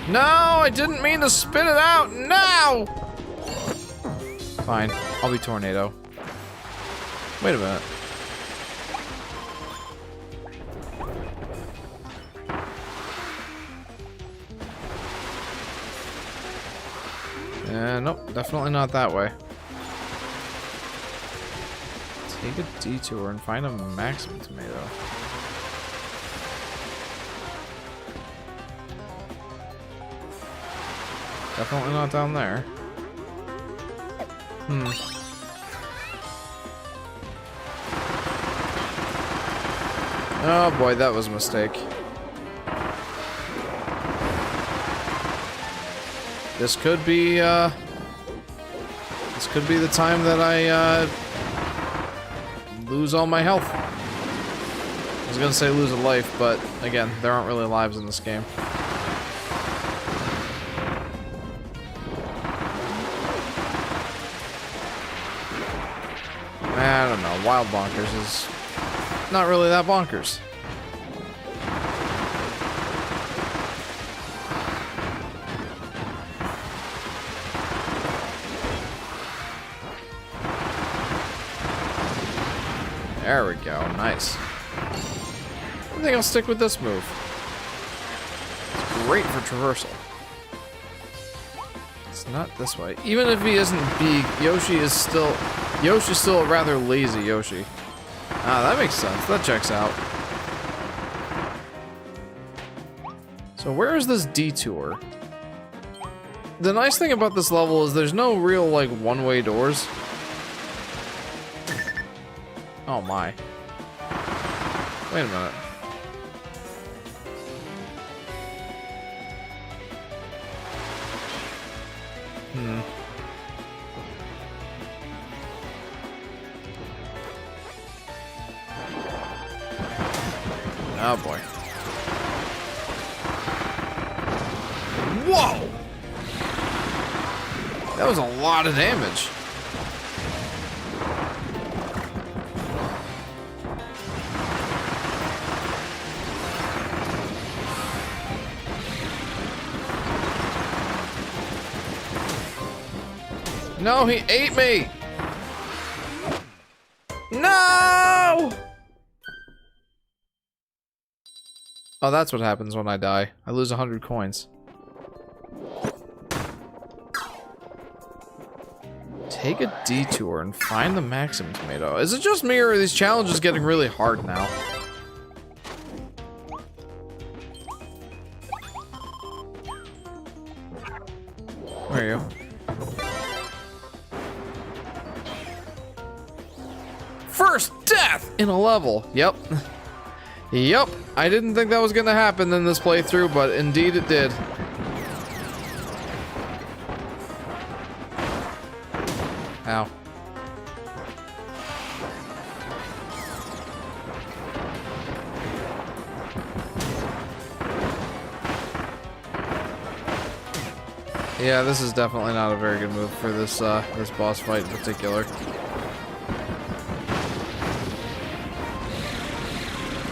No, I didn't mean to spit it out. No! Fine, I'll be Tornado. Wait a minute. Nope, definitely not that way. Take a detour and find a Maxim tomato. Definitely not down there. Oh boy, that was a mistake. This could be the time that I lose all my health. I was gonna say lose a life, but again, there aren't really lives in this game. I don't know, Wild Bonkers is not really that bonkers. There we go, nice. I think I'll stick with this move. It's great for traversal. It's not this way. Even if he isn't big, Yoshi's still a rather lazy Yoshi. Ah, that makes sense. That checks out. So where is this detour? The nice thing about this level is there's no real, like, one-way doors. Oh my. Wait a minute. Oh boy. Whoa! That was a lot of damage. No, he ate me! No! Oh, that's what happens when I die. I lose 100 coins. Take a detour and find the Maxim tomato. Is it just me or are these challenges getting really hard now? Where are you? First death in a level. Yep. Yep. I didn't think that was gonna happen in this playthrough, but indeed it did. Ow. Yeah, this is definitely not a very good move for this this boss fight in particular.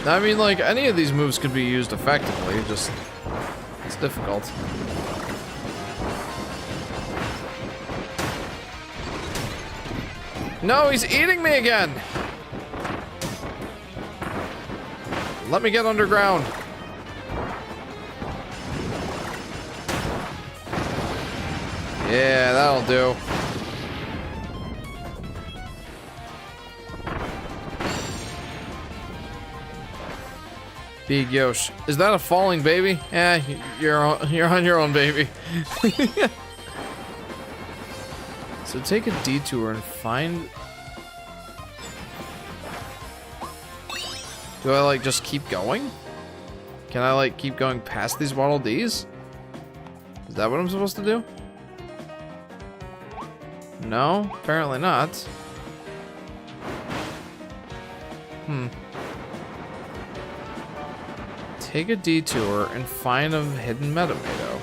I mean, like, any of these moves could be used effectively, just it's difficult. No, he's eating me again! Let me get underground. Yeah, that'll do. Big Yosh. Is that a falling baby? Yeah, you're on your own, baby. So take a detour and find... Do I, like, just keep going? Can I, like, keep going past these Waddle Dees? Is that what I'm supposed to do? No, apparently not. Take a detour and find a hidden Metamato.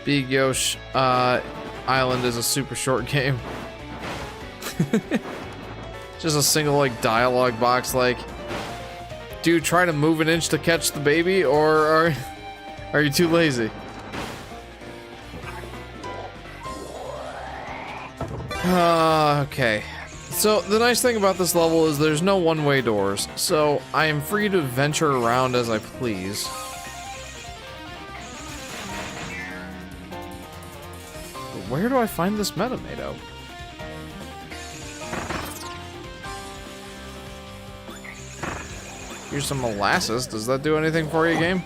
Big Yosh Island is a super short game. Just a single, like, dialogue box, like, do you try to move an inch to catch the baby, or are you too lazy? Okay. So, the nice thing about this level is there's no one-way doors, so I am free to venture around as I please. But where do I find this Metamato? Here's some molasses. Does that do anything for you, game?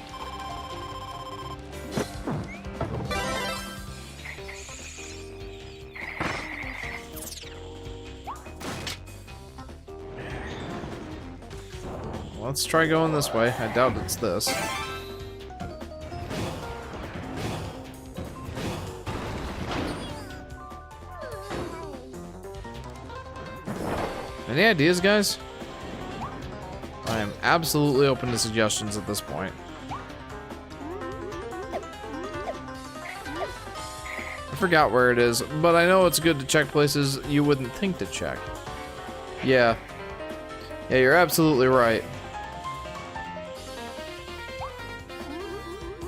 Let's try going this way. I doubt it's this. Any ideas, guys? I am absolutely open to suggestions at this point. I forgot where it is, but I know it's good to check places you wouldn't think to check. Yeah. Yeah, you're absolutely right.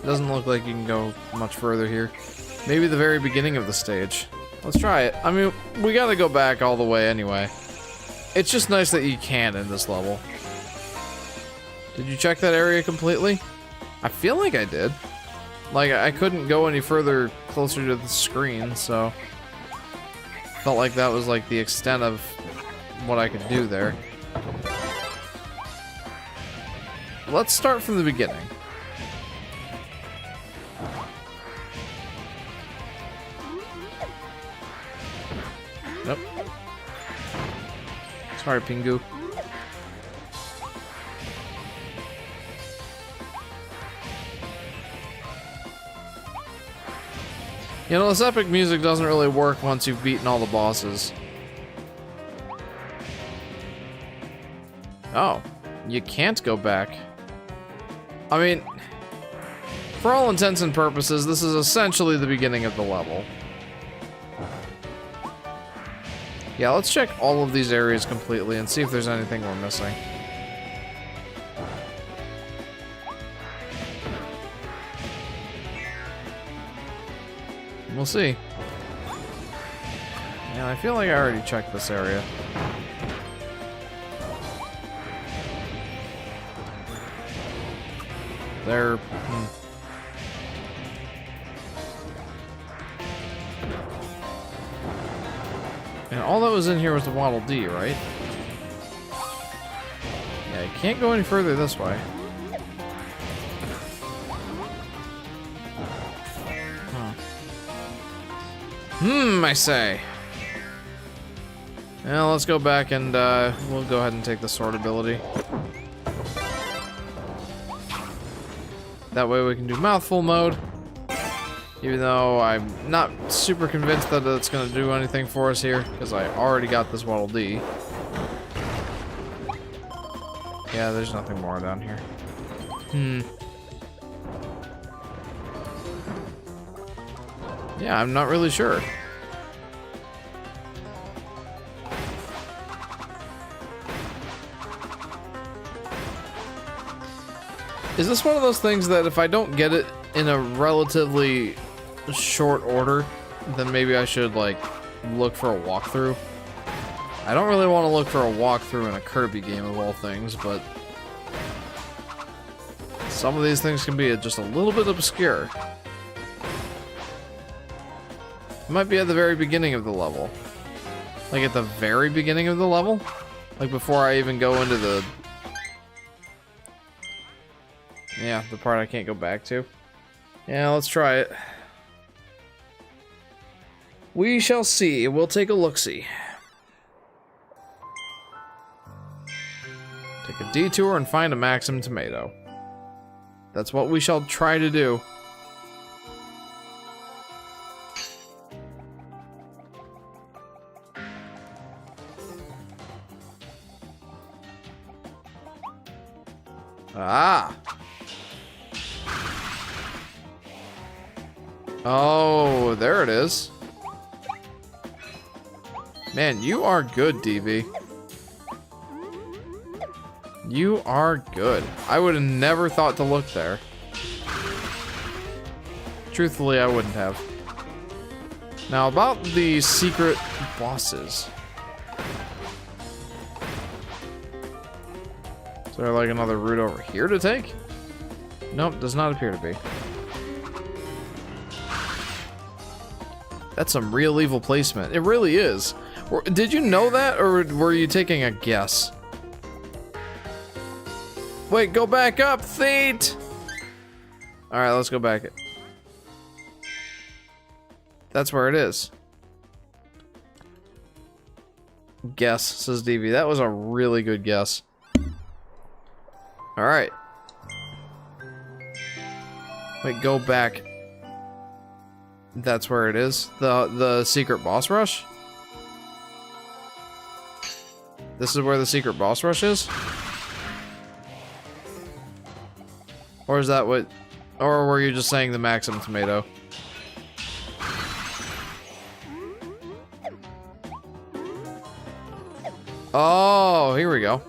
Doesn't look like you can go much further here. Maybe the very beginning of the stage. Let's try it. I mean, we gotta go back all the way anyway. It's just nice that you can in this level. Did you check that area completely? I feel like I did. Like, I couldn't go any further closer to the screen, so... Felt like that was like the extent of what I could do there. Let's start from the beginning. Nope. Sorry, Pingu. You know, this epic music doesn't really work once you've beaten all the bosses. Oh, you can't go back. I mean, for all intents and purposes, this is essentially the beginning of the level. Yeah, let's check all of these areas completely and see if there's anything we're missing. We'll see. Yeah, I feel like I already checked this area. There. And all that was in here was the Waddle Dee, right? Yeah, you can't go any further this way. I say. Now let's go back and we'll go ahead and take the sword ability. That way we can do mouthful mode. Even though I'm not super convinced that it's going to do anything for us here, because I already got this Waddle Dee. Yeah, there's nothing more down here. Yeah, I'm not really sure. Is this one of those things that if I don't get it in a relatively short order, then maybe I should, like, look for a walkthrough? I don't really want to look for a walkthrough in a Kirby game of all things, but some of these things can be just a little bit obscure. It might be at the very beginning of the level. Like at the very beginning of the level? Like before I even go into the... Yeah, the part I can't go back to. Yeah, let's try it. We shall see. We'll take a look-see. Take a detour and find a Maxim tomato. That's what we shall try to do. Ah! Oh, there it is. Man, you are good, DB. You are good. I would have never thought to look there. Truthfully, I wouldn't have. Now, about the secret bosses. Is there like another route over here to take? Nope, does not appear to be. That's some real evil placement. It really is. Did you know that, or were you taking a guess? Wait, go back up, Theet! Alright, let's go back. That's where it is. Guess, says DV. That was a really good guess. Alright. Wait, go back. That's where it is. The secret boss rush? This is where the secret boss rush is? Or is that what... Or were you just saying the Maxim tomato? Oh, here we go.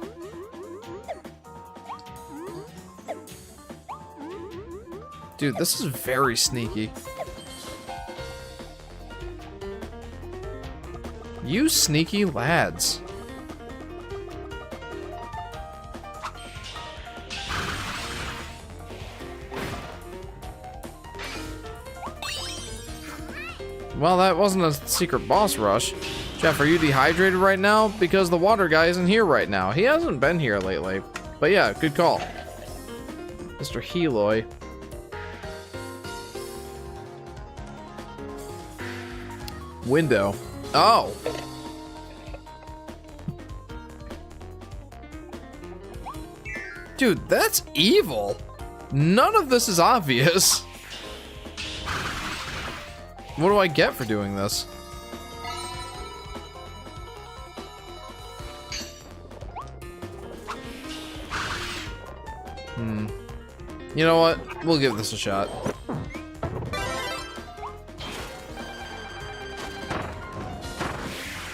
Dude, this is very sneaky. You sneaky lads. Well, that wasn't a secret boss rush. Jeff, are you dehydrated right now? Because the water guy isn't here right now. He hasn't been here lately. But yeah, good call. Mr. Heloy. Window. Oh! Dude, that's evil! None of this is obvious. What do I get for doing this? You know what? We'll give this a shot.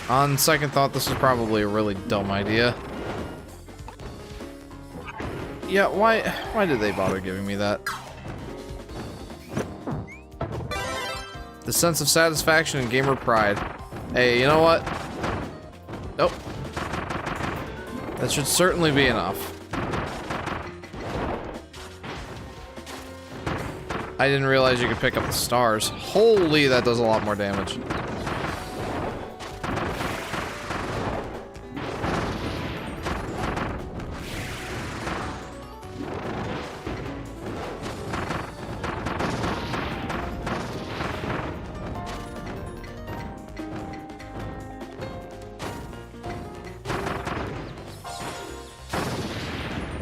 On second thought, this is probably a really dumb idea. Yeah, why did they bother giving me that? The sense of satisfaction and gamer pride. Hey, you know what? Nope. That should certainly be enough. I didn't realize you could pick up the stars. Holy, that does a lot more damage.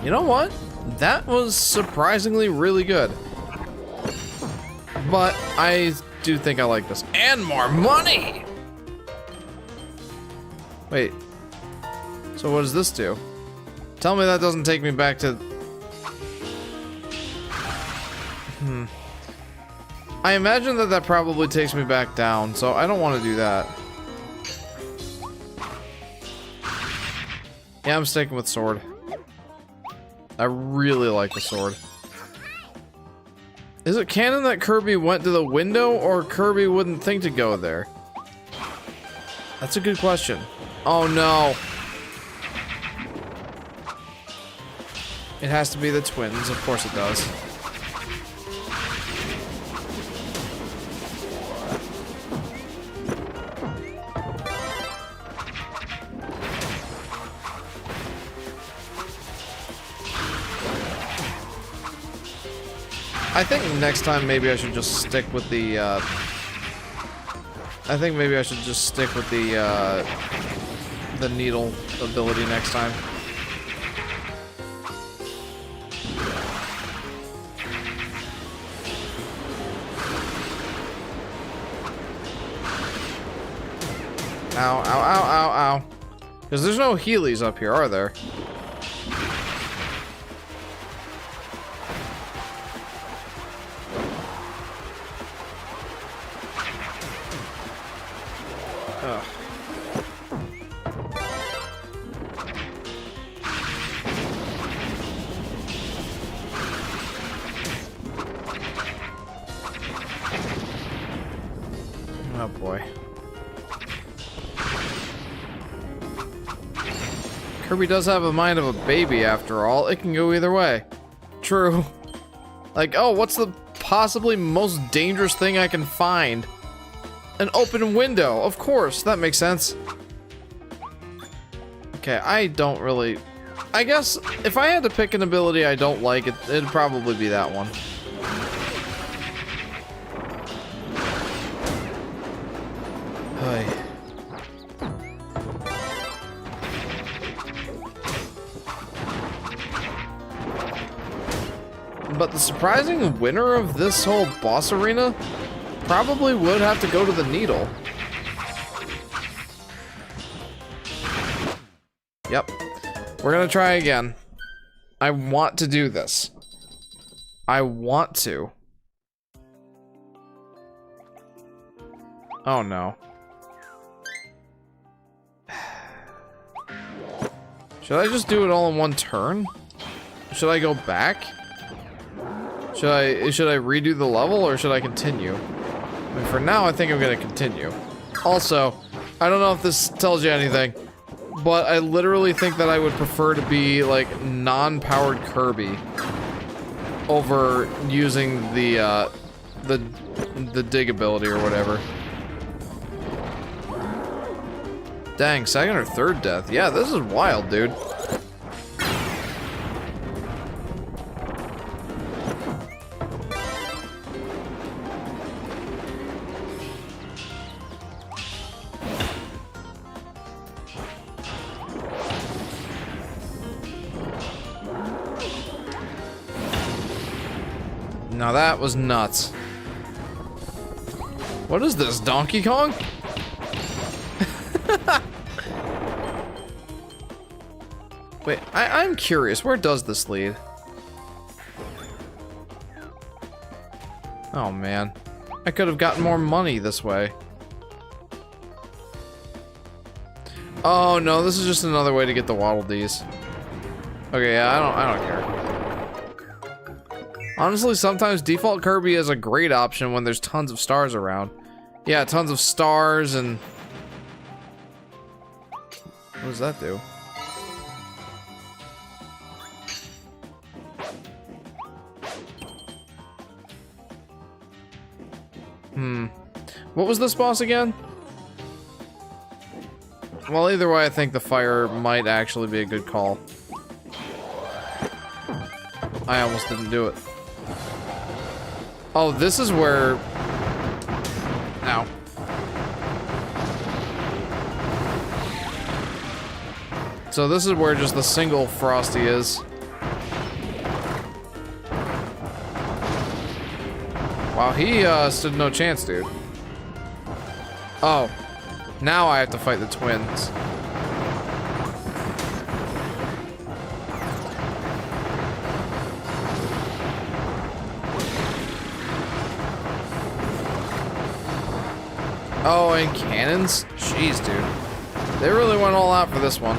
You know what? That was surprisingly really good. But I do think I like this. And more money! Wait. So what does this do? Tell me that doesn't take me back to... I imagine that that probably takes me back down, so I don't want to do that. Yeah, I'm sticking with sword. I really like the sword. Is it canon that Kirby went to the window, or Kirby wouldn't think to go there? That's a good question. Oh no. It has to be the twins, of course it does. I think next time maybe I should just stick with the, I think maybe I should just stick with the needle ability next time. Ow, ow, ow, ow, ow. Because there's no Heelys up here, are there? Ugh. Oh boy. Kirby does have the mind of a baby after all. It can go either way. True. Like, oh, what's the possibly most dangerous thing I can find? An open window, of course, that makes sense. Okay, I don't really... I guess, if I had to pick an ability I don't like, it'd probably be that one. Hey. But the surprising winner of this whole boss arena probably would have to go to the needle. Yep. We're gonna try again. I want to do this. I want to. Oh no. Should I just do it all in one turn? Should I go back? Should I redo the level, or should I continue? I mean, for now, I think I'm gonna continue. Also, I don't know if this tells you anything, but I literally think that I would prefer to be, like, non-powered Kirby over using the dig ability or whatever. Dang, second or third death. Yeah, this is wild, dude. Now that was nuts. What is this, Donkey Kong? Wait, I'm curious. Where does this lead? Oh man, I could have gotten more money this way. Oh no, this is just another way to get the Waddle Dees. Okay, yeah, I don't care. Honestly, sometimes default Kirby is a great option when there's tons of stars around. Yeah, tons of stars and... What does that do? What was this boss again? Well, either way, I think the fire might actually be a good call. I almost didn't do it. Oh, this is where... Ow. So this is where just the single Frosty is. Wow, he stood no chance, dude. Oh, now I have to fight the twins. Oh, and cannons? Jeez, dude. They really went all out for this one.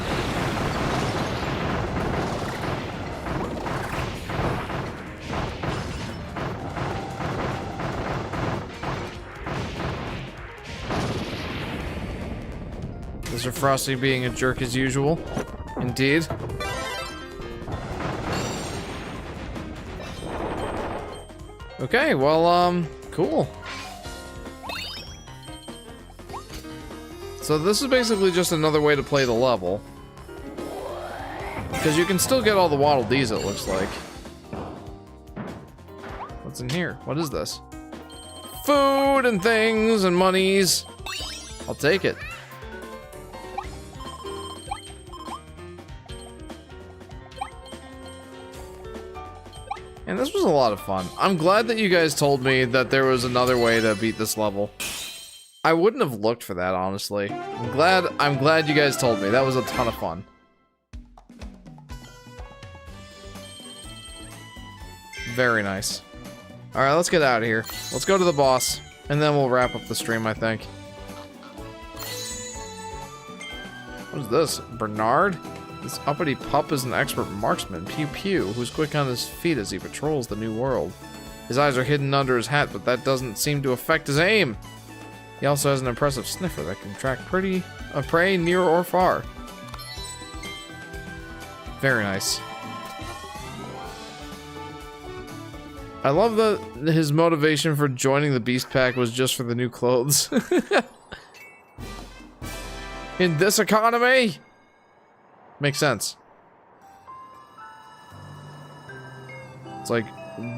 Mr. Frosty being a jerk as usual. Indeed. Okay, well, cool. So this is basically just another way to play the level. Because you can still get all the Waddle Dees, it looks like. What's in here? What is this? Food and things and monies. I'll take it. And this was a lot of fun. I'm glad that you guys told me that there was another way to beat this level. I wouldn't have looked for that, honestly. I'm glad you guys told me. That was a ton of fun. Very nice. Alright, let's get out of here. Let's go to the boss, and then we'll wrap up the stream, I think. What is this? Bernard? This uppity pup is an expert marksman, Pew Pew, who's quick on his feet as he patrols the new world. His eyes are hidden under his hat, but that doesn't seem to affect his aim. He also has an impressive sniffer that can track prey near or far. Very nice. I love that his motivation for joining the Beast Pack was just for the new clothes. In this economy? Makes sense. It's like,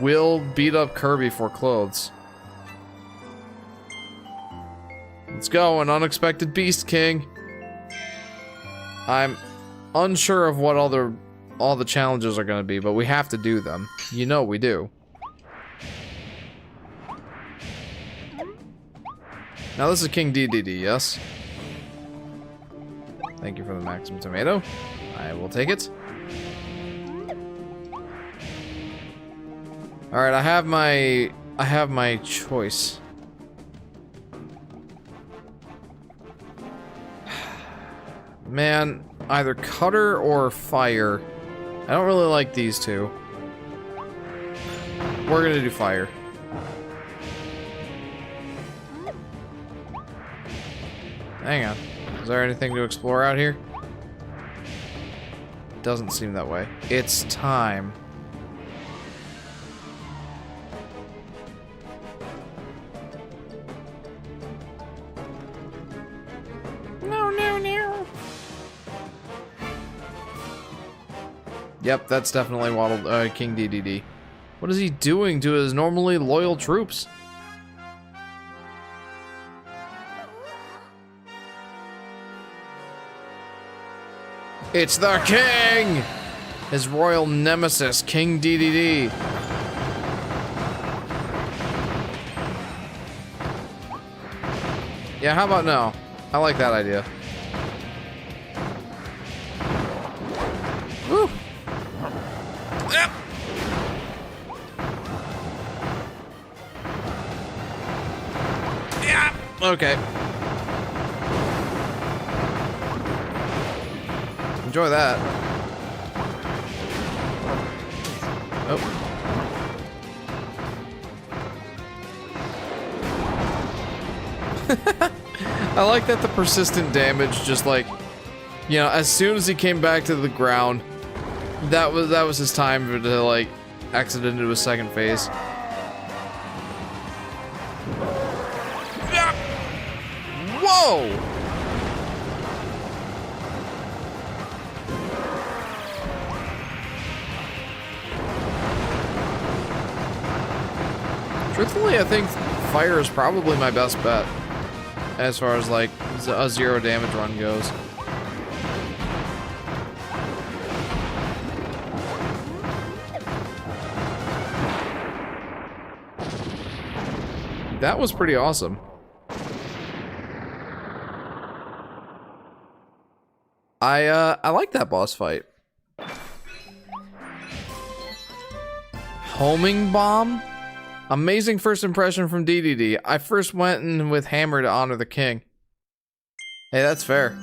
we'll beat up Kirby for clothes. Let's go, an unexpected Beast King. I'm unsure of what all the challenges are gonna be, but we have to do them. You know we do. Now this is King DDD, yes? Thank you for the maximum tomato. I will take it. Alright, I have my choice. Man, either cutter or fire. I don't really like these two. We're gonna do fire. Hang on. Is there anything to explore out here? Doesn't seem that way. It's time. No. Yep, that's definitely King DDD. What is he doing to his normally loyal troops? It's the king! His royal nemesis, King DDD. Yeah, how about no? I like that idea. Woo! Yep. Yeah. Okay. Enjoy that. Oh. I like that the persistent damage just like, you know, as soon as he came back to the ground, that was his time to like exit into his second phase. Whoa! Truthfully, I think fire is probably my best bet as far as like a zero damage run goes. that was pretty awesome. I like that boss fight. Homing bomb? Amazing first impression from DDD. I first went in with hammer to honor the king. Hey, that's fair.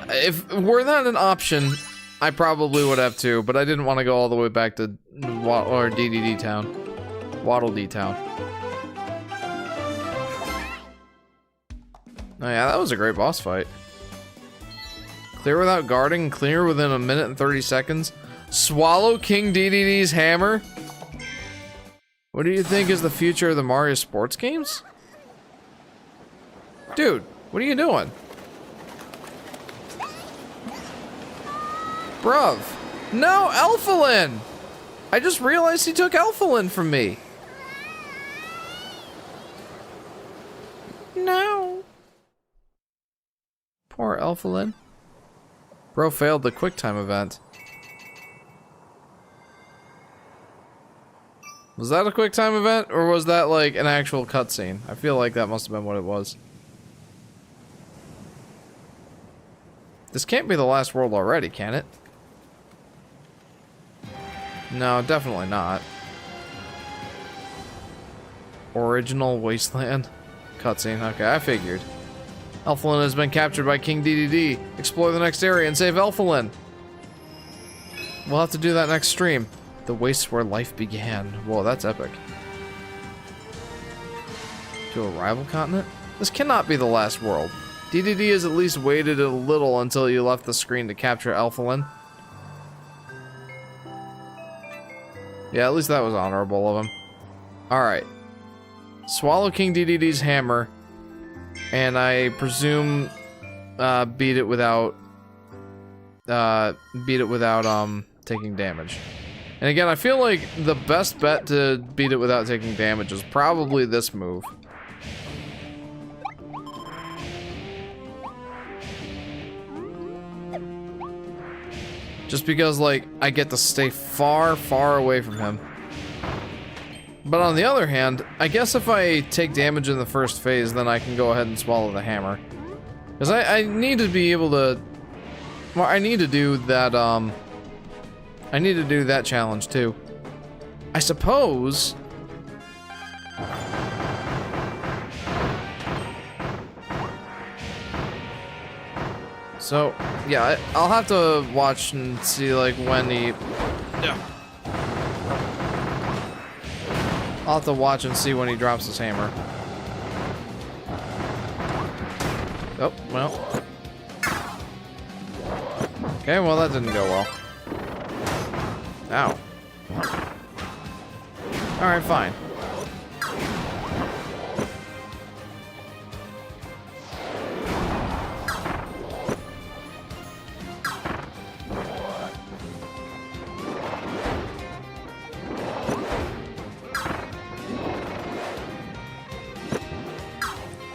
If were that an option, I probably would have too, but I didn't want to go all the way back to DDD town. Waddle Dee town. Oh yeah, that was a great boss fight. Clear without guarding, clear within a minute and 30 seconds. Swallow King DDD's hammer? What do you think is the future of the Mario sports games? Dude, what are you doing? Bruv. No, Elfalin! I just realized he took Elfalin from me. No. Poor Elfalin. Bro failed the QuickTime event. Was that a QuickTime event, or was that like an actual cutscene? I feel like that must have been what it was. This can't be the last world already, can it? No, definitely not. Original Wasteland cutscene. Okay, I figured. Elfalin has been captured by King DDD. Explore the next area and save Elfalin. We'll have to do that next stream. The wastes where life began. Whoa, that's epic. To a rival continent? This cannot be the last world. DDD has at least waited a little until you left the screen to capture Elfalin. Yeah, at least that was honorable of him. Alright. Swallow King DDD's hammer. And I presume beat it without taking damage. And again, I feel like the best bet to beat it without taking damage is probably this move. Just because, like, I get to stay far, far away from him. But on the other hand, I guess if I take damage in the first phase, then I can go ahead and swallow the hammer. Because I need to be able to... Well, I need to do that, I need to do that challenge, too. I suppose... So, yeah, I'll have to watch and see, like, when he... Yeah. I'll have to watch and see when he drops his hammer. Oh, well. Okay, well, that didn't go well. Ow. Alright, fine.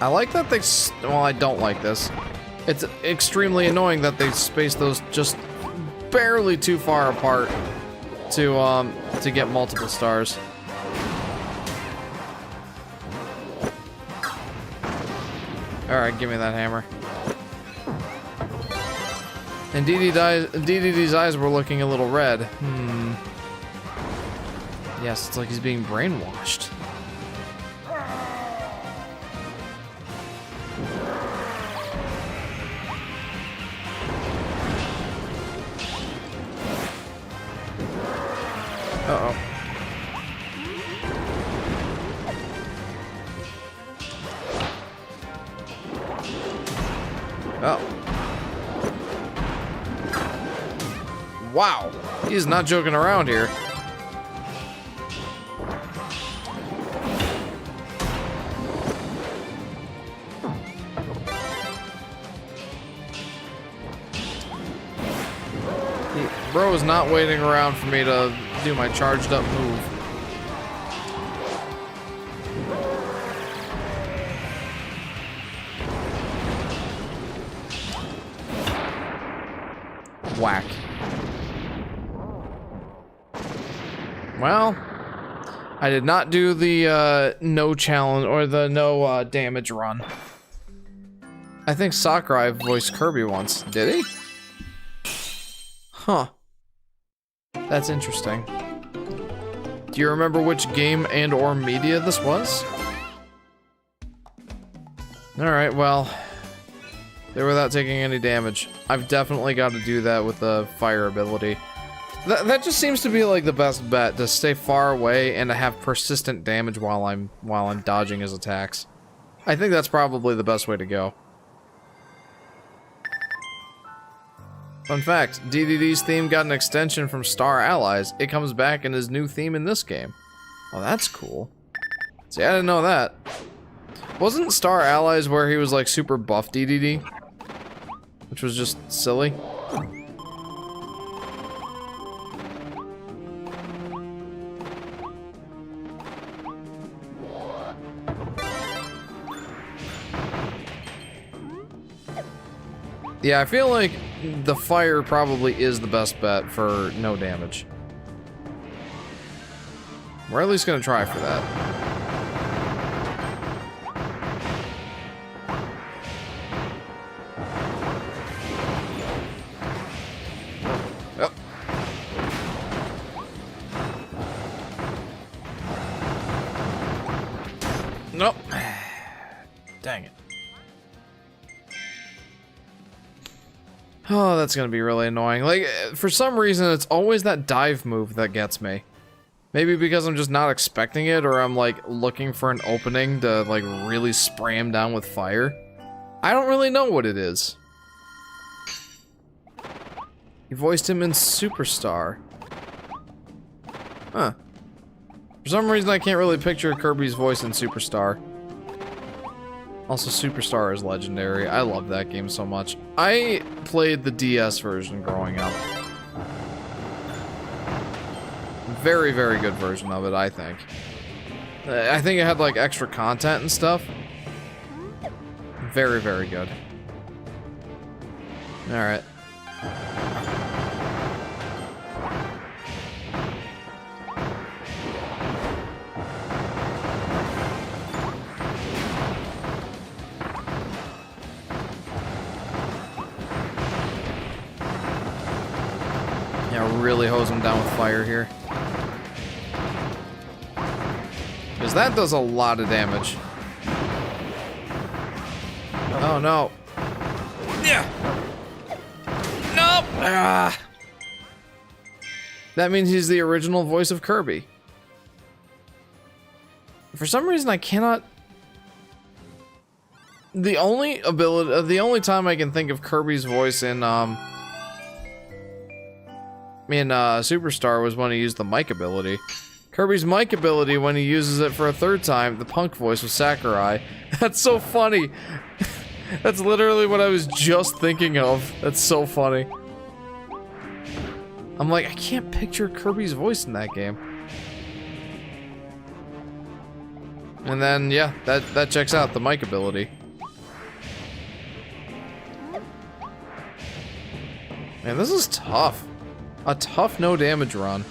I like that they... Well, I don't like this. It's extremely annoying that they space those just barely too far apart to get multiple stars. Alright, give me that hammer. And DDD's eyes were looking a little red. Yes, it's like he's being brainwashed. Uh-oh. Oh. Wow. He's not joking around here. Bro is not waiting around for me to do my charged up move. Whack. Well, I did not do the no challenge or the no damage run. I think Sakurai voiced Kirby once. Did he? Huh. That's interesting. Do you remember which game and or media this was? Alright, well, they're without taking any damage. I've definitely got to do that with the fire ability. That just seems to be like the best bet, to stay far away and to have persistent damage while I'm dodging his attacks. I think that's probably the best way to go. Fun fact, DDD's theme got an extension from Star Allies. It comes back in his new theme in this game. Oh, that's cool. See, I didn't know that. Wasn't Star Allies where he was like super buff DDD? Which was just silly. Yeah, I feel like the fire probably is the best bet for no damage. We're at least gonna try for that. Yep. Nope. Dang it. Oh, that's gonna be really annoying. Like, for some reason, it's always that dive move that gets me. Maybe because I'm just not expecting it, or I'm, like, looking for an opening to, like, really spray him down with fire. I don't really know what it is. You voiced him in Superstar. Huh. For some reason, I can't really picture Kirby's voice in Superstar. Also, Superstar is legendary. I love that game so much. I played the DS version growing up. Very, very good version of it, I think. I think it had, like, extra content and stuff. Very, very good. Alright. Really hose him down with fire here. Because that does a lot of damage. Oh no. Yeah. Nope. Ah. That means he's the original voice of Kirby. For some reason I cannot. The only time I can think of Kirby's voice in Superstar was when he used the mic ability. Kirby's mic ability, when he uses it for a third time, the punk voice was Sakurai. That's so funny. That's literally what I was just thinking of. That's so funny. I'm like, I can't picture Kirby's voice in that game. And then, yeah, that checks out, the mic ability. Man, this is tough. A tough no damage run.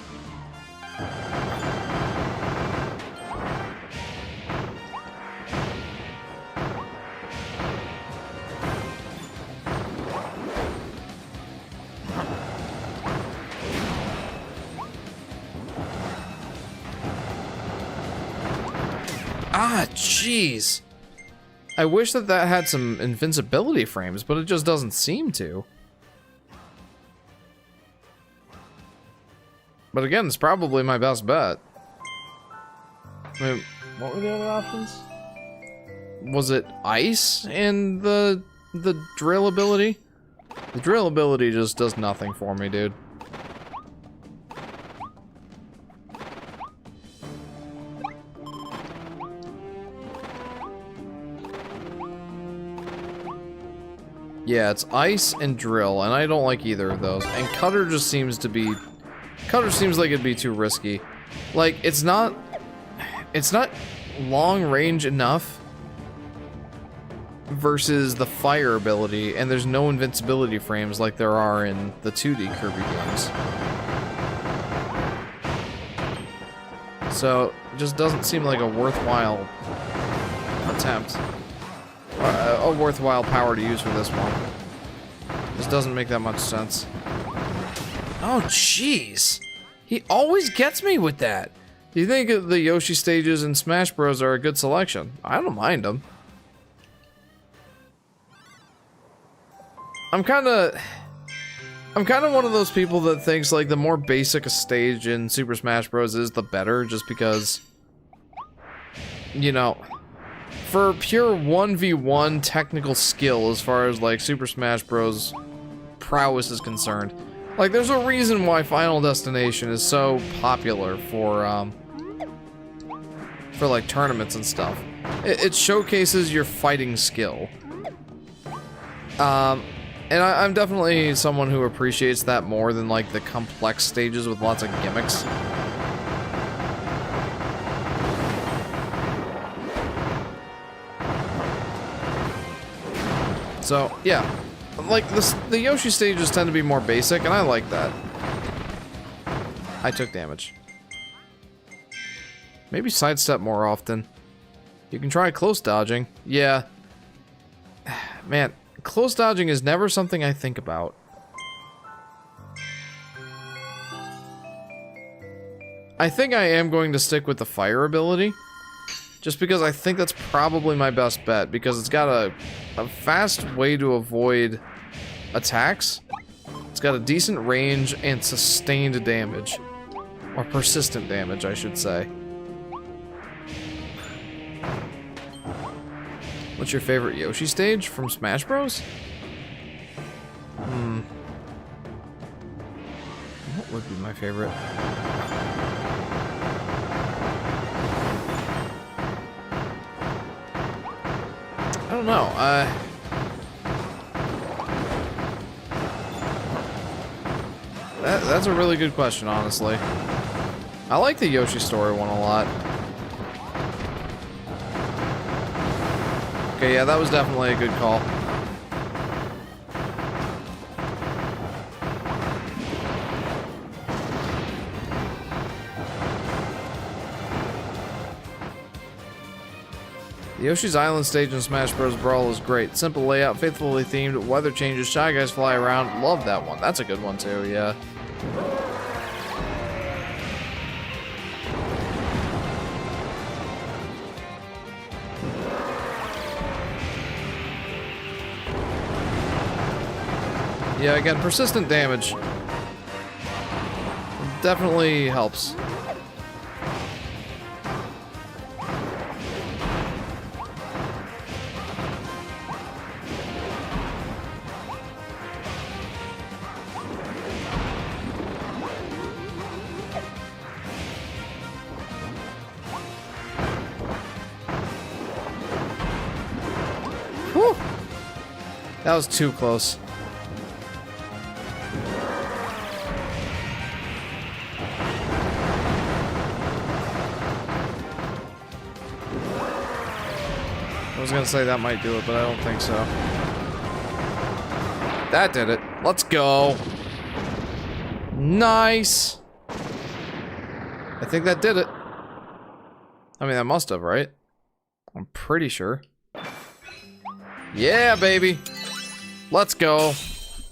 Ah, jeez. I wish that had some invincibility frames, but it just doesn't seem to. But again, it's probably my best bet. Wait, what were the other options? Was it ice and the drill ability? The drill ability just does nothing for me, dude. Yeah, it's ice and drill, and I don't like either of those. And cutter just seems to be... Cutter seems like it'd be too risky. Like, it's not long range enough versus the fire ability, and there's no invincibility frames like there are in the 2D Kirby games. So, it just doesn't seem like a worthwhile attempt. A worthwhile power to use for this one. Just doesn't make that much sense. Oh, jeez. He always gets me with that. Do you think the Yoshi stages in Smash Bros. Are a good selection? I don't mind them. I'm kind of one of those people that thinks like the more basic a stage in Super Smash Bros. Is, the better, just because, you know, for pure 1v1 technical skill as far as like Super Smash Bros. Prowess is concerned. Like, there's a reason why Final Destination is so popular for like tournaments and stuff. It showcases your fighting skill. And I'm definitely someone who appreciates that more than like the complex stages with lots of gimmicks. So, yeah. Like, the Yoshi stages tend to be more basic, and I like that. I took damage. Maybe sidestep more often. You can try close dodging. Yeah. Man, close dodging is never something I think about. I think I am going to stick with the fire ability. Just because I think that's probably my best bet, because it's got a fast way to avoid attacks. It's got a decent range and sustained damage. Or persistent damage, I should say. What's your favorite Yoshi stage from Smash Bros? What would be my favorite? I don't know. That's a really good question, honestly. I like the Yoshi story one a lot. Okay, yeah, that was definitely a good call. The Yoshi's Island stage in Smash Bros. Brawl is great. Simple layout, faithfully themed, weather changes, Shy Guys fly around. Love that one. That's a good one too, yeah. Yeah, again, persistent damage definitely helps. Whew. That was too close. I was gonna say that might do it, but I don't think so. That did it. Let's go. Nice. I think that did it. I mean, that must have, right? I'm pretty sure. Yeah, baby. Let's go.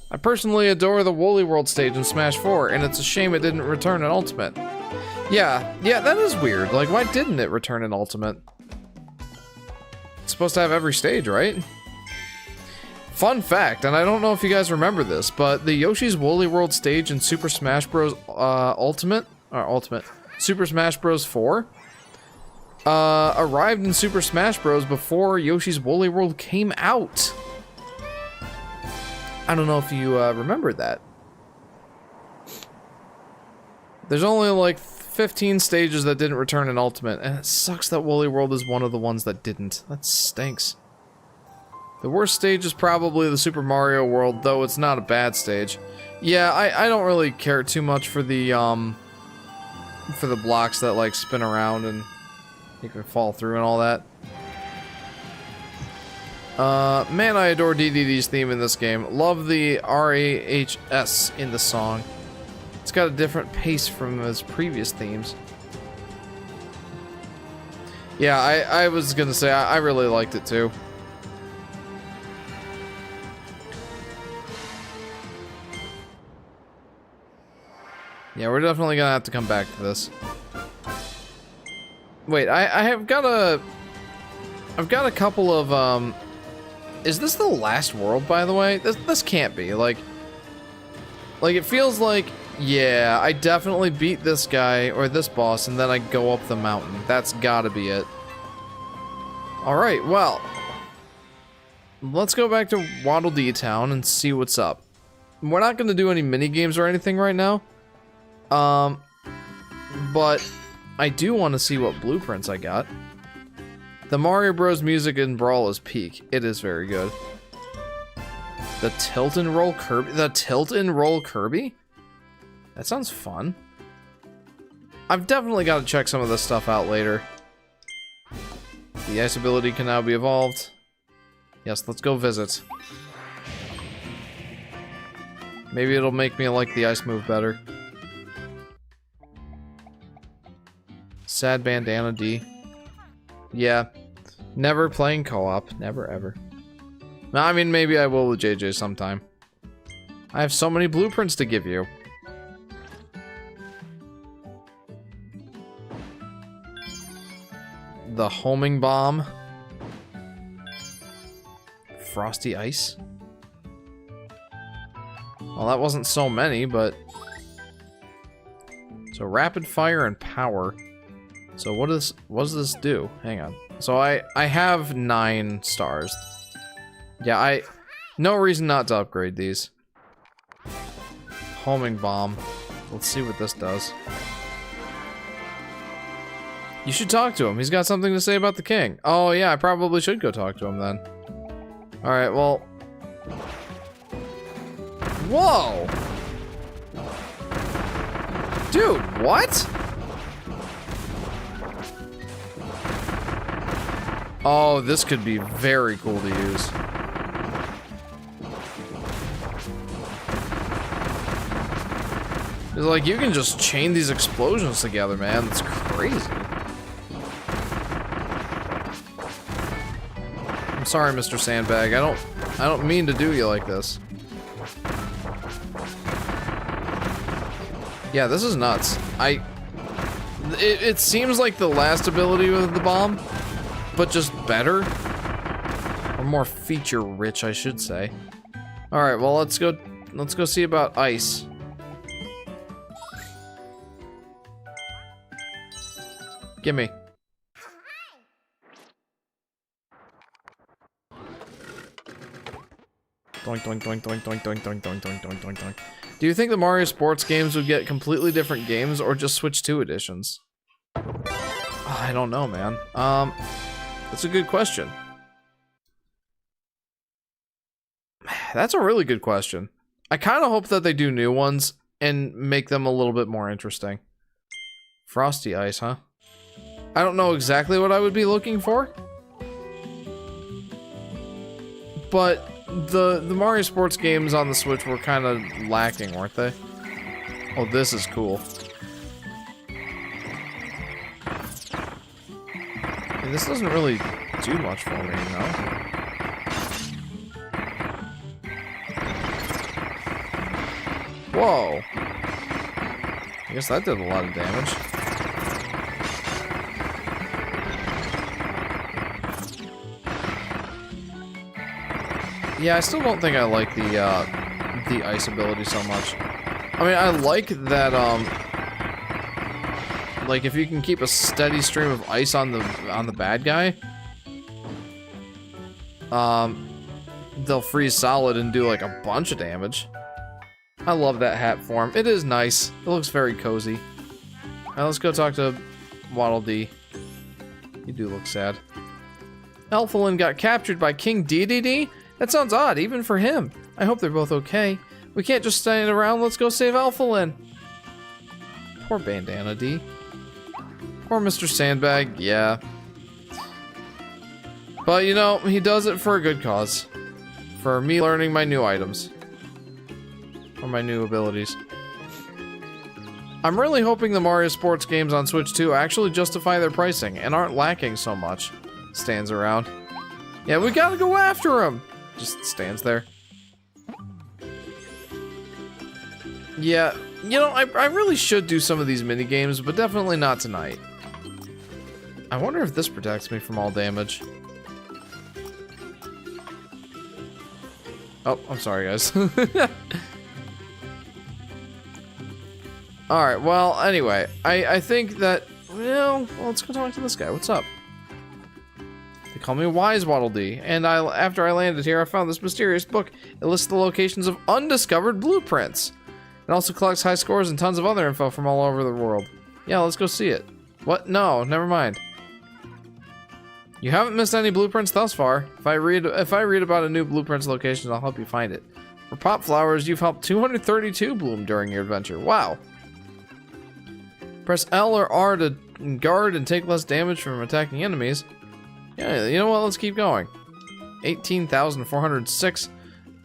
I personally adore the Woolly World stage in Smash 4, and it's a shame it didn't return in Ultimate. Yeah, that is weird. Like, why didn't it return in Ultimate? It's supposed to have every stage, right? Fun fact, and I don't know if you guys remember this, but the Yoshi's Woolly World stage in Super Smash Bros. Super Smash Bros. 4 arrived in Super Smash Bros. Before Yoshi's Woolly World came out. I don't know if you remember that. There's only like 15 stages that didn't return in Ultimate, and it sucks that Woolly World is one of the ones that didn't. That stinks. The worst stage is probably the Super Mario World, though it's not a bad stage. Yeah, I don't really care too much for the blocks that like spin around and you can fall through and all that. Man, I adore DDD's theme in this game. Love the RAHS in the song. It's got a different pace from his previous themes. Yeah, I was gonna say, I really liked it too. Yeah, we're definitely gonna have to come back to this. Wait, I've got a couple of, is this the last world, by the way? This can't be, like, it feels like, yeah, I definitely beat this guy, or this boss, and then I go up the mountain. That's gotta be it. Alright, well, let's go back to Waddle Dee Town and see what's up. We're not gonna do any mini games or anything right now. But I do want to see what blueprints I got. The Mario Bros. Music in Brawl is peak. It is very good. The Tilt and Roll Kirby? The Tilt and Roll Kirby? That sounds fun. I've definitely got to check some of this stuff out later. The ice ability can now be evolved. Yes, let's go visit. Maybe it'll make me like the ice move better. Sad Bandana D. Yeah. Never playing co-op. Never ever. No, I mean, maybe I will with JJ sometime. I have so many blueprints to give you. The homing bomb. Frosty ice. Well, that wasn't so many, but... So rapid fire and power. So what does this do? Hang on. So I have 9 stars. Yeah, no reason not to upgrade these. Homing bomb. Let's see what this does. You should talk to him. He's got something to say about the king. Oh yeah, I probably should go talk to him then. Alright, well. Whoa! Dude, what? Oh, this could be very cool to use. It's like you can just chain these explosions together, man. It's crazy. I'm sorry, Mr. Sandbag. I don't mean to do you like this. Yeah, this is nuts. It seems like the last ability with the bomb, but just better, or more feature-rich, I should say. All right, well, let's go see about ice. Gimme. Doink doink doink doink doink doink doink doink doink doink doink doink. Do you think the Mario Sports games would get completely different games, or just switch 2 editions? Oh, I don't know, man. That's a good question. That's a really good question. I kind of hope that they do new ones and make them a little bit more interesting. Frosty ice, huh? I don't know exactly what I would be looking for. But the Mario Sports games on the Switch were kind of lacking, weren't they? Oh, this is cool. And this doesn't really do much for me, you know? Whoa. I guess that did a lot of damage. Yeah, I still don't think I like the ice ability so much. I mean, I like that, like, if you can keep a steady stream of ice on the bad guy, they'll freeze solid and do, like, a bunch of damage. I love that hat form. It is nice. It looks very cozy. Now let's go talk to Waddle Dee. You do look sad. Elfilin got captured by King Dedede? That sounds odd, even for him. I hope they're both okay. We can't just stand around. Let's go save Elfilin. Poor Bandana D. Poor Mr. Sandbag, yeah. But, you know, he does it for a good cause. For me learning my new items. Or my new abilities. I'm really hoping the Mario Sports games on Switch 2 actually justify their pricing and aren't lacking so much. Stands around. Yeah, we gotta go after him! Just stands there. Yeah, you know, I really should do some of these mini games, but definitely not tonight. I wonder if this protects me from all damage. Oh, I'm sorry, guys. Alright, well, anyway, I think that, well, let's go talk to this guy. What's up? They call me Wise Waddle Dee, and after I landed here, I found this mysterious book. It lists the locations of undiscovered blueprints. It also collects high scores and tons of other info from all over the world. Yeah, let's go see it. What? No, never mind. You haven't missed any blueprints thus far. If I read about a new blueprint's location, I'll help you find it. For pop flowers, you've helped 232 bloom during your adventure. Wow. Press L or R to guard and take less damage from attacking enemies. Yeah, you know what? Let's keep going. 18,406.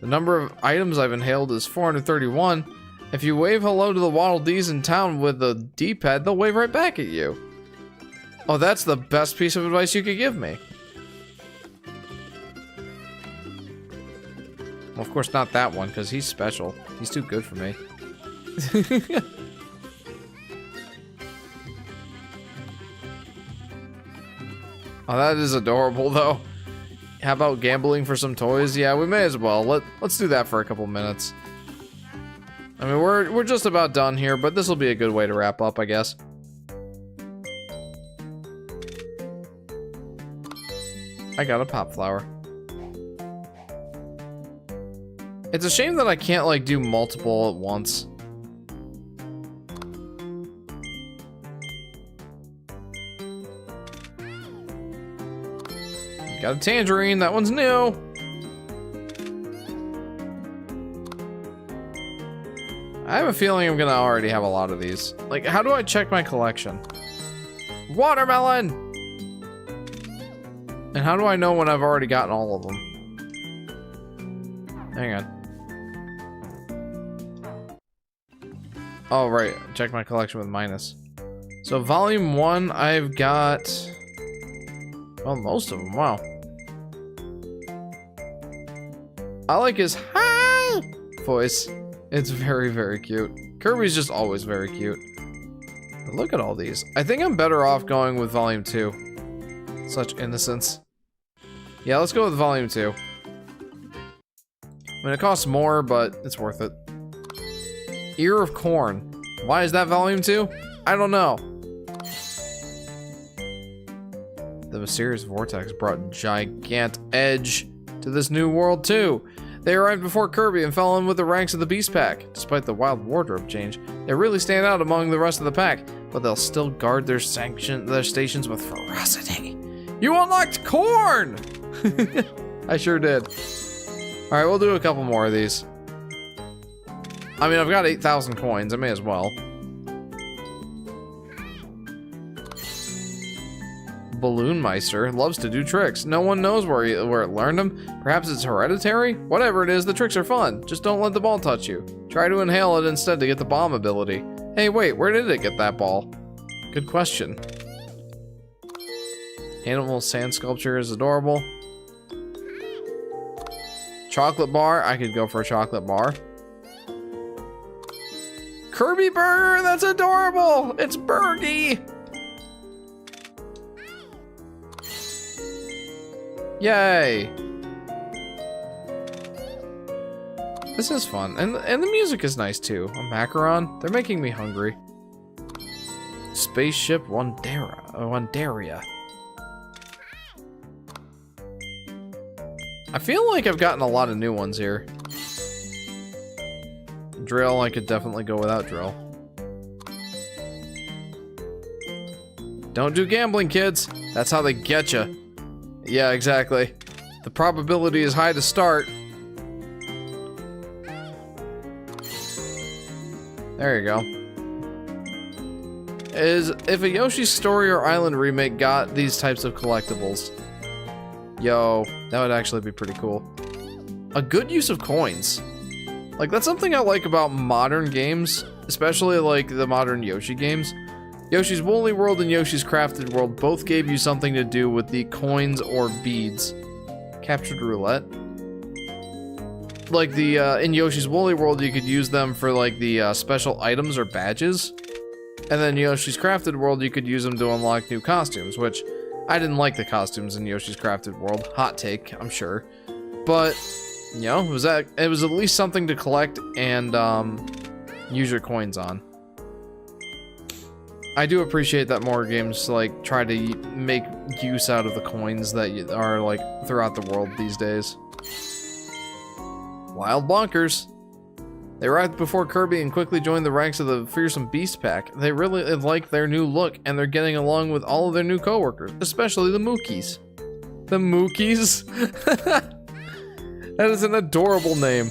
The number of items I've inhaled is 431. If you wave hello to the Waddle Dees in town with the D-pad, they'll wave right back at you. Oh, that's the best piece of advice you could give me. Well, of course not that one, because he's special. He's too good for me. Oh, that is adorable, though. How about gambling for some toys? Yeah, we may as well. Let's do that for a couple minutes. I mean, we're just about done here, but this will be a good way to wrap up, I guess. I got a pop flower. It's a shame that I can't, like, do multiple at once. Got a tangerine, that one's new. I have a feeling I'm gonna already have a lot of these. Like, how do I check my collection? Watermelon! And how do I know when I've already gotten all of them? Hang on. Oh, right. Check my collection with minus. So, volume 1, I've got... well, most of them. Wow. I like his hi voice. It's very, very cute. Kirby's just always very cute. But look at all these. I think I'm better off going with volume 2. Such innocence. Yeah, let's go with volume 2. I mean, it costs more, but it's worth it. Ear of Corn. Why is that volume 2? I don't know. The mysterious vortex brought Gigant Edge to this new world too. They arrived before Kirby and fell in with the ranks of the Beast Pack. Despite the wild wardrobe change, they really stand out among the rest of the pack, but they'll still guard their stations with ferocity. You unlocked corn! I sure did. Alright, we'll do a couple more of these. I mean, I've got 8,000 coins. I may as well. Balloon Meister loves to do tricks. No one knows where it learned them. Perhaps it's hereditary? Whatever it is, the tricks are fun. Just don't let the ball touch you. Try to inhale it instead to get the bomb ability. Hey, wait, where did it get that ball? Good question. Animal sand sculpture is adorable. Chocolate bar, I could go for a chocolate bar. Kirby burger, that's adorable! It's Bergie! Yay! This is fun, and the music is nice too. A macaron, they're making me hungry. Spaceship Wandaria. I feel like I've gotten a lot of new ones here. Drill, I could definitely go without drill. Don't do gambling, kids. That's how they get you. Yeah, exactly. The probability is high to start. There you go. If a Yoshi's Story or Island remake got these types of collectibles, yo, that would actually be pretty cool. A good use of coins. Like, that's something I like about modern games, especially like the modern Yoshi games. Yoshi's Woolly World and Yoshi's Crafted World both gave you something to do with the coins or beads. Captured roulette. Like in Yoshi's Woolly World, you could use them for like the special items or badges. And then Yoshi's Crafted World, you could use them to unlock new costumes, which I didn't like the costumes in Yoshi's Crafted World. Hot take, I'm sure. But, you know, it was at least something to collect and use your coins on. I do appreciate that more games like try to make use out of the coins that are like throughout the world these days. Wild Bonkers. They arrived before Kirby and quickly joined the ranks of the Fearsome Beast Pack. They really like their new look and they're getting along with all of their new coworkers, especially the Mookies. The Mookies? That is an adorable name.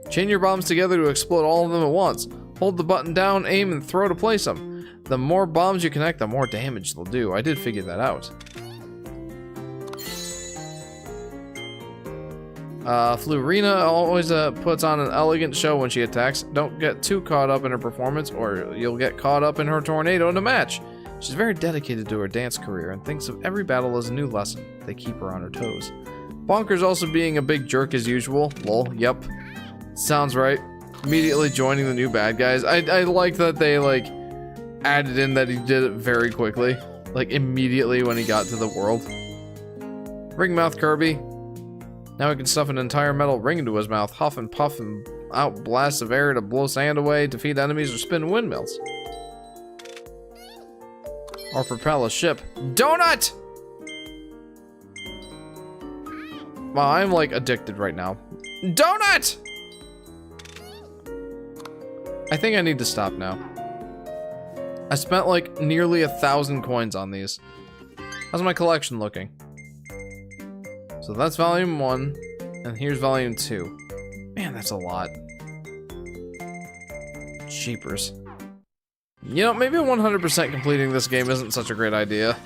Chain your bombs together to explode all of them at once. Hold the button down, aim, and throw to place them. The more bombs you connect, the more damage they'll do. I did figure that out. Flurina always puts on an elegant show when she attacks. Don't get too caught up in her performance or you'll get caught up in her tornado in a match. She's very dedicated to her dance career and thinks of every battle as a new lesson. They keep her on her toes. Bonkers also being a big jerk as usual. Lol, yep. Sounds right. Immediately joining the new bad guys. I like that they like added in that he did it very quickly. Like immediately when he got to the world. Ringmouth Kirby. Now he can stuff an entire metal ring into his mouth, huff and puff and out blasts of air to blow sand away, defeat enemies, or spin windmills. Or propel a ship. Donut! Wow, I'm like addicted right now. Donut! I think I need to stop now. I spent like nearly 1,000 coins on these. How's my collection looking? So that's volume 1, and here's volume 2. Man, that's a lot. Jeepers. You know, maybe 100% completing this game isn't such a great idea.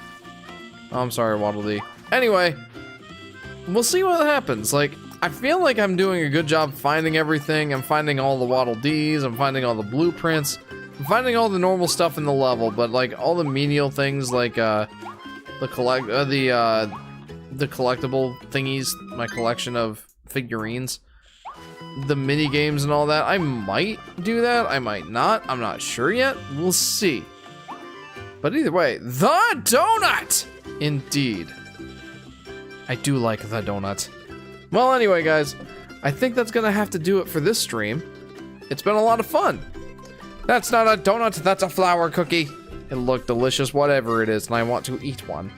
Oh, I'm sorry, Waddle Dee. Anyway, we'll see what happens. Like, I feel like I'm doing a good job finding everything. I'm finding all the Waddle Dees, I'm finding all the blueprints, I'm finding all the normal stuff in the level, but like all the menial things like the collectible thingies, my collection of figurines, the mini games and all that. I might do that, I might not, I'm not sure yet. We'll see. But either way, the donut! Indeed. I do like the donut. Well, anyway, guys, I think that's gonna have to do it for this stream. It's been a lot of fun. That's not a donut, that's a flour cookie. It looked delicious, whatever it is, and I want to eat one.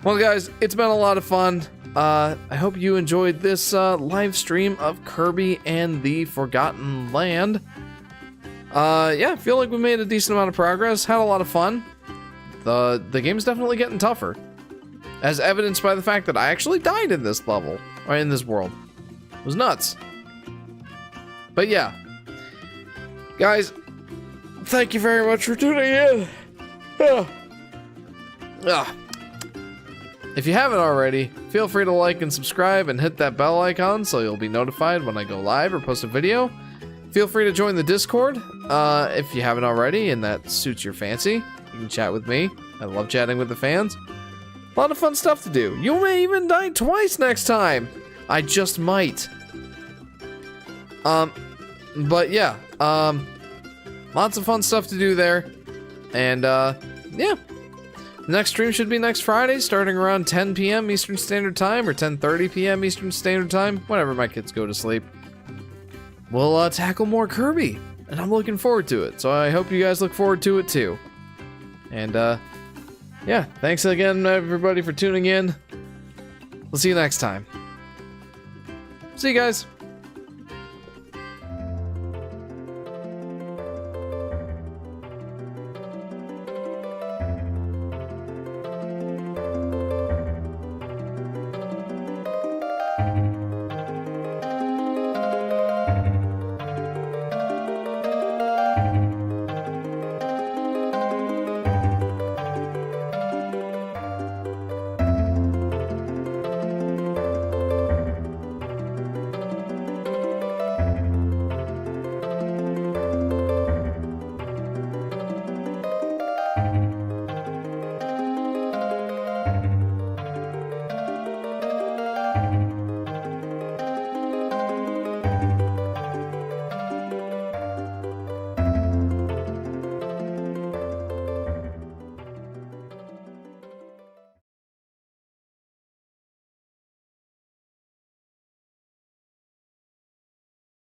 Well, guys, it's been a lot of fun. I hope you enjoyed this live stream of Kirby and the Forgotten Land. Yeah, I feel like we made a decent amount of progress. Had a lot of fun. The game's definitely getting tougher, as evidenced by the fact that I actually died in this level, or in this world. It was nuts. But yeah, guys, thank you very much for tuning in. If you haven't already, feel free to like and subscribe and hit that bell icon so you'll be notified when I go live or post a video. Feel free to join the Discord if you haven't already and that suits your fancy. You can chat with me. I love chatting with the fans. A lot of fun stuff to do. You may even die twice next time. I just might. But yeah, lots of fun stuff to do there. And yeah. The next stream should be next Friday, starting around 10 p.m. Eastern Standard Time, or 10:30 p.m. Eastern Standard Time, whenever my kids go to sleep. We'll tackle more Kirby, and I'm looking forward to it, so I hope you guys look forward to it too. And yeah, thanks again everybody for tuning in. We'll see you next time. See you guys.